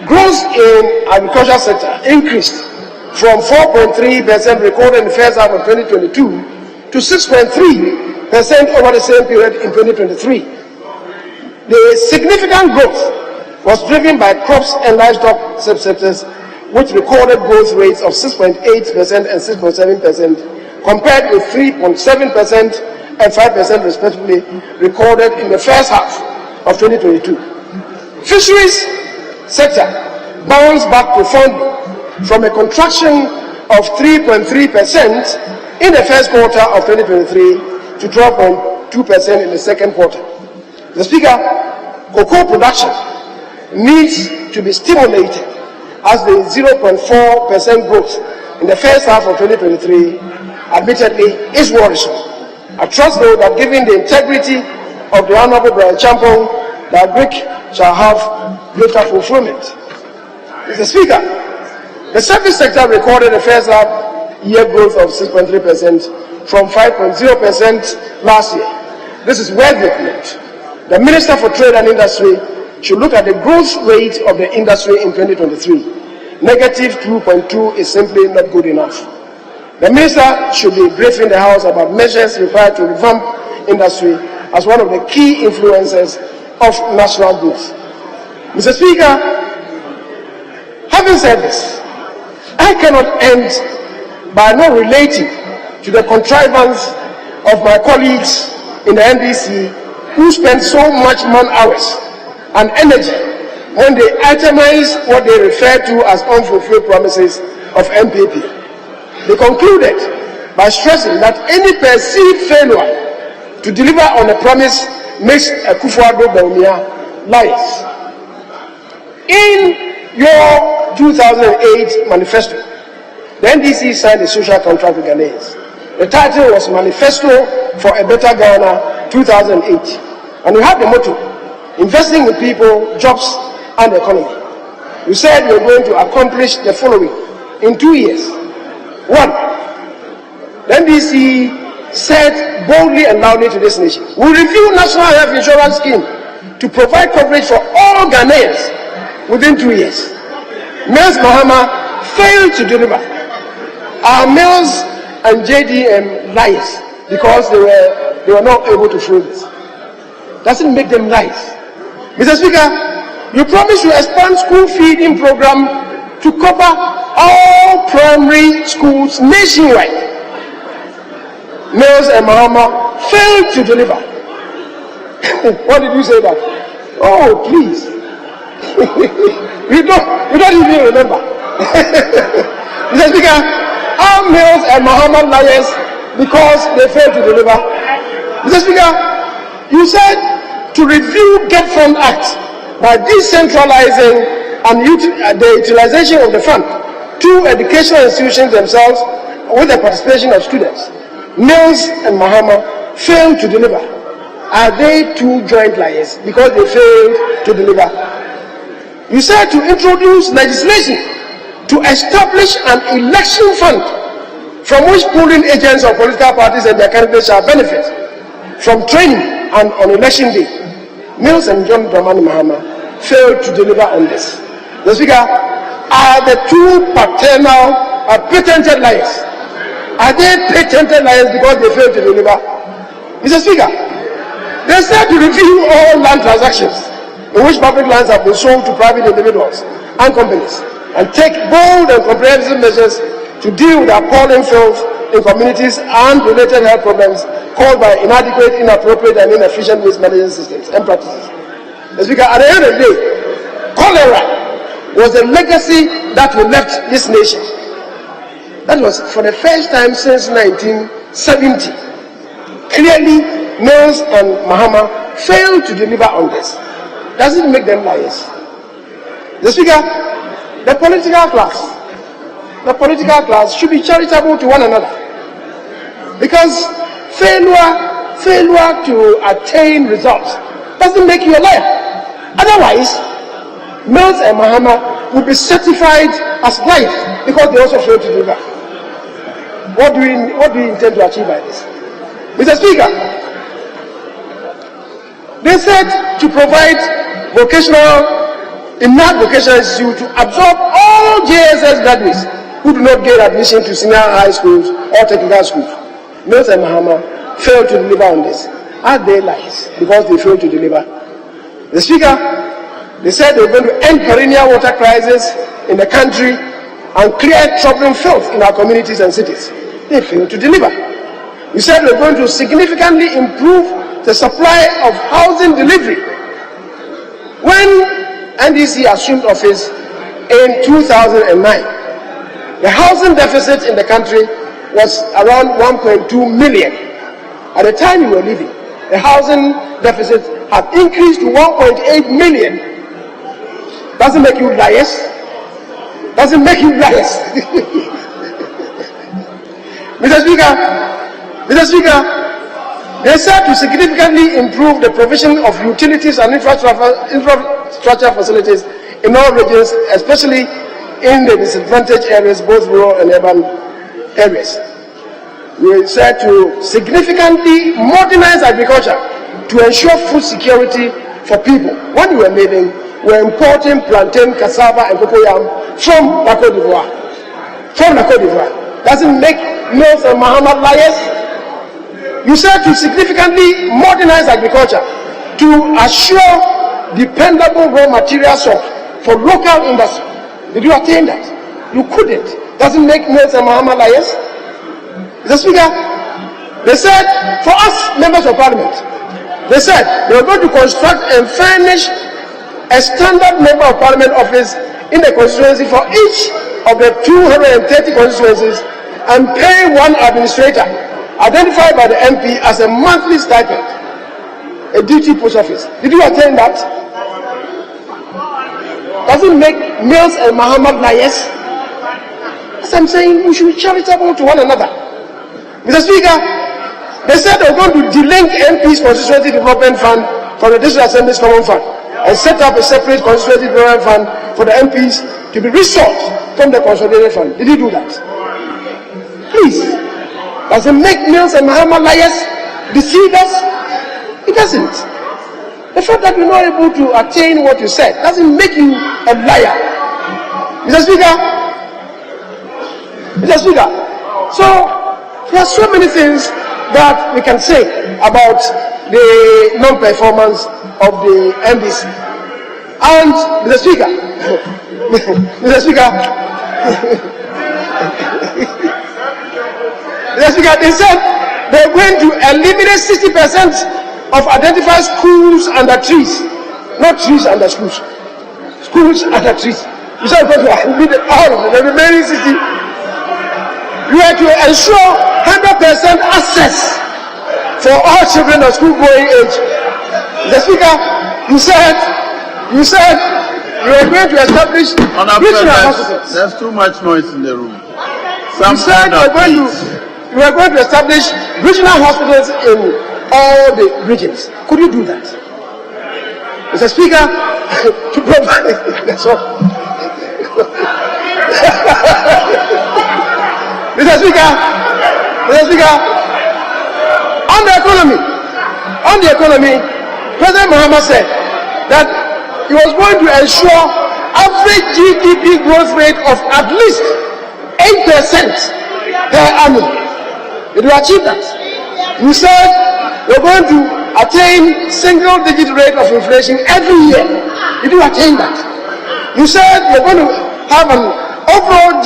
growth in agriculture sector increased from 4.3% recorded in the first half of 2022 to 6.3% over the same period in 2023. The significant growth was driven by crops and livestock subsectors, which recorded growth rates of 6.8% and 6.7%, compared with 3.7% and 5% respectively recorded in the first half of 2022. Fisheries sector bounced back profoundly from a contraction of 3.3% in the first quarter of 2023 to 12.2% in the second quarter. The Speaker, cocoa production needs to be stimulated as the 0.4% growth in the first half of 2023 admittedly is worrisome. I trust, though, that given the integrity of the Honorable Brian Champong, that Greek shall have greater fulfillment. Mr. Speaker, the service sector recorded a first half year growth of 6.3% from 5.0% last year. This is worthy of note. The Minister for Trade and Industry should look at the growth rate of the industry in 2023. Negative 2.2 is simply not good enough. The Minister should be briefing the House about measures required to revamp industry as one of the key influencers of national growth. Mr. Speaker, having said this, I cannot end by not relating to the contrivance of my colleagues in the NDC who spend so much man-hours and energy when they itemize what they refer to as unfulfilled promises of MPP. They concluded by stressing that any perceived failure to deliver on a promise makes a Akufo-Addo Bawumia lies. In your 2008 manifesto, the NDC signed a social contract with Ghanaians. The title was Manifesto for a Better Ghana 2008. And you had the motto, investing in people, jobs, and economy. You said you were going to accomplish the following in 2 years. 1, the NDC said boldly and loudly to this nation, we will review National Health Insurance Scheme to provide coverage for all Ghanaians within 2 years. Ms. Mahama failed to deliver. Our mills and JDM lies because they were not able to show this. Doesn't make them lies. Mr. Speaker, you promised to expand school feeding program to cover all primary schools nationwide. Mills and Mahama failed to deliver. What did you say that? Oh, please. we don't even remember. Mr. Speaker, our Mills and Mahama liars because they failed to deliver. Mr. Speaker, you said to review Get Fund Act by decentralizing and the utilization of the fund to educational institutions themselves with the participation of students. Mills and Mahama failed to deliver. Are they two joint liars because they failed to deliver? You said to introduce legislation to establish an election fund from which polling agents of political parties and their candidates shall benefit from training and on election day. Mills and John Dramani Mahama failed to deliver on this. The Speaker, are the two patented liars? Are they patented liars because they failed to deliver? Mr. Speaker, they said to review all land transactions in which public lands have been sold to private individuals and companies and take bold and comprehensive measures to deal with appalling filth in communities and related health problems caused by inadequate, inappropriate, and inefficient waste management systems and practices. Mr. Speaker, at the end of the day, cholera was the legacy that we left this nation. That was for the first time since 1970. Clearly, Mills and Mahama failed to deliver on this. Does it make them liars? The Speaker, the political class should be charitable to one another, because failure to attain results doesn't make you a liar. Otherwise, Mills and Mahama will be certified as liars because they also failed to deliver. What do we intend to achieve by this? Mr. Speaker, they said to provide enough vocational institute to absorb all JSS graduates who do not get admission to senior high schools or technical schools. Mills and Mahama failed to deliver on this. Are they lies because they failed to deliver? The Speaker, they said they were going to end perennial water crisis in the country and clear troubling filth in our communities and cities. They failed to deliver. You said we're going to significantly improve the supply of housing delivery. When NDC assumed office in 2009, the housing deficit in the country was around 1.2 million. At the time you were leaving, the housing deficit had increased to 1.8 million. Doesn't make you liars? Doesn't make you liars? Mr. Speaker, they said to significantly improve the provision of utilities and infrastructure facilities in all regions, especially in the disadvantaged areas, both rural and urban areas. We said to significantly modernize agriculture to ensure food security for people. When we were leaving, we were importing plantain, cassava, and cocoyam from La Côte d'Ivoire. Doesn't make Mills and Muhammad liars? You said to significantly modernize agriculture to assure dependable raw materials for local industry. Did you attain that? You couldn't. Doesn't make Mills and Muhammad liars? Mr. Speaker, they said, for us, members of parliament, they said they were going to construct and furnish a standard member of parliament office in the constituency for each of the 230 constituencies and pay one administrator identified by the MP as a monthly stipend, a duty post office. Did you attain that? Doesn't make Mills and Muhammad liars? As I'm saying, we should be charitable to one another. Mr. Speaker, they said they were going to delink MP's Constituency Development Fund from the District Assembly's Common Fund and set up a separate Constituency Development Fund for the MPs to be resourced from the Consolidated Fund. Did he do that? Please. Does it make Mills and Muhammad liars, deceivers? It doesn't. The fact that you're not able to attain what you said doesn't make you a liar. Mr. Speaker, so there are so many things that we can say about the non-performance of the NDC. And Mr. Speaker, they said they're going to eliminate 60% of identified schools under trees, not trees under schools. Schools under trees. You said going to eliminate all of them, the remaining 60. You are to ensure 100% access for all children of school-going age. The Speaker, you said you are going to establish regional hospitals. There's too much noise in the room. You said you are going to establish regional hospitals in all the regions. Could you do that? Mr. Speaker, to provide that's all. Mr. Speaker, on the economy, President Muhammad said that he was going to ensure average GDP growth rate of at least 8% per annum. Did you achieve that? You said you're going to attain single-digit rate of inflation every year. Did you attain that? You said you're going to have an overall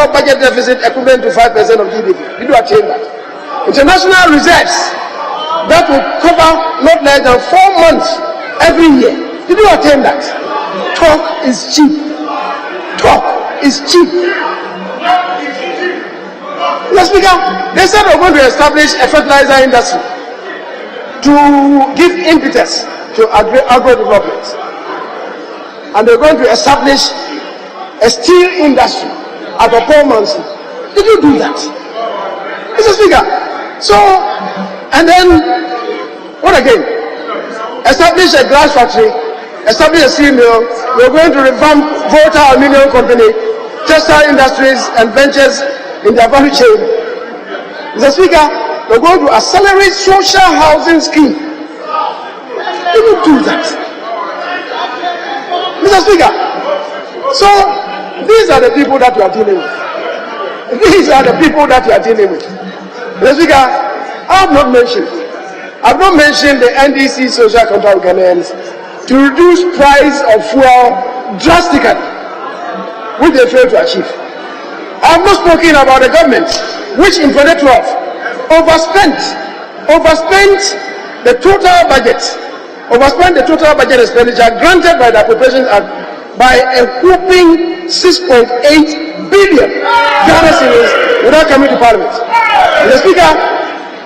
budget deficit equivalent to 5% of GDP. Did you attain that? International reserves that will cover not less than 4 months every year. Did you attain that? Talk is cheap. Talk is cheap. Mr. Speaker, they said they're going to establish a fertilizer industry to give impetus to agro development. And they're going to establish a steel industry at the Paul. Did you do that? Mr. Speaker, so, and then, what again? Establish a glass factory, establish a steel mill, we're going to revamp Volta Aluminium Company, textile industries and ventures in their value chain. Mr. Speaker, we're going to accelerate social housing scheme. Did you do that? Mr. Speaker, so these are the people that you are dealing with. These are the people that you are dealing with. Mr. Speaker, I have not mentioned the NDC social contract with Ghanaians to reduce price of fuel drastically, which they failed to achieve. I have not spoken about the government, which in 2012 overspent the total budget expenditure granted by the Appropriations Act by a whopping 6.8 billion Ghana cedis without coming to Parliament. Mr. Speaker,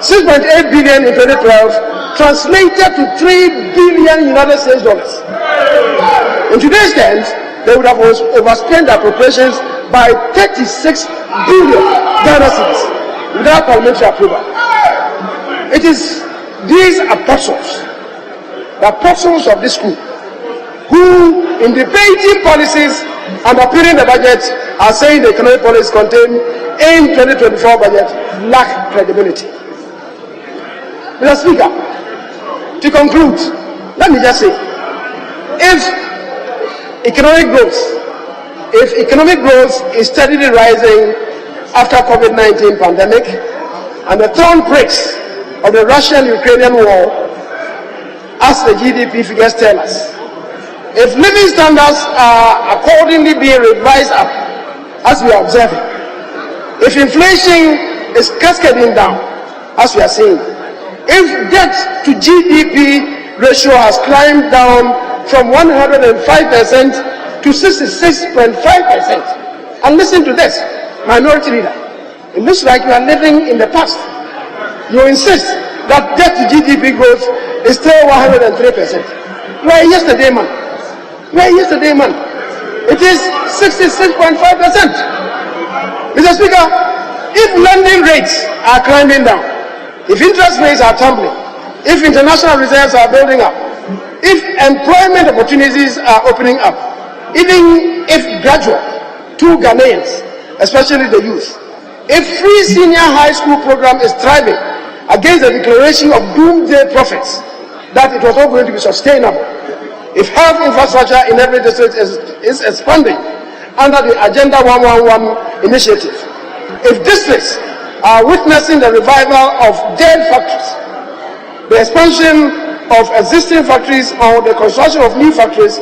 6.8 billion in 2012 translated to $3 billion United States dollars. In today's terms, they would have overspent the appropriations by 36 billion Ghana cedis without parliamentary approval. It is these apostles, the apostles of this school, who, in debating policies underpinning the budget, are saying the economic policies contained in 2024 budget lack credibility. Mr. Speaker, to conclude, let me just say, if economic growth is steadily rising after COVID-19 pandemic and the thorn bricks of the Russian-Ukrainian war, as the GDP figures tell us, if living standards are accordingly being revised up, as we are observing, if inflation is cascading down, as we are seeing, if debt to GDP ratio has climbed down from 105% to 66.5%, and listen to this, Minority Leader, it looks like you are living in the past. You insist that debt to GDP growth is still 103%. Where yesterday, man? Where yesterday, man? It is 66.5%. Mr. Speaker, if lending rates are climbing down, if interest rates are tumbling, if international reserves are building up, if employment opportunities are opening up, even if gradual to Ghanaians, especially the youth, if free senior high school program is thriving against the declaration of doomsday prophets that it was not going to be sustainable, if health infrastructure in every district is expanding under the Agenda 111 initiative, if districts are witnessing the revival of dead factories, the expansion of existing factories or the construction of new factories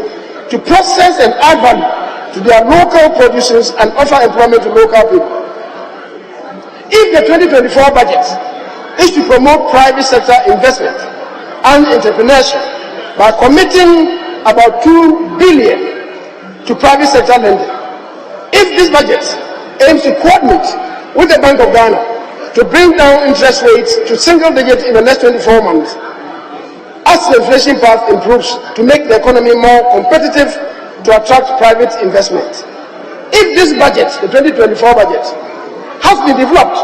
to process and add value to their local produces and offer employment to local people. If the 2024 budget is to promote private sector investment and entrepreneurship by committing about 2 billion to private sector lending, if this budget aims to coordinate with the Bank of Ghana to bring down interest rates to single digit in the next 24 months, as the inflation path improves to make the economy more competitive to attract private investment. If this budget, the 2024 budget, has been developed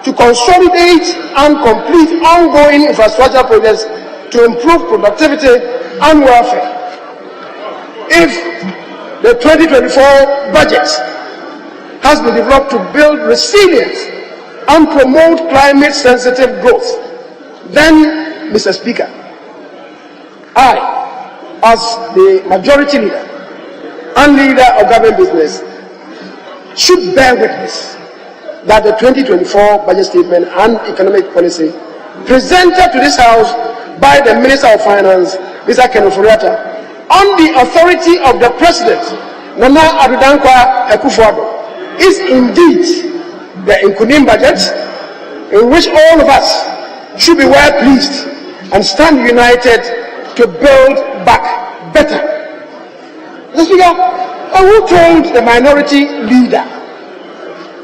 to consolidate and complete ongoing infrastructure projects to improve productivity and welfare, if the 2024 budget has been developed to build resilience and promote climate-sensitive growth, then, Mr. Speaker, I, as the majority leader and leader of government business, should bear witness that the 2024 budget statement and economic policy presented to this House by the Minister of Finance, Mr. Ken Ofori-Atta, on the authority of the President, Nana Addo Dankwa Akufo-Addo, is indeed the Nkunim budget in which all of us should be well pleased and stand united to build back better. Mr. Speaker, who told the minority leader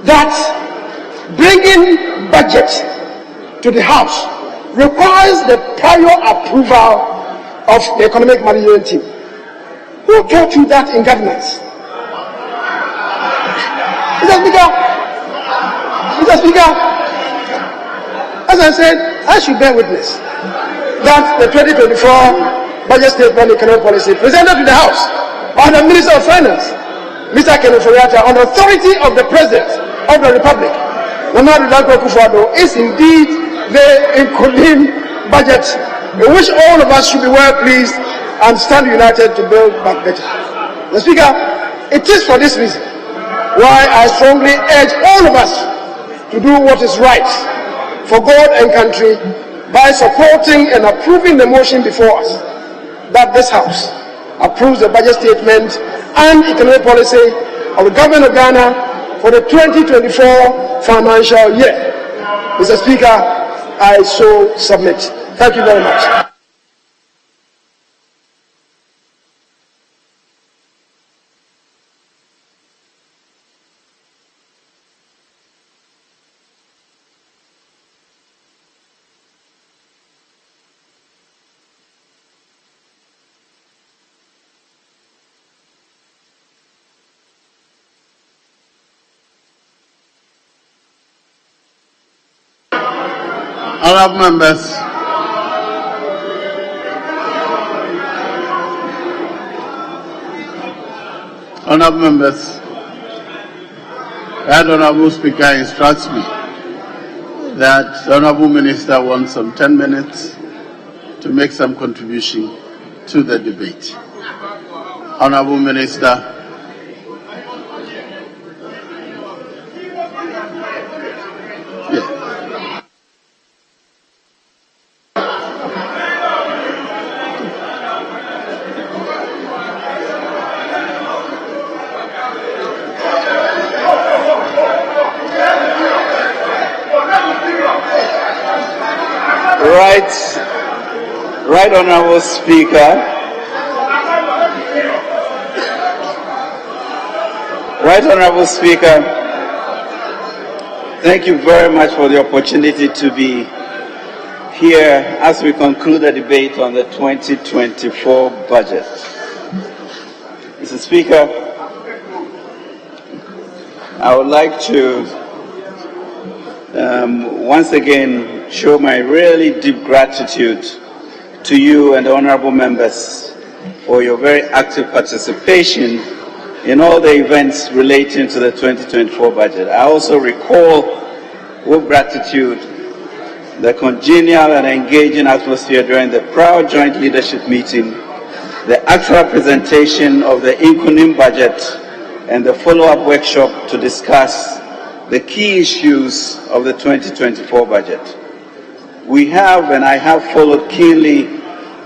that bringing budget to the House requires the prior approval of the economic management team? Who taught you that in governance? Mr. Speaker, as I said, I should bear witness that the 2024 budget statement economic policy presented to the House by the Minister of Finance, Mr. Ken Ofori-Atta, on the authority of the President of the Republic, Nana Addo Dankwa Akufo-Addo, is indeed the Nkunim budget in which all of us should be well pleased and stand united to build back better. Mr. Speaker, it is for this reason why I strongly urge all of us to do what is right for God and country by supporting and approving the motion before us that this House approves the budget statement and economic policy of the Government of Ghana for the 2024 financial year. Mr. Speaker, I so submit. Thank you very much. Honourable members, Honourable members, the Honourable Speaker instructs me that the Honourable Minister wants some 10 minutes to make some contribution to the debate. Honourable Minister. Right, Honourable Speaker. Right, Honourable Speaker. Thank you very much for the opportunity to be here as we conclude the debate on the 2024 budget. Mr. Speaker, I would like to once again show my really deep gratitude to you and the honourable members for your very active participation in all the events relating to the 2024 budget. I also recall with gratitude the congenial and engaging atmosphere during the proud joint leadership meeting, the actual presentation of the incoming budget, and the follow-up workshop to discuss the key issues of the 2024 budget. We have, and I have followed keenly,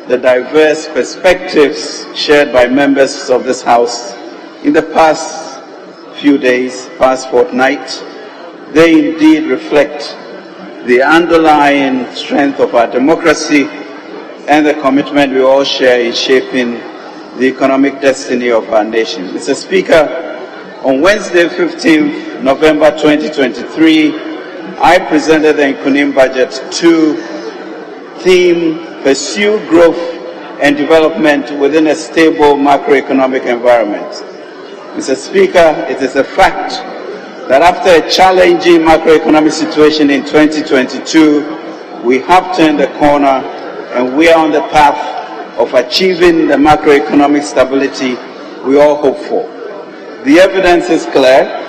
the diverse perspectives shared by members of this House in the past few days, past fortnight. They indeed reflect the underlying strength of our democracy and the commitment we all share in shaping the economic destiny of our nation. Mr. Speaker, on Wednesday, 15th November 2023, I presented the Nkunim budget to theme Pursue Growth and Development within a Stable Macroeconomic Environment. Mr. Speaker, it is a fact that after a challenging macroeconomic situation in 2022, we have turned the corner and we are on the path of achieving the macroeconomic stability we all hope for. The evidence is clear.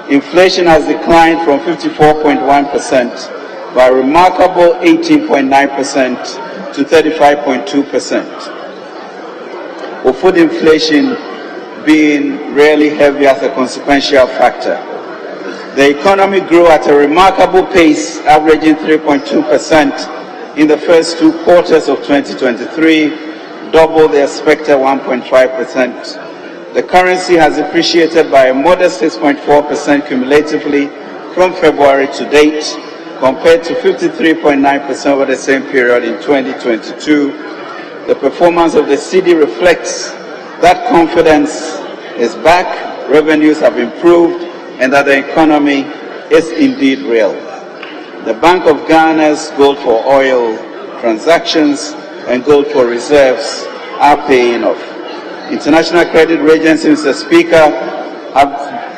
Inflation has declined from 54.1% by a remarkable 18.9% to 35.2%, with food inflation being really heavy as a consequential factor. The economy grew at a remarkable pace, averaging 3.2% in the first 2 quarters of 2023, double the expected 1.5%. The currency has appreciated by a modest 6.4% cumulatively from February to date, compared to 53.9% over the same period in 2022. The performance of the cedi reflects that confidence is back, revenues have improved, and that the economy is indeed real. The Bank of Ghana's gold for oil transactions and gold for reserves are paying off. International credit agencies, Mr. Speaker,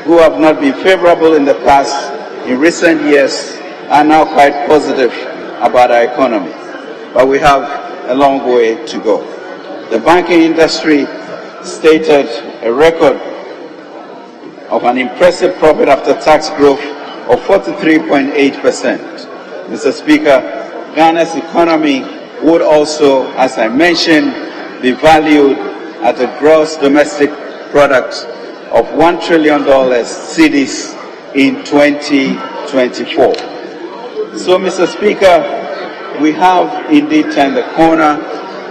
who have not been favorable in the past, in recent years, are now quite positive about our economy. But we have a long way to go. The banking industry stated a record of an impressive profit after tax growth of 43.8%. Mr. Speaker, Ghana's economy would also, as I mentioned, be valued at a gross domestic product of $1 trillion cedis in 2024. So, Mr. Speaker, we have indeed turned the corner.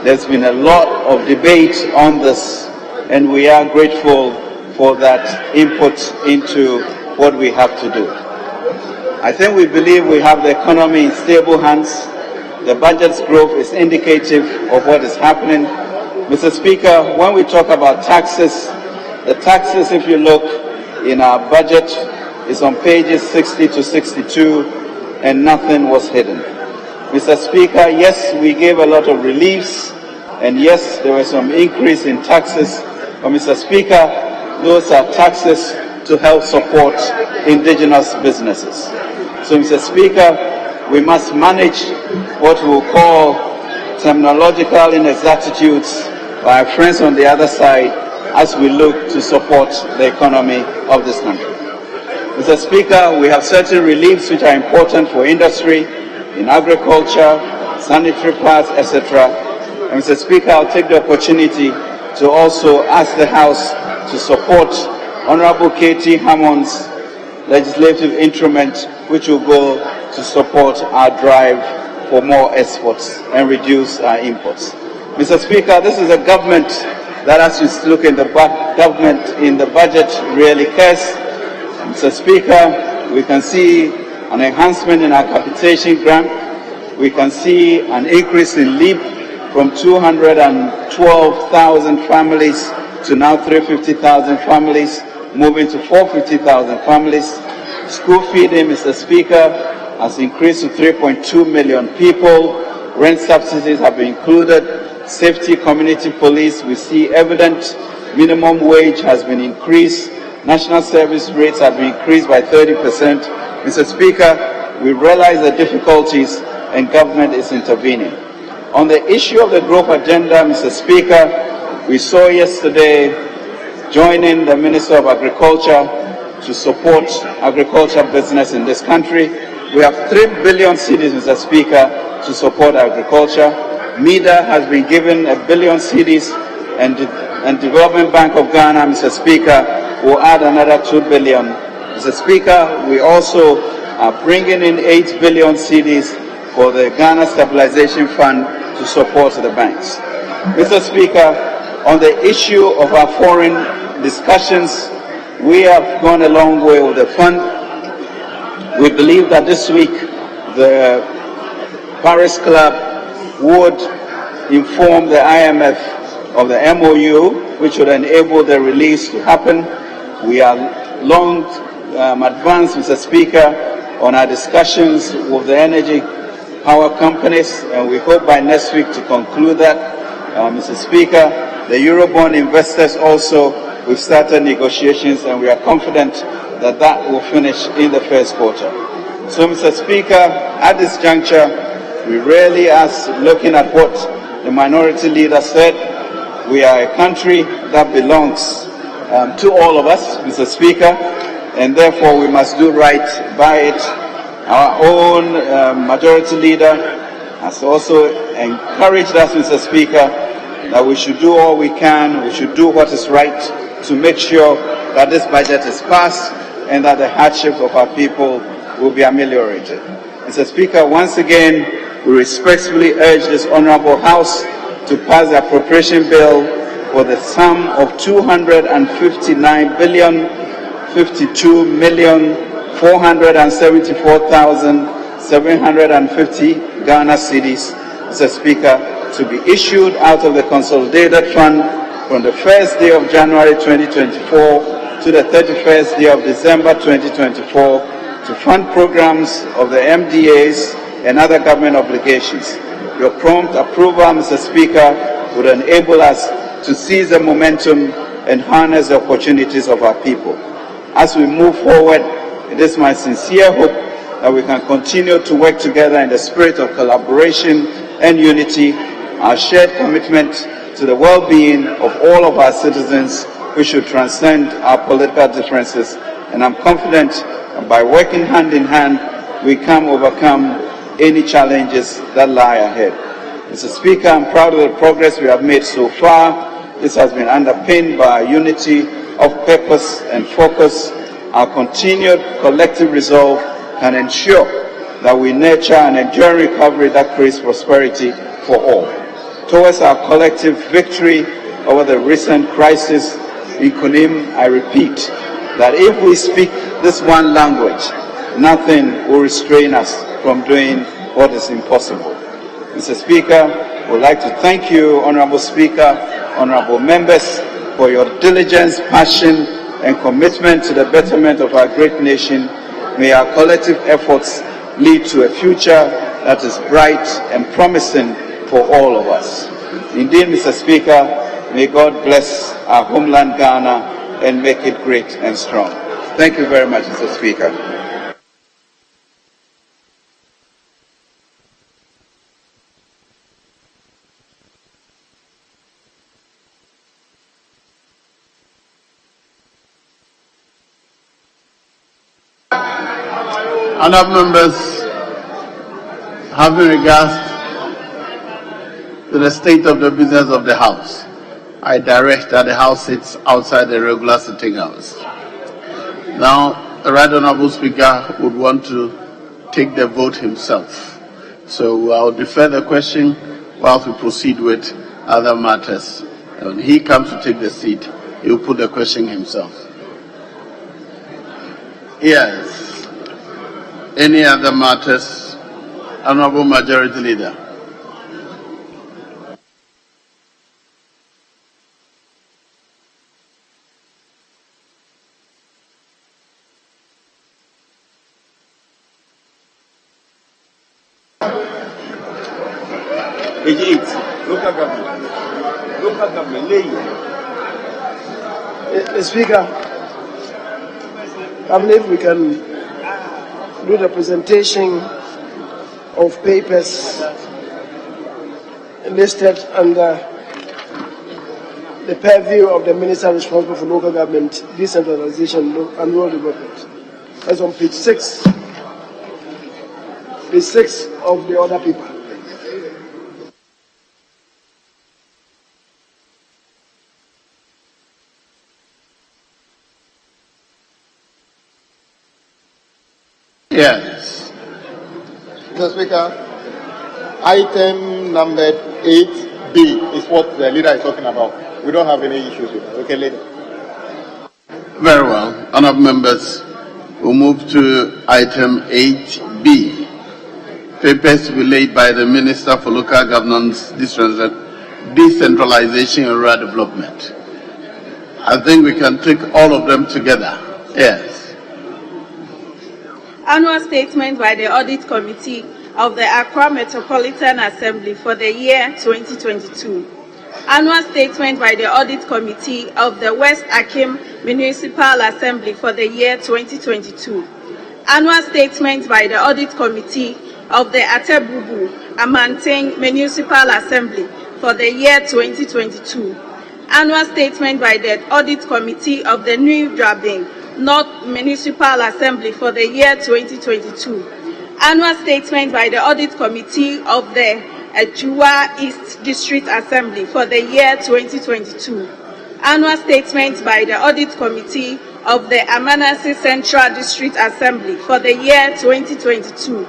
There's been a lot of debate on this, and we are grateful for that input into what we have to do. I think we believe we have the economy in stable hands. The budget's growth is indicative of what is happening. Mr. Speaker, when we talk about taxes, the taxes, if you look in our budget, is on pages 60 to 62, and nothing was hidden. Mr. Speaker, yes, we gave a lot of reliefs, and yes, there was some increase in taxes, but Mr. Speaker, those are taxes to help support indigenous businesses. So, Mr. Speaker, we must manage what we will call terminological inexactitudes by our friends on the other side as we look to support the economy of this country. Mr. Speaker, we have certain reliefs which are important for industry, in agriculture, sanitary parts, etc. And Mr. Speaker, I'll take the opportunity to also ask the House to support Honorable Katie Hammond's legislative instrument, which will go to support our drive for more exports and reduce our imports. Mr. Speaker, this is a government that, as you look in the government in the budget, really cares. Mr. Speaker, we can see an enhancement in our capitation grant. We can see an increase in LEAP from 212,000 families to now 350,000 families, moving to 450,000 families. School feeding, Mr. Speaker, has increased to 3.2 million people. Rent subsidies have been included. Safety community police, we see evident. Minimum wage has been increased. National service rates have been increased by 30%. Mr. Speaker, we realize the difficulties and government is intervening. On the issue of the growth agenda, Mr. Speaker, we saw yesterday joining the Minister of Agriculture to support agriculture business in this country. We have 3 billion cedis, Mr. Speaker, to support agriculture. MEDA has been given 1 billion cedis, and Development Bank of Ghana, Mr. Speaker, will add another 2 billion. Mr. Speaker, we also are bringing in 8 billion cedis for the Ghana Stabilization Fund to support the banks. Mr. Speaker, on the issue of our foreign discussions, we have gone a long way with the fund. We believe that this week the Paris Club would inform the IMF of the MOU, which would enable the release to happen. We are long advanced, Mr. Speaker, on our discussions with the energy power companies, and we hope by next week to conclude that. Mr. Speaker, the Eurobond investors also, we've started negotiations, and we are confident that that will finish in the first quarter. So, Mr. Speaker, at this juncture, we really are looking at what the minority leader said. We are a country that belongs to all of us, Mr. Speaker, and therefore we must do right by it. Our own majority leader has also encouraged us, Mr. Speaker, that we should do all we can, we should do what is right to make sure that this budget is passed and that the hardships of our people will be ameliorated. Mr. Speaker, once again, we respectfully urge this Honorable House to pass the appropriation bill for the sum of 259,052,474,750 Ghana cedis, Mr. Speaker, to be issued out of the consolidated fund from the first day of January 2024 to the 31st day of December 2024 to fund programs of the MDAs and other government obligations. Your prompt approval, Mr. Speaker, would enable us to seize the momentum and harness the opportunities of our people. As we move forward, it is my sincere hope that we can continue to work together in the spirit of collaboration and unity, our shared commitment to the well-being of all of our citizens, which should transcend our political differences. And I'm confident that by working hand in hand, we can overcome any challenges that lie ahead. Mr. Speaker, I'm proud of the progress we have made so far. This has been underpinned by a unity of purpose and focus. Our continued collective resolve can ensure that we nurture an enduring recovery that creates prosperity for all. Towards our collective victory over the recent crisis in Kunim, I repeat that if we speak this one language, nothing will restrain us from doing what is impossible. Mr. Speaker, I would like to thank you, Honorable Speaker, honorable members, for your diligence, passion, and commitment to the betterment of our great nation. May our collective efforts lead to a future that is bright and promising for all of us. Indeed, Mr. Speaker, may God bless our homeland Ghana and make it great and strong. Thank you very much, Mr. Speaker. Honourable members, having regards to the state of the business of the House, I direct that the House sits outside the regular sitting hours. Now, the Right Honourable Speaker would want to take the vote himself. So I'll defer the question whilst we proceed with other matters. When he comes to take the seat, he will put the question himself. Yes. Any other matters? Honourable Majority Leader. Page 8, local government. Local government, Mr. Speaker, I believe we can do the presentation of papers listed under the purview of the Minister responsible for local government, decentralization, and rural development. That's on page 6. Page 6 of the other paper. Yes. Mr. Speaker, item number 8B is what the leader is talking about. We don't have any issues with that. Okay, leader. Very well. Honourable members, we'll move to item 8B. Papers to be laid by the Minister for Local Governance, Decentralization and Rural Development. I think we can take all of them together. Yes. Annual statement by the Audit Committee of the Accra Metropolitan Assembly for the year 2022. Annual statement by the Audit Committee of the West Akim Municipal Assembly for the year 2022. Annual statement by the Audit Committee of the Atebubu Amanteng Municipal Assembly for the year 2022. Annual statement by the Audit Committee of the New Drabing North Municipal Assembly for the year 2022. Annual statement by the Audit Committee of the Ejua East District Assembly for the year 2022. Annual statement by the Audit Committee of the Amanasi Central District Assembly for the year 2022.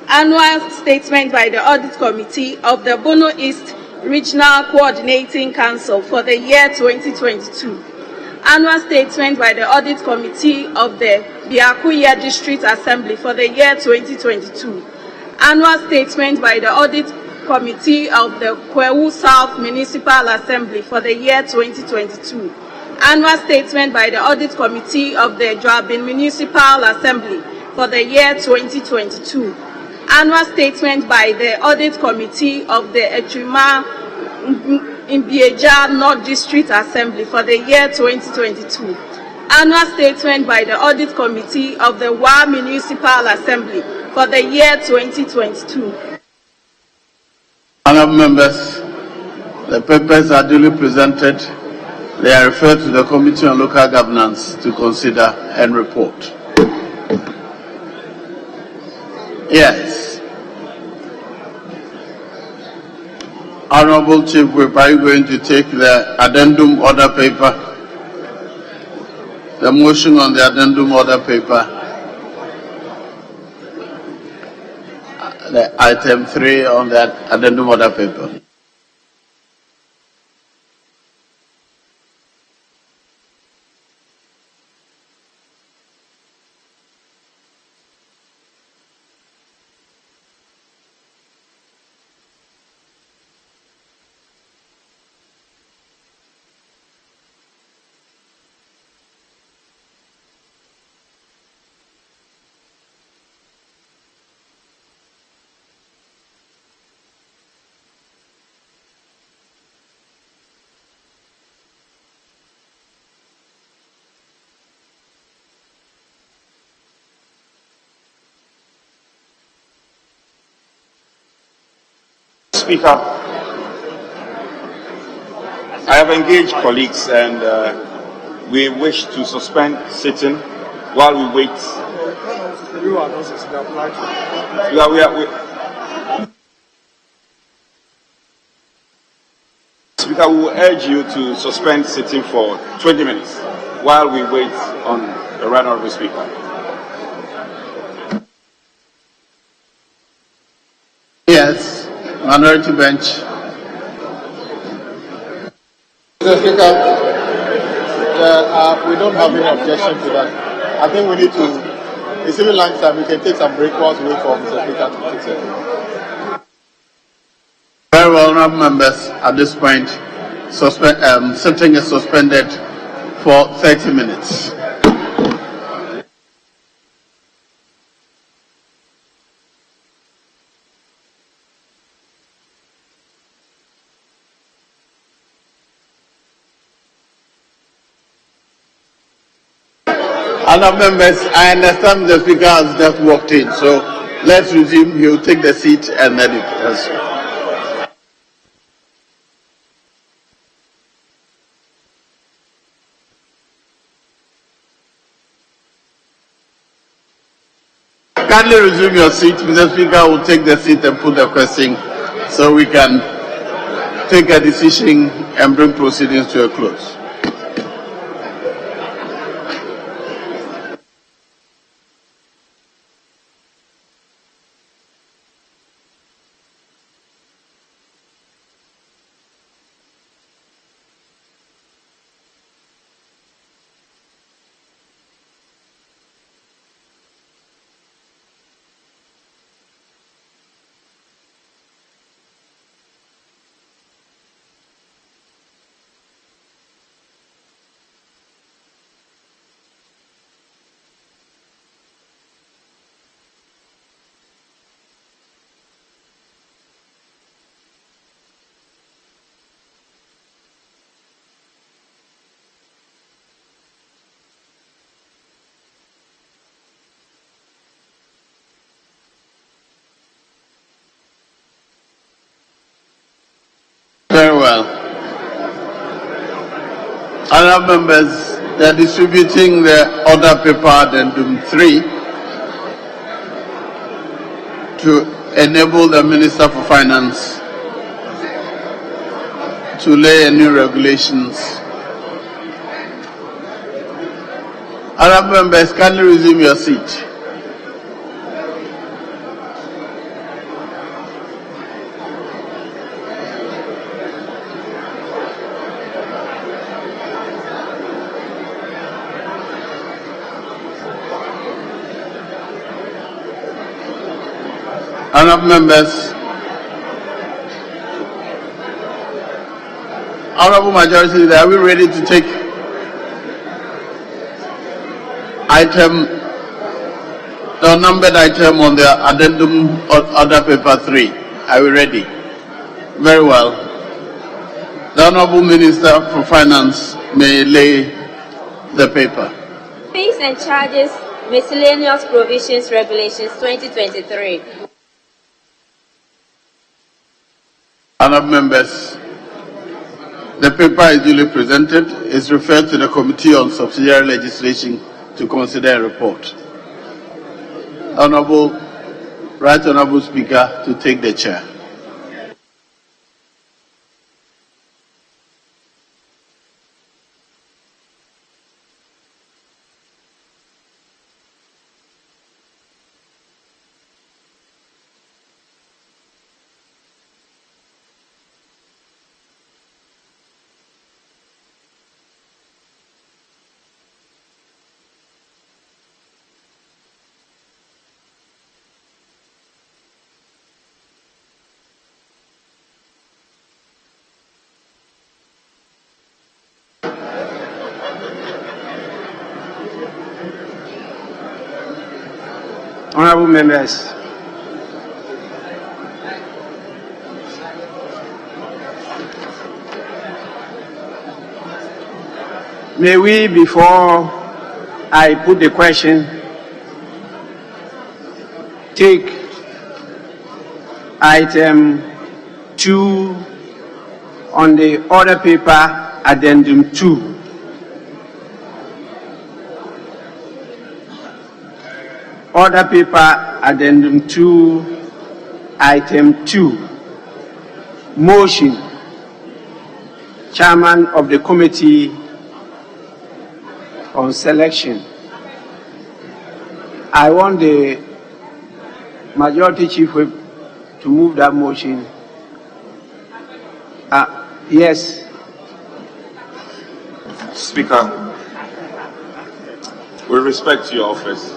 Annual statement by the Audit Committee of the Bono East Regional Coordinating Council for the year 2022. Annual statement by the Audit Committee of the Biakuya District Assembly for the year 2022. Annual statement by the Audit Committee of the Kwewu South Municipal Assembly for the year 2022. Annual statement by the Audit Committee of the Drabin Municipal Assembly for the year 2022. Annual statement by the Audit Committee of the Echuma Mbieja North District Assembly for the year 2022. Annual statement by the Audit Committee of the Wa Municipal Assembly for the year 2022. Honourable members, the papers are duly presented. They are referred to the Committee on Local Governance to consider and report. Yes. Honourable Chief Whip, are you going to take the addendum order paper? The motion on the addendum order paper. The item 3 on that addendum order paper. Speaker, I have engaged colleagues and we wish to suspend sitting while we wait review announcements they apply to. Speaker, we will urge you to suspend sitting for 20 minutes while we wait on the right honourable Speaker. Yes, minority bench. Mr. Speaker, we don't have any objection to that. I think we need to, it's even lunchtime, we can take some break whilst we wait for Mr. Speaker to fix it. Very well, honourable members, at this point, sitting is suspended for 30 minutes. Honourable members, I understand the Speaker has just walked in, so let's resume. He will take the seat and then it has. Kindly resume your seat. Mr. Speaker will take the seat and put the question so we can take a decision and bring proceedings to a close. Very well. Other members, they are distributing the order paper addendum 3 to enable the Minister for Finance to lay new regulations. Other members, kindly resume your seat. Honourable members, honourable majority, are we ready to take the numbered item on the addendum order paper 3? Are we ready? Very well. The Honourable Minister for Finance may lay the paper. Fees and charges, miscellaneous provisions regulations 2023. Honourable members, the paper is duly presented. Is referred to the Committee on Subsidiary Legislation to consider a report. Right Honourable Speaker to take the chair. Honourable members, may we, before I put the question, take item 2 on the order paper, addendum 2. Order paper addendum 2, item 2. Motion. Chairman of the Committee on Selection. I want the Majority Chief Whip to move that motion. Yes. Speaker, with respect to your office,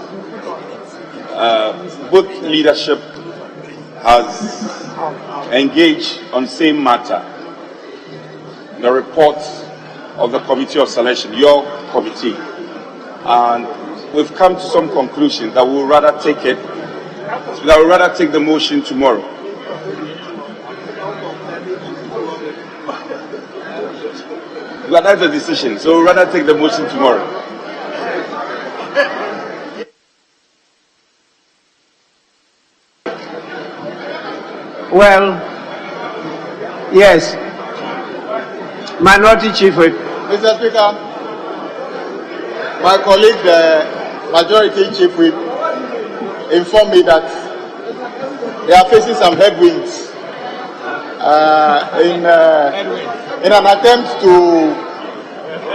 both leadership has engaged on the same matter, the report of the Committee of Selection, your committee, and we've come to some conclusion that we'll rather take the motion tomorrow. But that's the decision, so we'll rather take the motion tomorrow. Well, yes. Minority Chief Whip. Mr. Speaker, my colleague, the Majority Chief Whip, informed me that they are facing some headwinds in an attempt to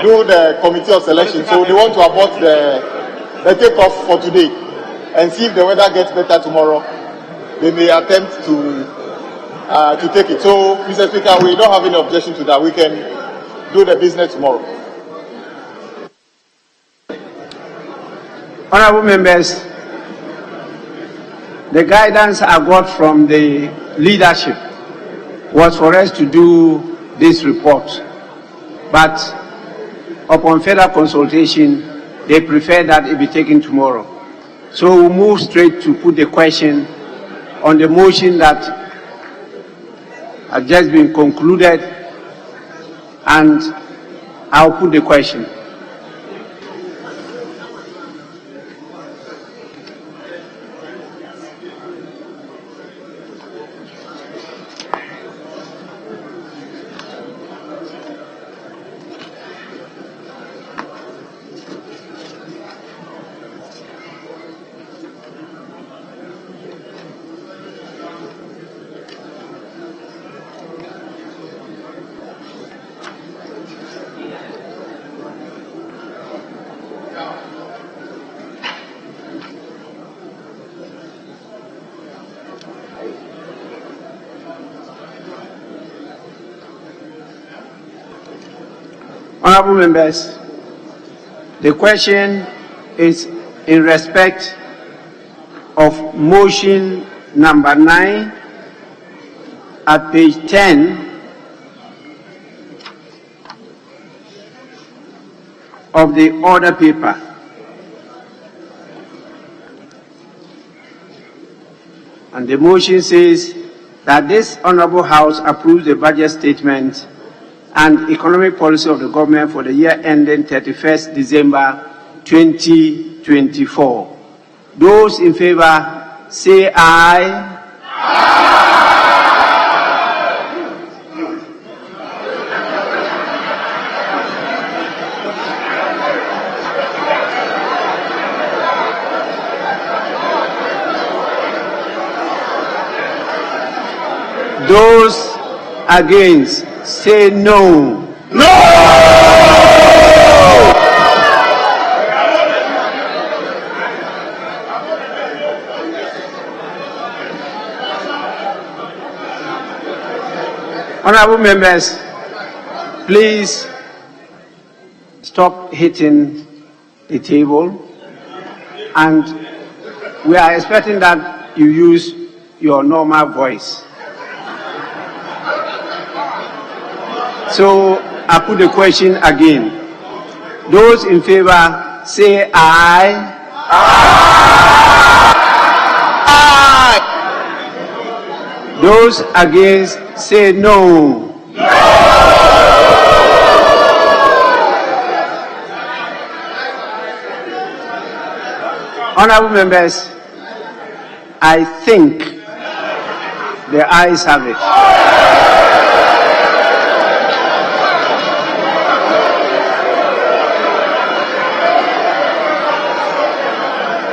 do the Committee of Selection. So they want to abort the takeoff for today and see if the weather gets better tomorrow. They may attempt to take it. So, Mr. Speaker, we don't have any objection to that. We can do the business tomorrow. Honorable members, the guidance I got from the leadership was for us to do this report, but upon further consultation, they prefer that it be taken tomorrow. So we'll move straight to put the question on the motion that has just been concluded, and I'll put the question. Honorable members, the question is in respect of motion number 9 at page 10 of the order paper. And the motion says that this Honorable House approves the budget statement and economic policy of the government for the year ending 31st December 2024. Those in favor say aye. Those against say no. No! Honorable members, please stop hitting the table, and we are expecting that you use your normal voice. So I put the question again. Those in favor say aye. Aye. Those against say no. Honorable members, I think the ayes have it.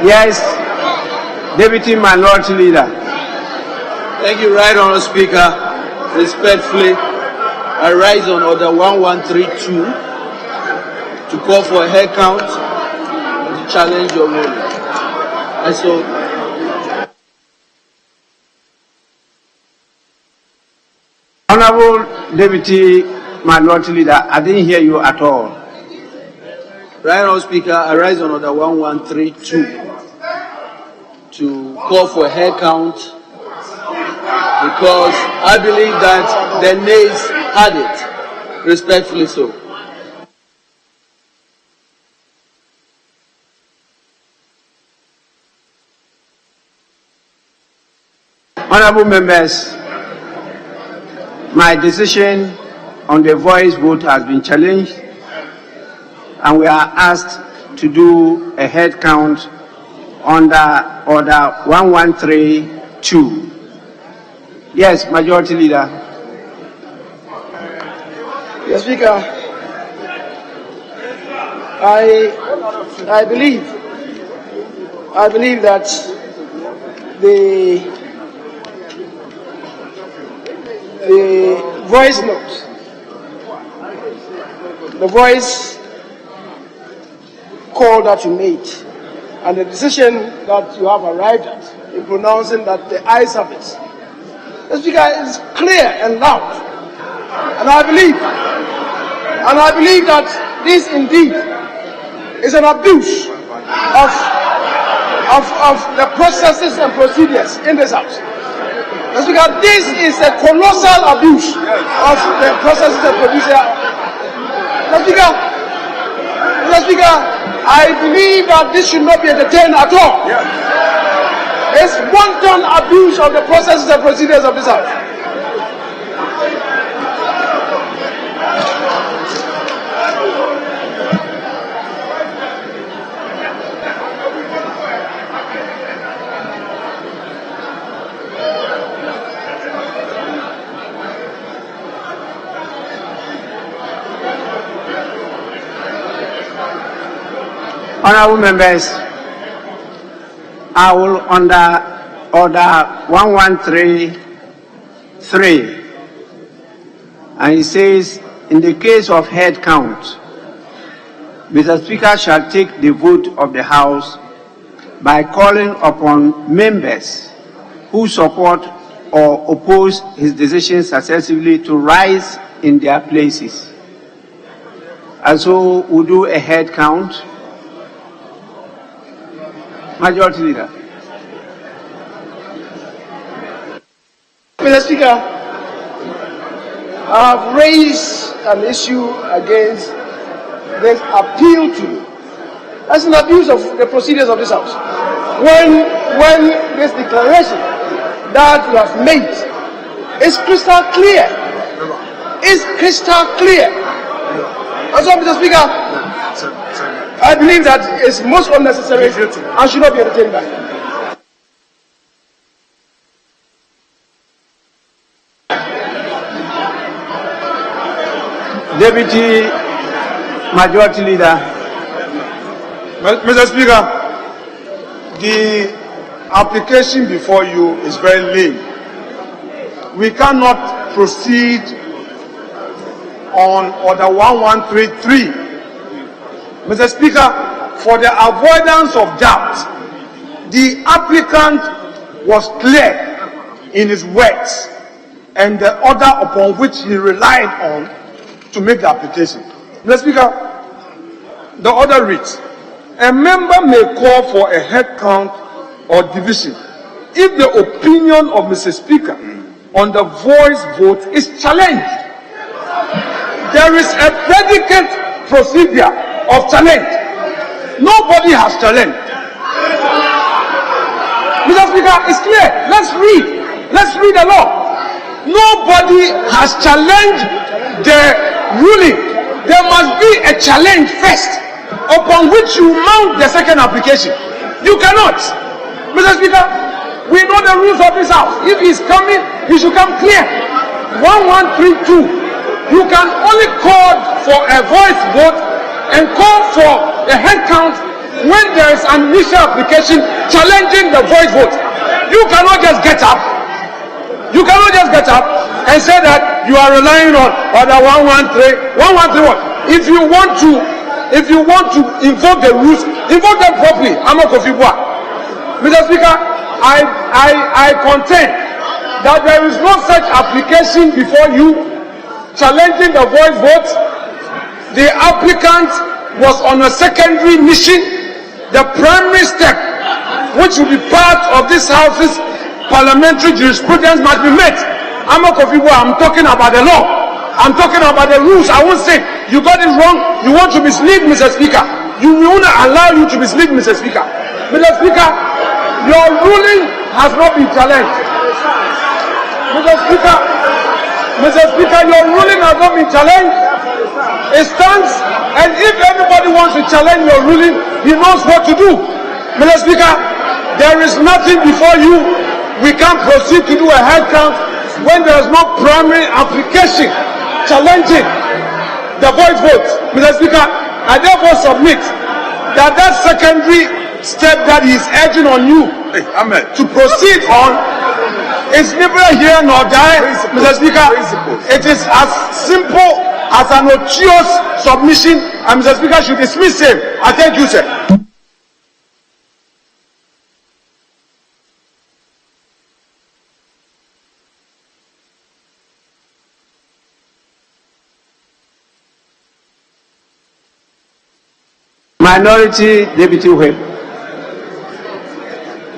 Yes, Deputy Minority Leader. Thank you, Right Honourable Speaker. Respectfully, I rise on Order 1132 to call for a head count and to challenge your ruling. And so, Honourable Deputy Minority Leader, I didn't hear you at all. Right Honourable Speaker, I rise on Order 1132 to call for a head count because I believe that the nays had it, respectfully so. Honourable members, my decision on the voice vote has been challenged, and we are asked to do a head count under Order 1132. Yes, Majority Leader. Mr. Speaker, I believe that the voice note, the voice call that you made, and the decision that you have arrived at in pronouncing that the ayes have it, the Speaker, is clear and loud, and I believe that this indeed is an abuse of the processes and procedures in this House. Mr. Speaker, this is a colossal abuse of the processes and procedures. Mr. Speaker, I believe that this should not be entertained at all. It's wanton abuse of the processes and procedures of this House. Honourable members, I will under Order 1133, and it says, in the case of head count, Mr. Speaker shall take the vote of the House by calling upon members who support or oppose his decision successively to rise in their places. And so we'll do a head count. Majority Leader. Mr. Speaker, I have raised an issue against this appeal to you. That's an abuse of the procedures of this House. When this declaration that you have made is crystal clear, And so, Mr. Speaker, I believe that it's most unnecessary and should not be entertained by. Deputy Majority Leader. Mr. Speaker, the application before you is very lame. We cannot proceed on Order 1133. Mr. Speaker, for the avoidance of doubt, the applicant was clear in his words and the order upon which he relied on to make the application. Mr. Speaker, the order reads, a member may call for a head count or division if the opinion of Mr. Speaker on the voice vote is challenged. There is a predicate procedure of challenge. Nobody has challenged. Mr. Speaker, it's clear. Let's read the law. Nobody has challenged the ruling. There must be a challenge first, upon which you mount the second application. You cannot. Mr. Speaker, we know the rules of this House. If he's coming, he should come clear. 1132. You can only call for a voice vote and call for a head count when there is an initial application challenging the voice vote, you cannot just get up. You cannot just get up and say that you are relying on order 113. 113 what? If you want to invoke the rules, invoke them properly. I'm not confused. Mr. Speaker, I contend that there is no such application before you challenging the voice vote. The applicant was on a secondary mission. The primary step, which will be part of this House's parliamentary jurisprudence, must be met. I'm not confused. I'm talking about the law. I'm talking about the rules. I won't say you got it wrong. You want to mislead, Mr. Speaker. You will not allow you to mislead, Mr. Speaker. Mr. Speaker, your ruling has not been challenged. Mr. Speaker, your ruling has not been challenged. It stands, and if anybody wants to challenge your ruling, he knows what to do. Mr. Speaker, there is nothing before you. We can't proceed to do a head count when there is no primary application challenging the voice vote. Mr. Speaker, I therefore submit that secondary step that he is urging on you to proceed on is neither here nor there. Mr. Speaker, it is as simple as an odious submission, and Mr. Speaker should dismiss him. I thank you, sir. Minority Deputy Whip.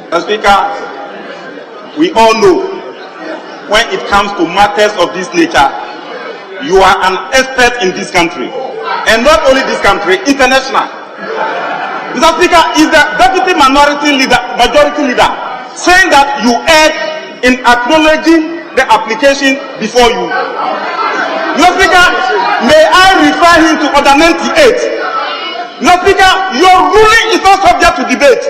Mr. Speaker, we all know when it comes to matters of this nature, you are an expert in this country, and not only this country, international. Mr. Speaker, is the deputy majority leader saying that you erred in acknowledging the application before you? Mr. Speaker, may I refer him to Order 98? Mr. Speaker, your ruling is not subject to debate.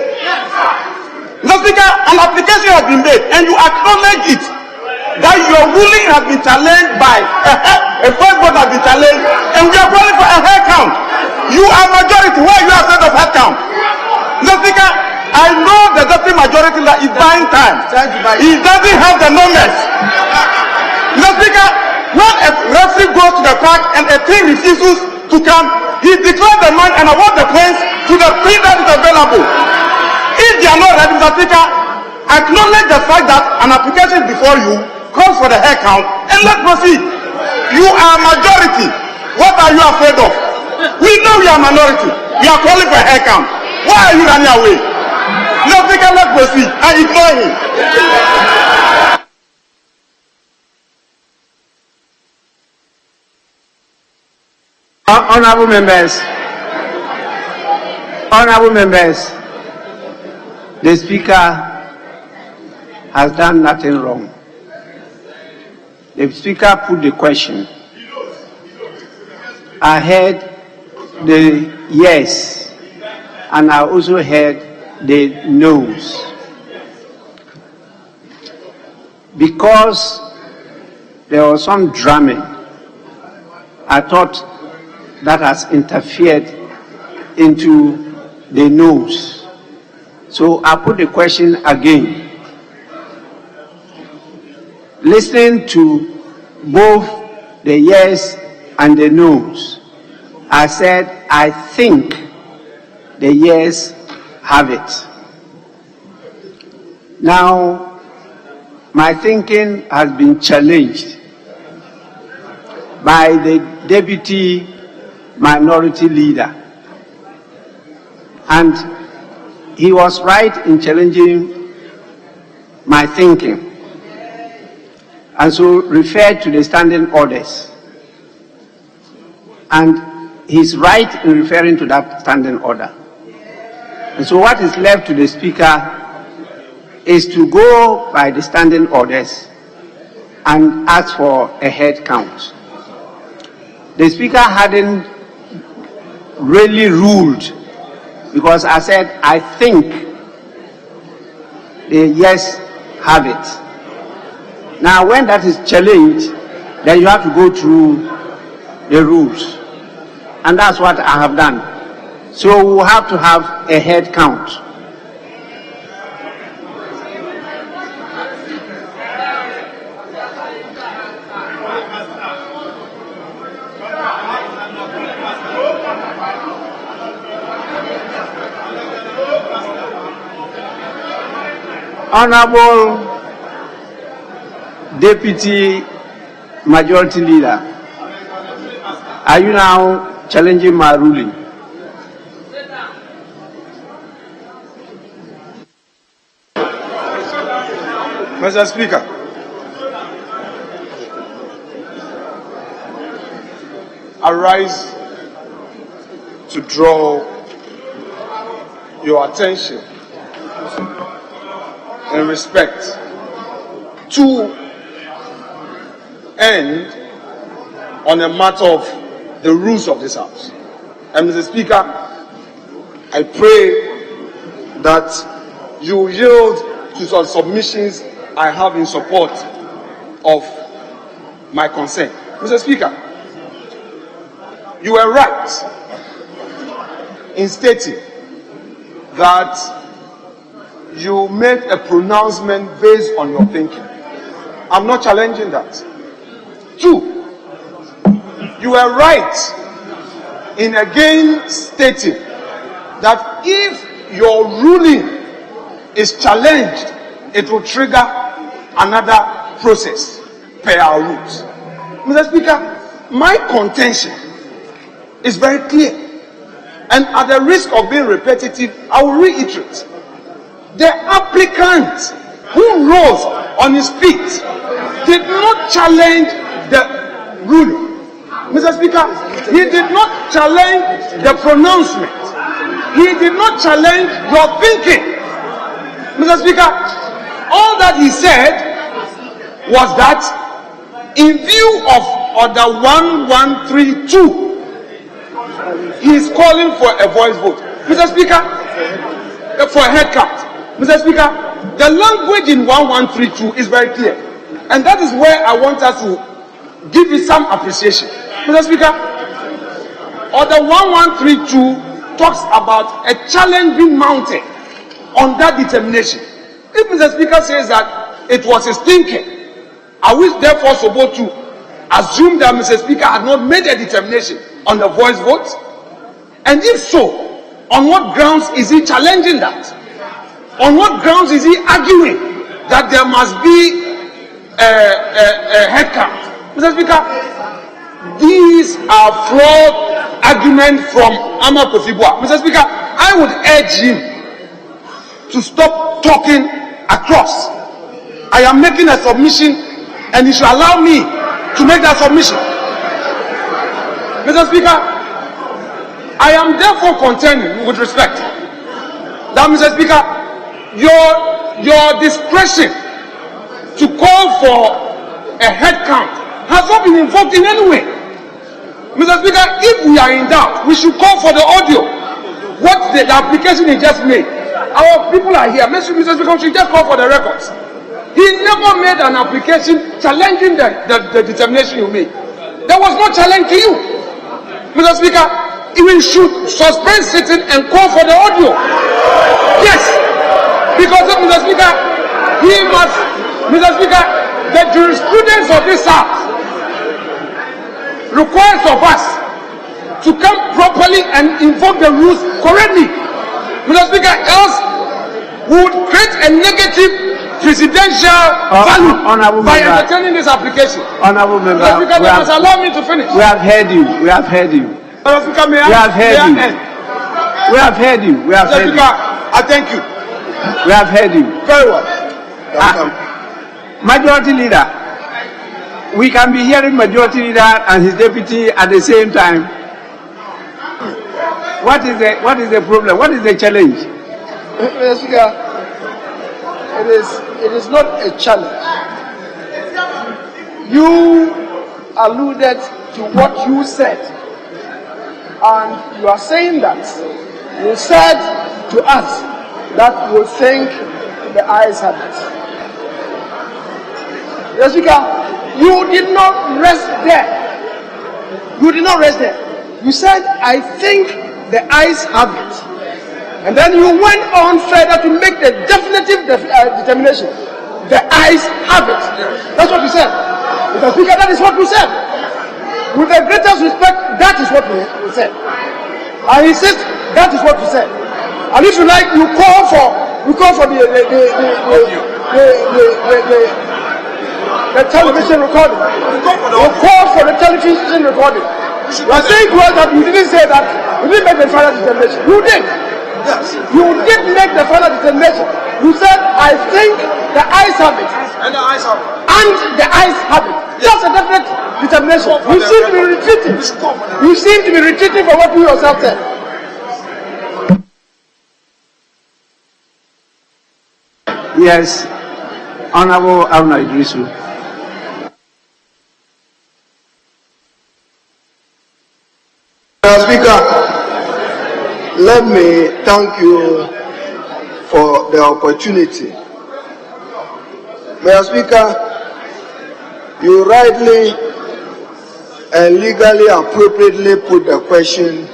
Mr. Speaker, an application has been made and you acknowledge it, that your ruling has been challenged by a first vote has been challenged, and we are calling for a head count. You are majority. Why you are saying of head count? Mr. Speaker, I know the deputy majority that is buying time. He doesn't have the numbers. Mr. Speaker, when a referee goes to the park and a team refuses to come, he declares the man and award the points to the team that is available. If they are not ready, Mr. Speaker, acknowledge the fact that an application before you calls for the head count and let's proceed. You are majority. What are you afraid of? We know we are minority. We are calling for a head count. Why are you running away? Mr. Speaker, let's proceed and ignore him. Honorable members, the Speaker has done nothing wrong. The Speaker put the question. I heard the yes, and I also heard the no's. Because there was some drumming, I thought that has interfered into the no's. So I put the question again. Listening to both the yes and the no's, I said, I think the yes have it. Now, my thinking has been challenged by the deputy minority leader. And he was right in challenging my thinking, and so referred to the standing orders. And he's right in referring to that standing order. And so what is left to the Speaker is to go by the standing orders and ask for a head count. The Speaker hadn't really ruled, because I said, I think the yes have it. Now, when that is challenged, then you have to go through the rules. And that's what I have done. So we'll have to have a head count. Honorable Deputy Majority Leader, are you now challenging my ruling? Mr. Speaker, I rise to draw your attention in respect to end on a matter of the rules of this House. And Mr. Speaker, I pray that you yield to some submissions I have in support of my consent. Mr. Speaker, you were right in stating that you made a pronouncement based on your thinking. I'm not challenging that. 2, you were right in again stating that if your ruling is challenged, it will trigger another process per our rules. Mr. Speaker, my contention is very clear, and at the risk of being repetitive, I will reiterate. The applicant who rose on his feet did not challenge the ruling. Mr. Speaker, he did not challenge the pronouncement. He did not challenge your thinking. Mr. Speaker, all that he said was that in view of Order 1132, he is calling for a voice vote. Mr. Speaker, for a head count. Mr. Speaker, the language in 1132 is very clear, and that is where I want us to give it some appreciation. Mr. Speaker, Order 1132 talks about a challenge being mounted on that determination. If Mr. Speaker says that it was his thinking, are we therefore supposed to assume that Mr. Speaker had not made a determination on the voice vote? And if so, on what grounds is he challenging that? On what grounds is he arguing that there must be a head count? Mr. Speaker, these are flawed arguments from Ama Kofibua. Mr. Speaker, I would urge him to stop talking across. I am making a submission, and he should allow me to make that submission. Mr. Speaker, I am therefore contending with respect that, Mr. Speaker, your discretion to call for a head count has not been invoked in any way. Mr. Speaker, if we are in doubt, we should call for the audio. What the application he just made. Our people are here. Mr. Speaker, we should just call for the records. He never made an application challenging the determination you made. There was no challenge to you. Mr. Speaker, we should suspend sitting and call for the audio. Yes. Because of Mr. Speaker, he must, Mr. Speaker, the jurisprudence of this House requires of us to come properly and invoke the rules correctly. Mr. Speaker, else we would create a negative presidential value by entertaining this application. Honorable Member, Mr. Speaker, you must allow me to finish. We have heard you. We have heard you. Mr. Speaker, may I? We have heard you. We have heard you. We have Mr. heard Speaker, you. I thank you. We have heard you. Very well. Majority Leader, we can be hearing Majority Leader and his deputy at the same time. What is the problem? What is the challenge? Mr. Speaker, it is not a challenge. You alluded to what you said, and you are saying that you said to us that you think the eyes have it. Mr. Speaker, you did not rest there. You did not rest there. You said, I think the ayes have it. And then you went on further to make the definitive determination. The ayes have it. That's what you said. Mr. Speaker, that is what we said. With the greatest respect, that is what we said. I insist, that is what we said. And if you like, you call for the television recording. You call for the television recording. You are saying to us that you didn't say that, you didn't make the final determination. You did. Yes. You did make the final determination. You said, I think the ayes have it. And the ayes have it. And the ayes have it. That's a definite determination. You seem to be retreating. You seem to be retreating from what you yourself said. Yes, Honorable Aruna Idrisu. Mr. Speaker, let me thank you for the opportunity. Mr. Speaker, you rightly and legally appropriately put the question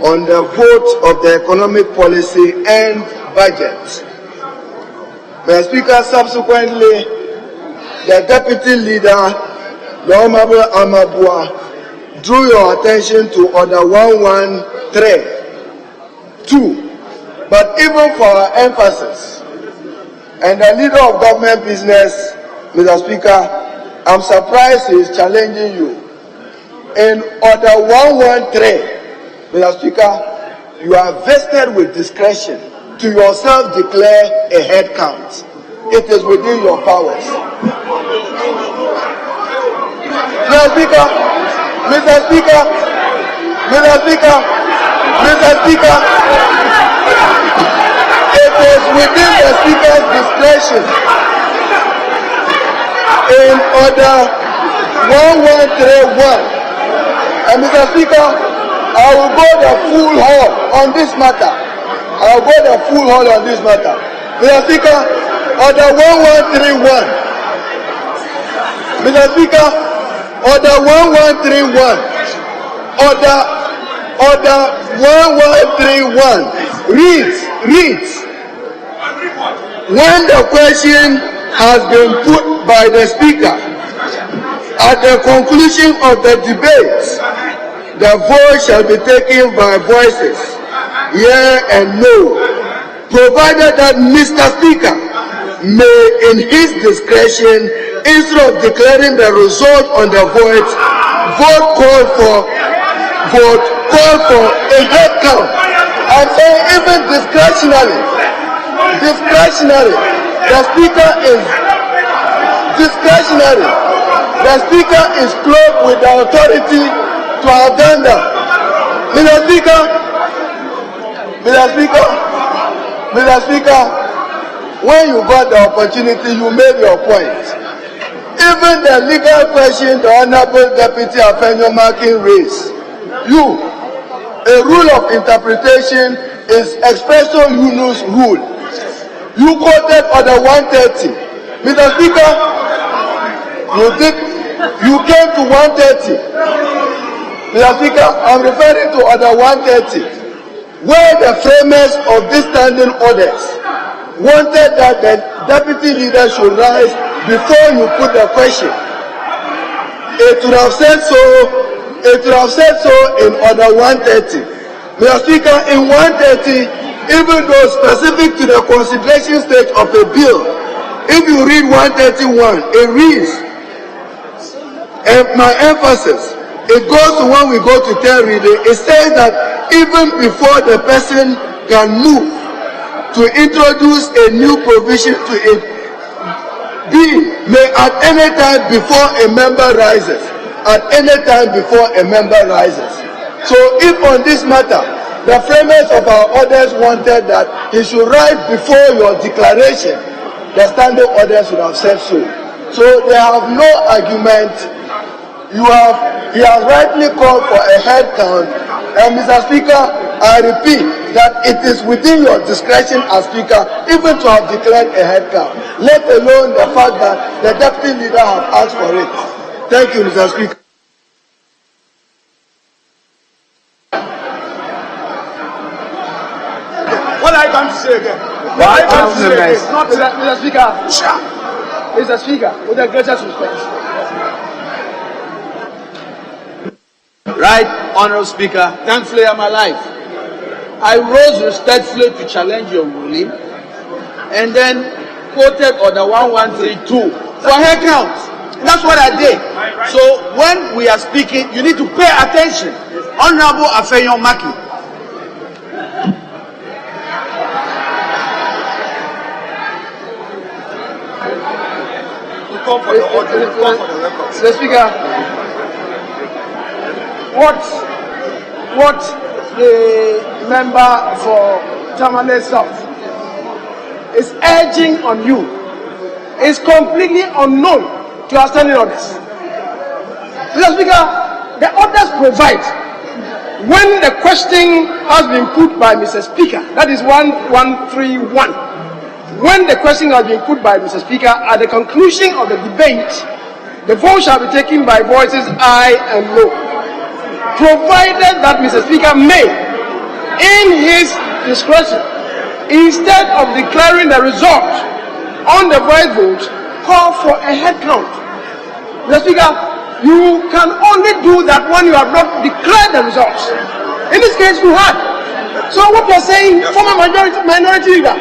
on the vote of the economic policy and budget. Mr. Speaker, subsequently, the Deputy Leader, the Honorable Amabua, drew your attention to Order 113.2. But even for our emphasis, and the Leader of Government Business, Mr. Speaker, I'm surprised he is challenging you. In Order 113, Mr. Speaker, you are vested with discretion to yourself declare a head count. It is within your powers. Mr. Speaker, Mr. Speaker, Mr. Speaker, Mr. Speaker, it is within the Speaker's discretion. In Order 1131, and Mr. Speaker, I will go the full hall on this matter. I will go the full hall on this matter. Mr. Speaker, Order 1131. Mr. Speaker, Order 1131. Order 1131 reads, when the question has been put by the Speaker, at the conclusion of the debate, the vote shall be taken by voices, yea and no, provided that Mr. Speaker may, in his discretion, instead of declaring the result on the vote, call for a head count. I'm saying even discretionary, the Speaker is discretionary. The Speaker is clothed with the authority to have done that. Mr. Speaker, when you got the opportunity, you made your point. Even the legal question the Honorable Deputy Afenyo Makin raised, a rule of interpretation is expresso unus rule. You quoted Order 130. Mr. Speaker, you came to 130. Mr. Speaker, I'm referring to Order 130, where the framers of these standing orders wanted that the Deputy Leader should rise before you put the question. It would have said so in Order 130. Mr. Speaker, in 130, even though specific to the consideration stage of a bill, if you read 131, it reads, and my emphasis, it goes to when we go to third reading, it says that even before the person can move to introduce a new provision to it, B may at any time before a member rises. At any time before a member rises. So if on this matter, the framers of our orders wanted that he should rise before your declaration, the standing orders would have said so. So they have no argument. He has rightly called for a head count. And Mr. Speaker, I repeat that it is within your discretion as Speaker even to have declared a head count, let alone the fact that the Deputy Leader have asked for it. Thank you, Mr. Speaker. come to say again? Well, members. Mr. Speaker. Mr. Speaker, with the greatest respect. Right, Honorable Speaker, thankfully I'm alive. I rose respectfully to challenge your ruling and then quoted Order 1132 for head count. That's what I did. So when we are speaking, you need to pay attention. Honorable Afenyo Maki. Mr. Speaker, what the member for Tamale South is urging on you is completely unknown to our standing orders. Mr. Speaker, the orders provide when the question has been put by Mr. Speaker, that is 1131. When the question has been put by Mr. Speaker, at the conclusion of the debate, the vote shall be taken by voices aye and no, provided that Mr. Speaker may, in his discretion, instead of declaring the result on the voice vote, call for a head count. Mr. Speaker, you can only do that when you have not declared the results. In this case, you had. So what you're saying, former minority leader,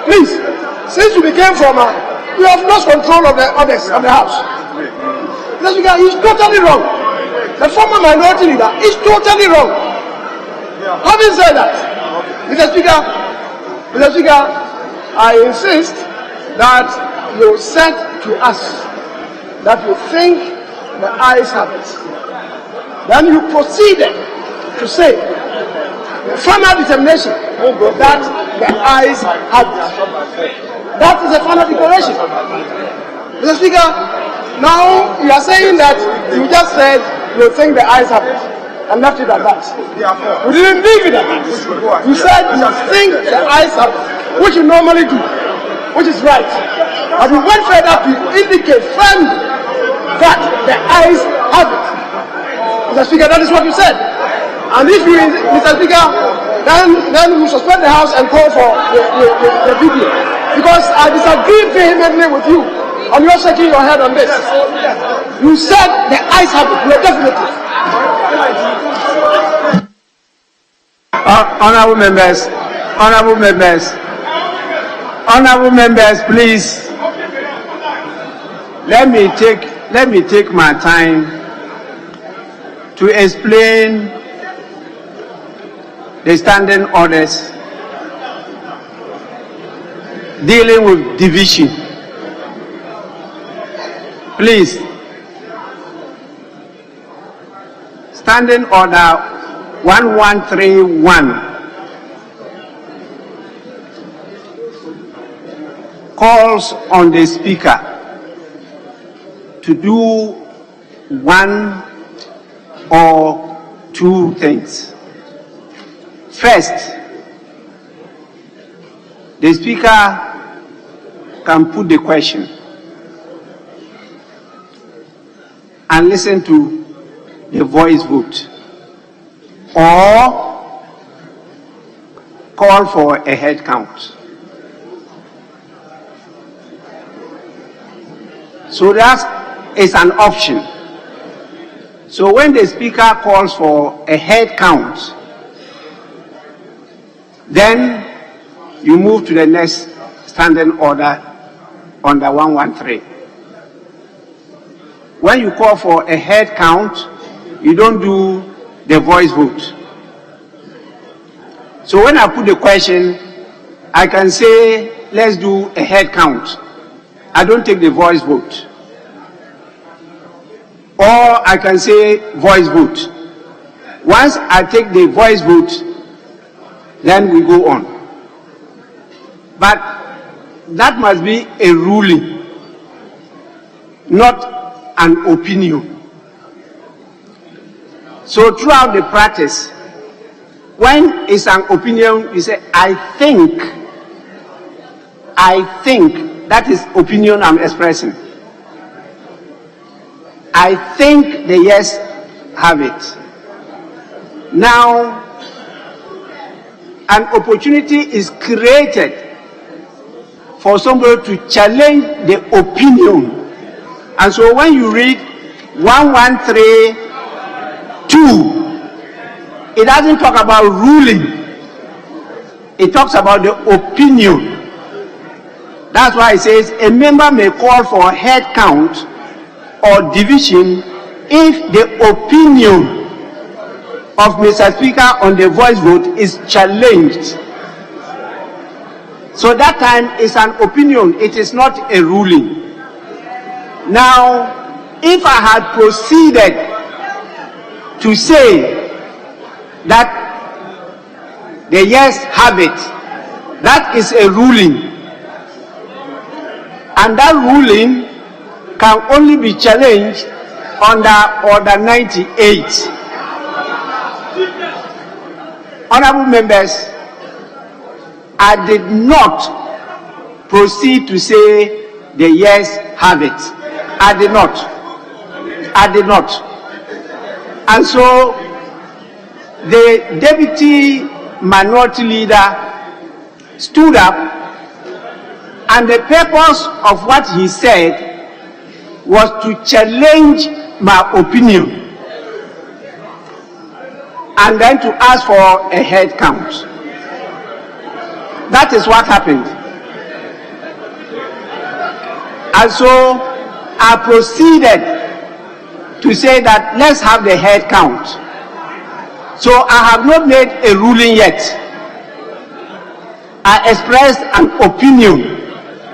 please, since you became former, you have lost control of the others of the House. Mr. Speaker, he's totally wrong. The former minority leader is totally wrong. Having said that, Mr. Speaker, I insist that you said to us that you think the ayes have it. Then you proceeded to say the final determination that the ayes have it. That is a final declaration. Mr. Speaker, now you are saying that you just said you think the ayes have it and left it at that. You didn't leave it at that. You said you think the ayes have it, which you normally do, which is right. But you went further to indicate firmly that the ayes have it. Mr. Speaker, that is what you said. And if you, Mr. Speaker, then we suspend the House and call for the video. Because I disagree vehemently with you, and you're shaking your head on this. You said the ayes have it. You're definitely. Honorable members, please. Let me take my time to explain the standing orders dealing with division. Please. Standing order 1131 calls on the Speaker to do one or two things. First, the Speaker can put the question and listen to the voice vote, or call for a head count. So that is an option. So when the Speaker calls for a head count, then you move to the next standing order under 113. When you call for a head count, you don't do the voice vote. So when I put the question, I can say, let's do a head count. I don't take the voice vote. Or I can say voice vote. Once I take the voice vote, then we go on. But that must be a ruling, not an opinion. So throughout the practice, when it's an opinion, you say, I think, that is opinion I'm expressing. I think the yes have it. Now, an opportunity is created for somebody to challenge the opinion. And so when you read 1132, it doesn't talk about ruling. It talks about the opinion. That's why it says a member may call for head count or division if the opinion of Mr. Speaker on the voice vote is challenged. So that time is an opinion, it is not a ruling. Now, if I had proceeded to say that the yes have it, that is a ruling. And that ruling can only be challenged under Order 98. Honorable members, I did not proceed to say the yes have it. I did not. And so the deputy minority leader stood up, and the purpose of what he said was to challenge my opinion and then to ask for a head count. That is what happened. And so I proceeded to say that let's have the head count. So I have not made a ruling yet. I expressed an opinion.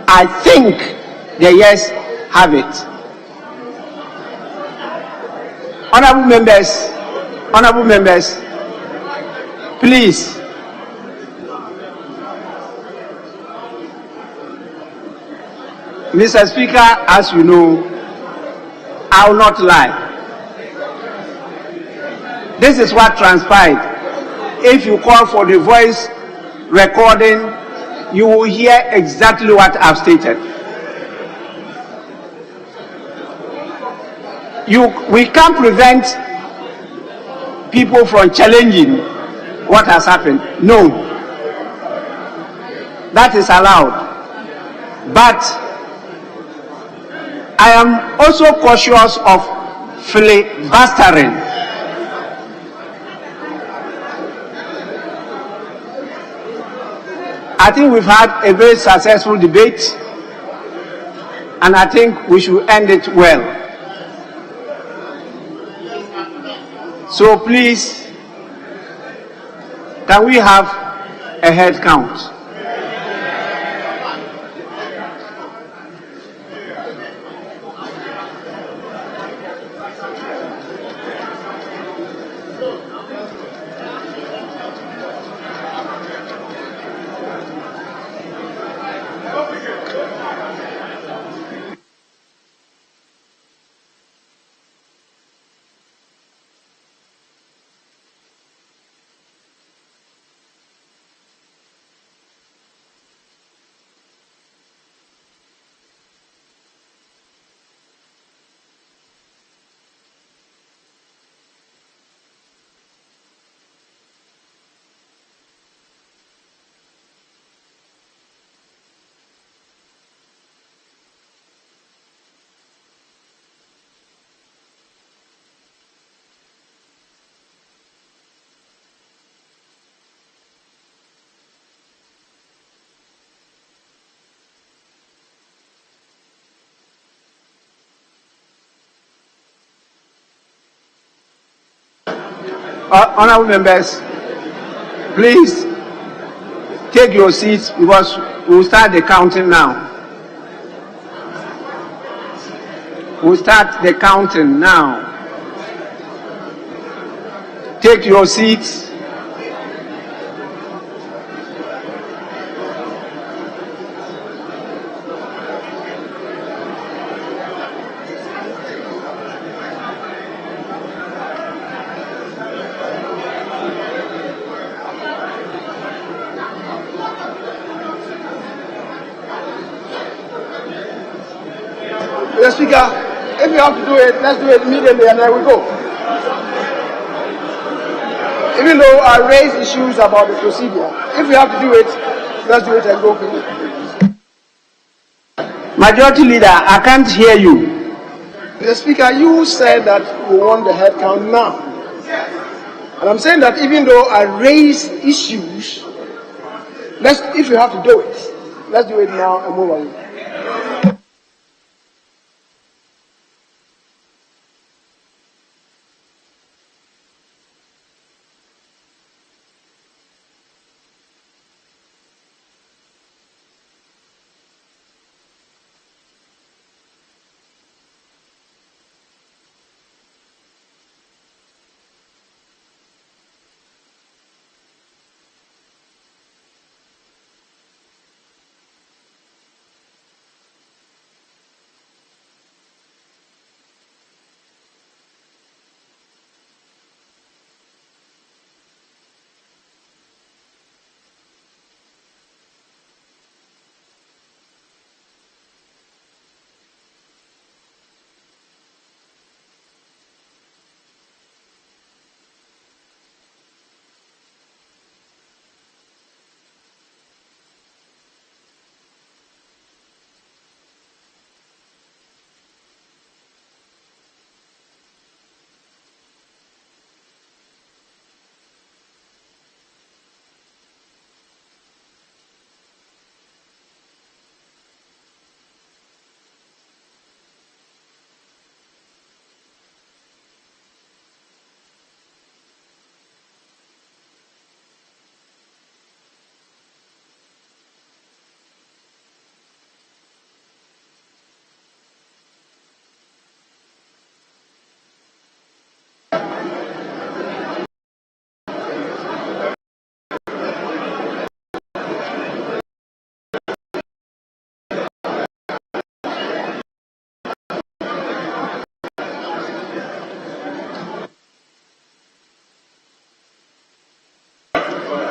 I think the yes have it. Honorable members, please. Mr. Speaker, as you know, I will not lie. This is what transpired. If you call for the voice recording, you will hear exactly what I've stated. We can't prevent people from challenging what has happened. No. That is allowed. But I am also cautious of filibustering. I think we've had a very successful debate, and I think we should end it well. So please, can we have a head count? Honorable members, please take your seats because we'll start the counting now. We'll start the counting now. Take your seats. Mr. Speaker, if we have to do it, let's do it immediately and then we go. even though I raised issues about the procedure, if we have to do it, let's do it and go for it. Majority Leader, I can't hear you. Mr. Speaker, you said that we want the head count now. And I'm saying that even though I raised issues, if we have to do it, let's do it now and move on.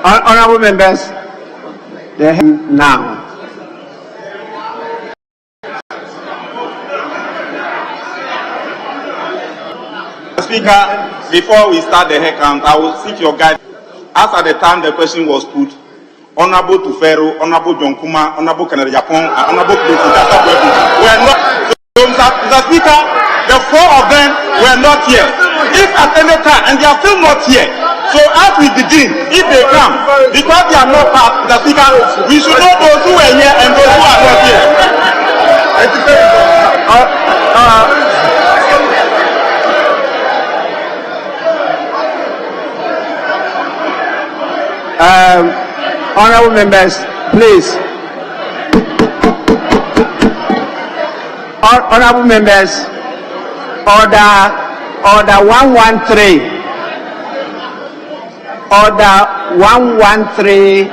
Honorable members, now. Speaker, before we start the head count, I will seek your guidance. As at the time the question was put, Honorable Tufero, Honorable John Kuma, Honorable Canada Japan, and Honorable were not. So, Mr. Speaker, the four of them were not here. If at any time, and they are still not here, so as we begin, if they come, because they are not part, Mr. Speaker, we should know those who were here and those who are not here. Honorable members, please. Honorable members, order 113. Order 1134.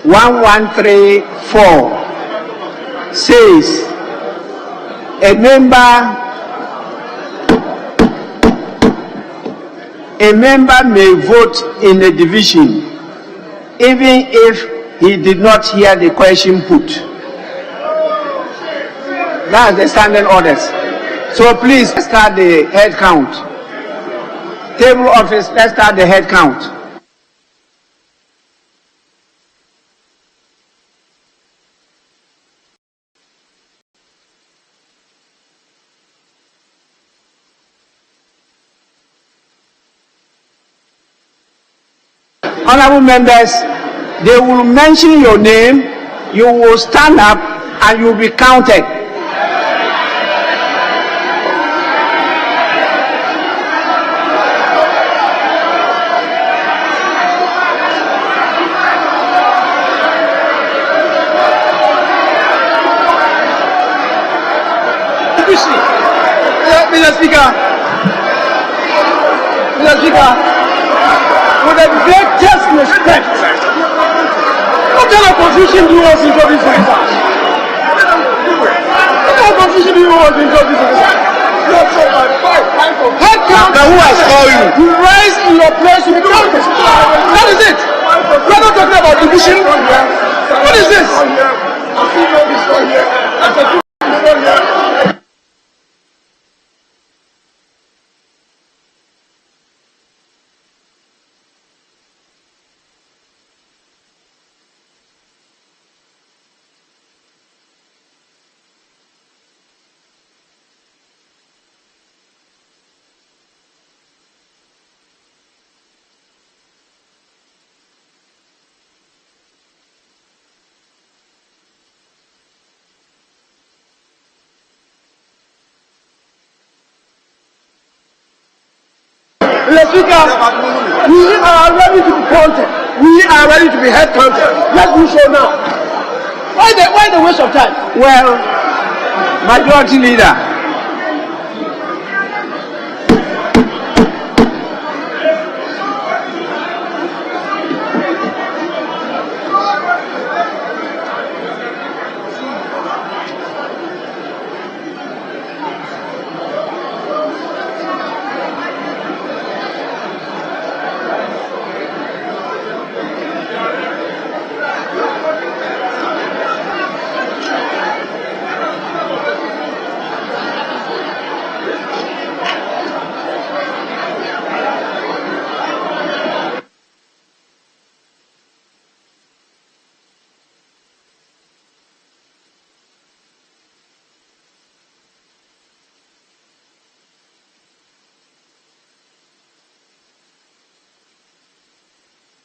1134 says a member may vote in a division even if he did not hear the question put. That's the standing orders. So please start the head count. Table office, let's start the head count. Honorable members, they will mention your name, you will stand up and you will be counted. Mr. Speaker, with the greatest respect, what kind of confusion do you want to introduce to this house? What kind of confusion do you want to introduce to this house? Head count. Now who has called you? You rise in your place to be counted. That is it. We're not talking about division. What is this? Mr. Speaker, we are ready to be counted. We are ready to be head counted. Let's do so now. Why the waste of time? Well, Majority Leader,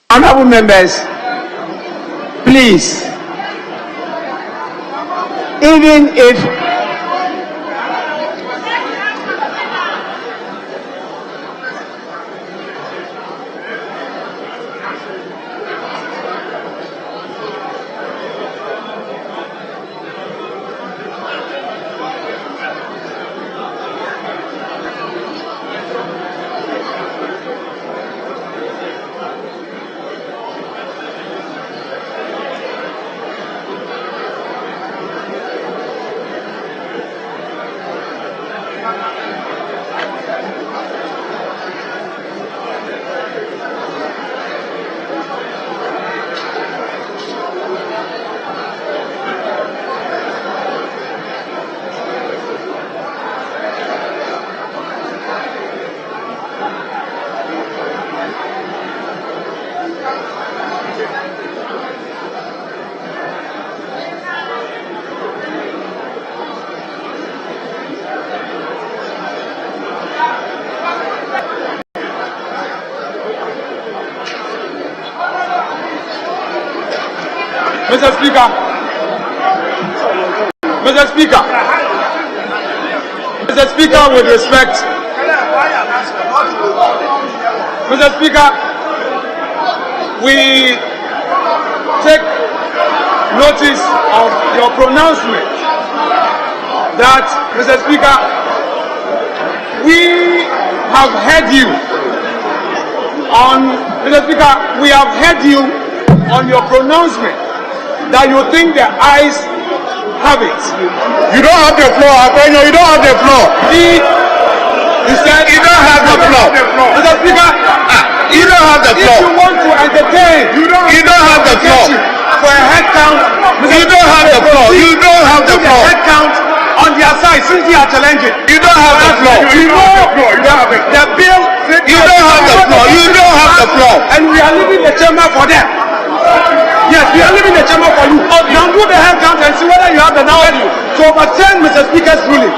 honorable members, please, even if Mr. Speaker, with respect, Mr. Speaker, we take notice of your pronouncement that, Mr. Speaker, we have heard you on your pronouncement that you think the eyes have it. You don't have the floor, Apenyo, you don't have the floor. You said You don't have the floor. Mr. Speaker, You don't have the if floor. you want to entertain, You don't have the floor. for a head count, You don't have the floor. You don't have the put the floor. head count on their side since they are challenging. You don't have the floor. You know the bill. You don't have the floor. You don't have the floor. And we are leaving the chamber for them. Yes, we are leaving the chamber for you. Now do the head count and see whether you have the knowledge to overturn Mr. Speaker's ruling.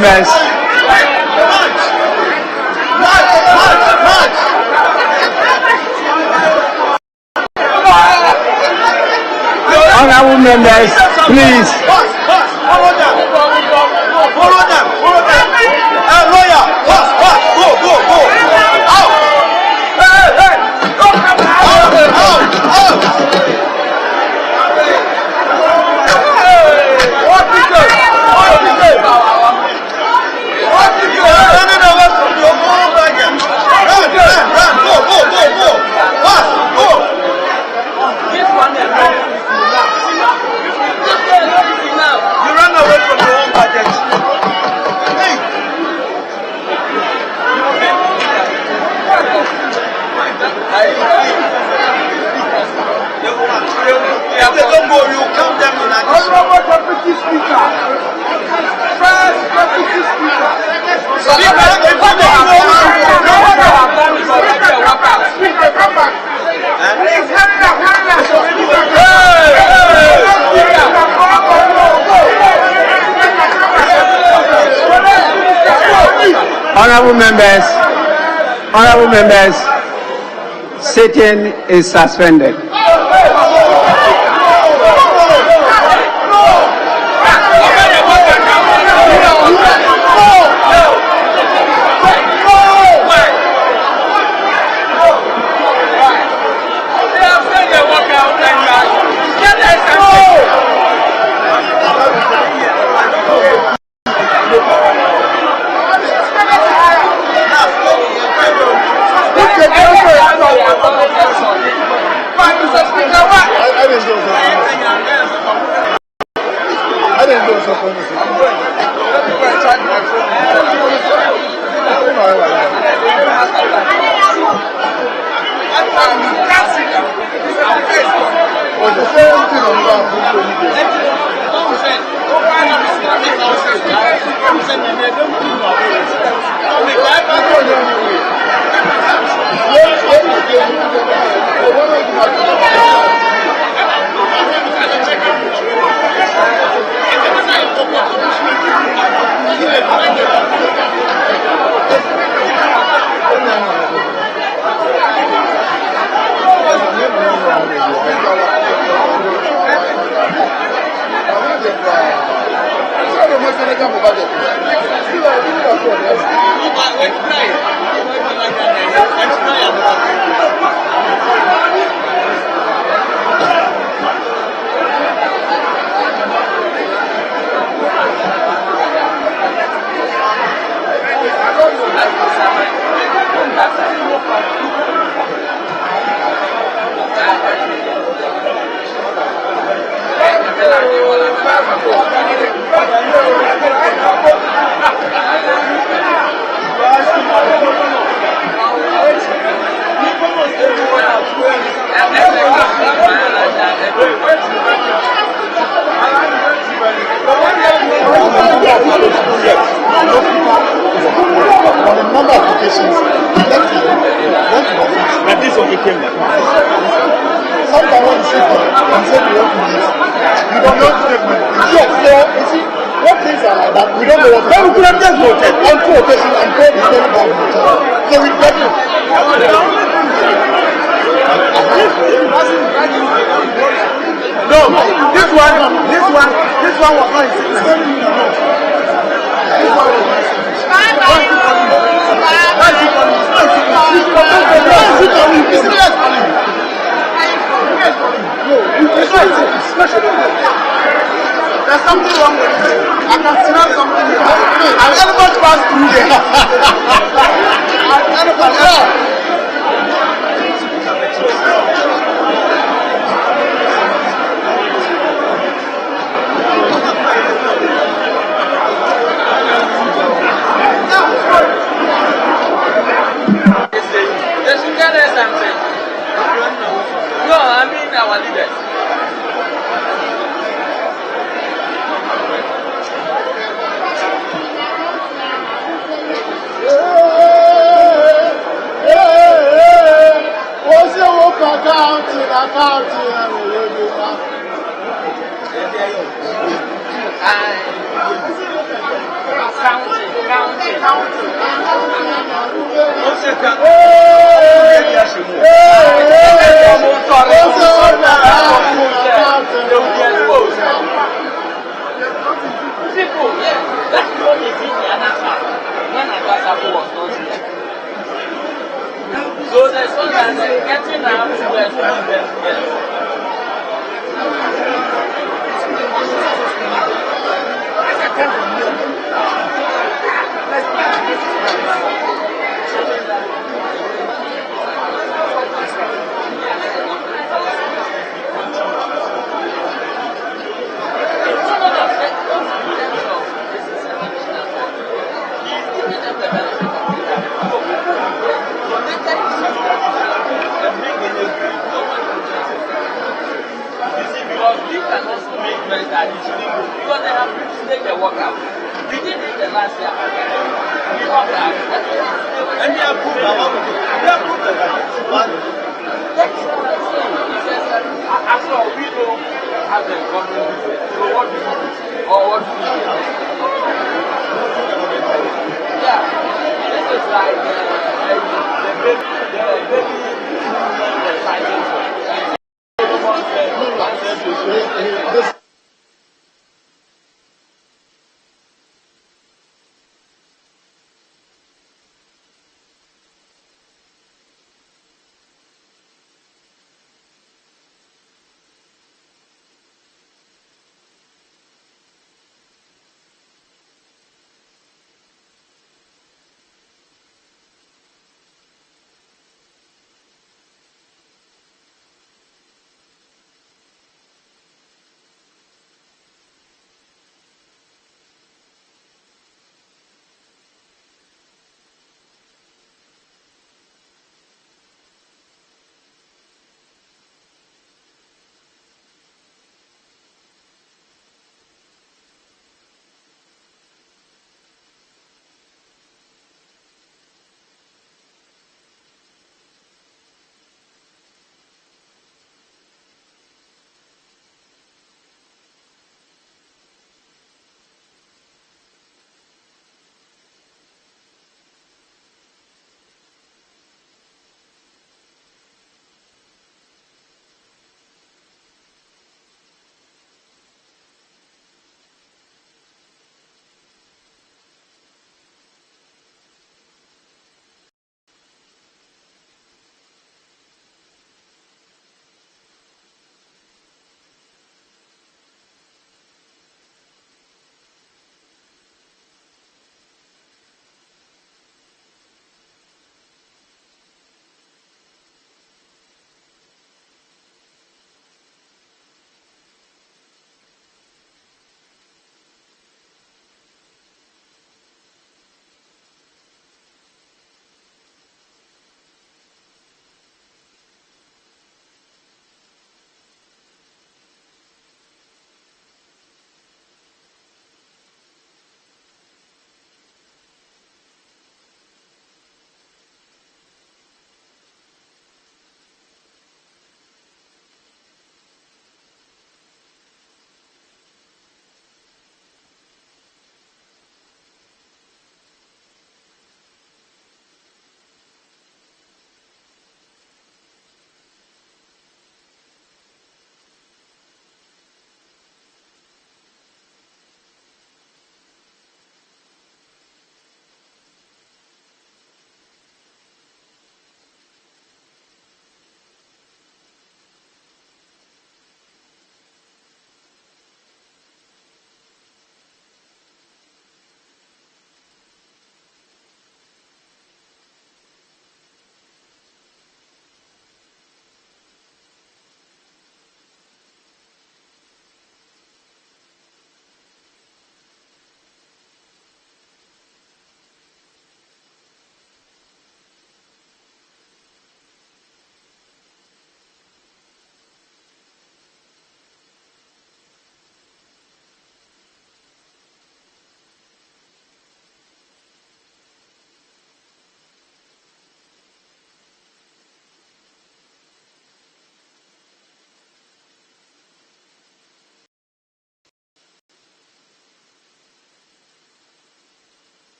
members. Honorable members, please. Follow them. Lawyer, go. Out. Hey. Out. What is this? Running away from your own baggage. Run. Go. Fast, go. This one is you run away from your own baggage. Hey. If they don't go, you count them in addition. Honorable Deputy Speaker. First Deputy Speaker. Speaker, come back. Please hurry up. Honorable members, sitting is suspended. There's something wrong with it. I can smell something here. An elephant passed through there. An elephant, No, I mean our leaders. So there's one that getting out to respond them. Because they have to take the work out. We did it the last year. We worked out. And they approved the as well, we know how the government is. So what do you do? Or what do you do? Yeah. This is like the baby fighting for.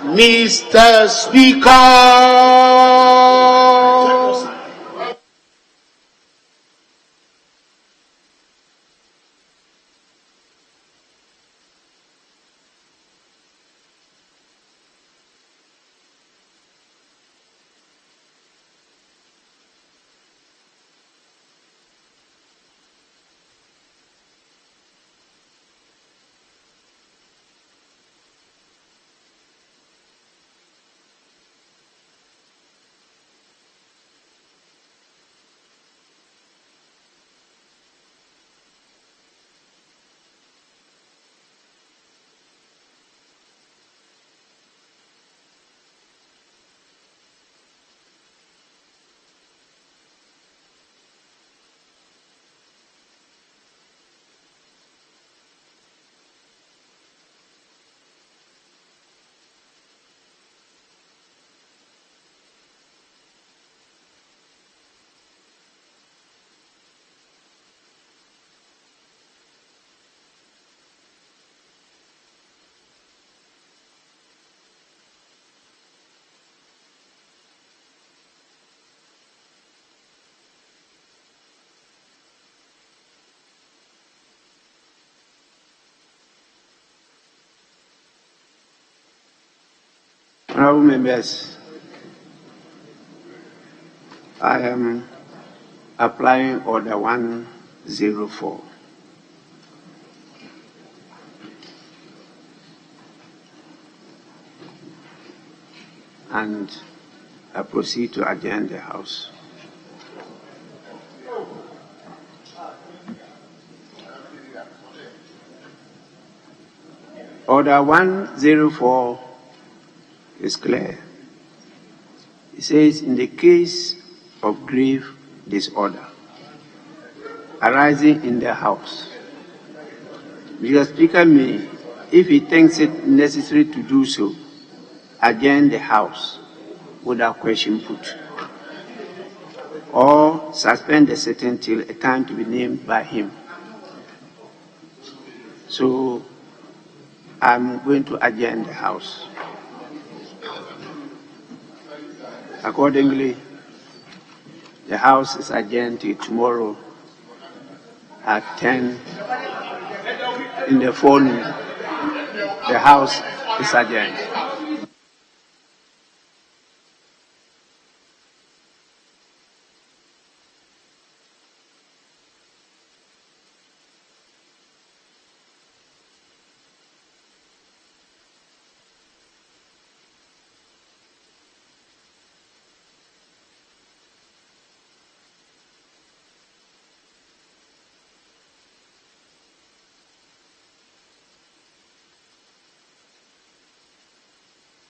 Mr. Speaker, Honourable members, I am applying Order 104. And I proceed to adjourn the House. Order 104 is clear. It says, in the case of grave disorder arising in the House, the Speaker may, if he thinks it necessary to do so, adjourn the House without question put, or suspend the sitting till a time to be named by him. So I'm going to adjourn the House. Accordingly, the House is adjourned till tomorrow at 10 in the forenoon. The House is adjourned.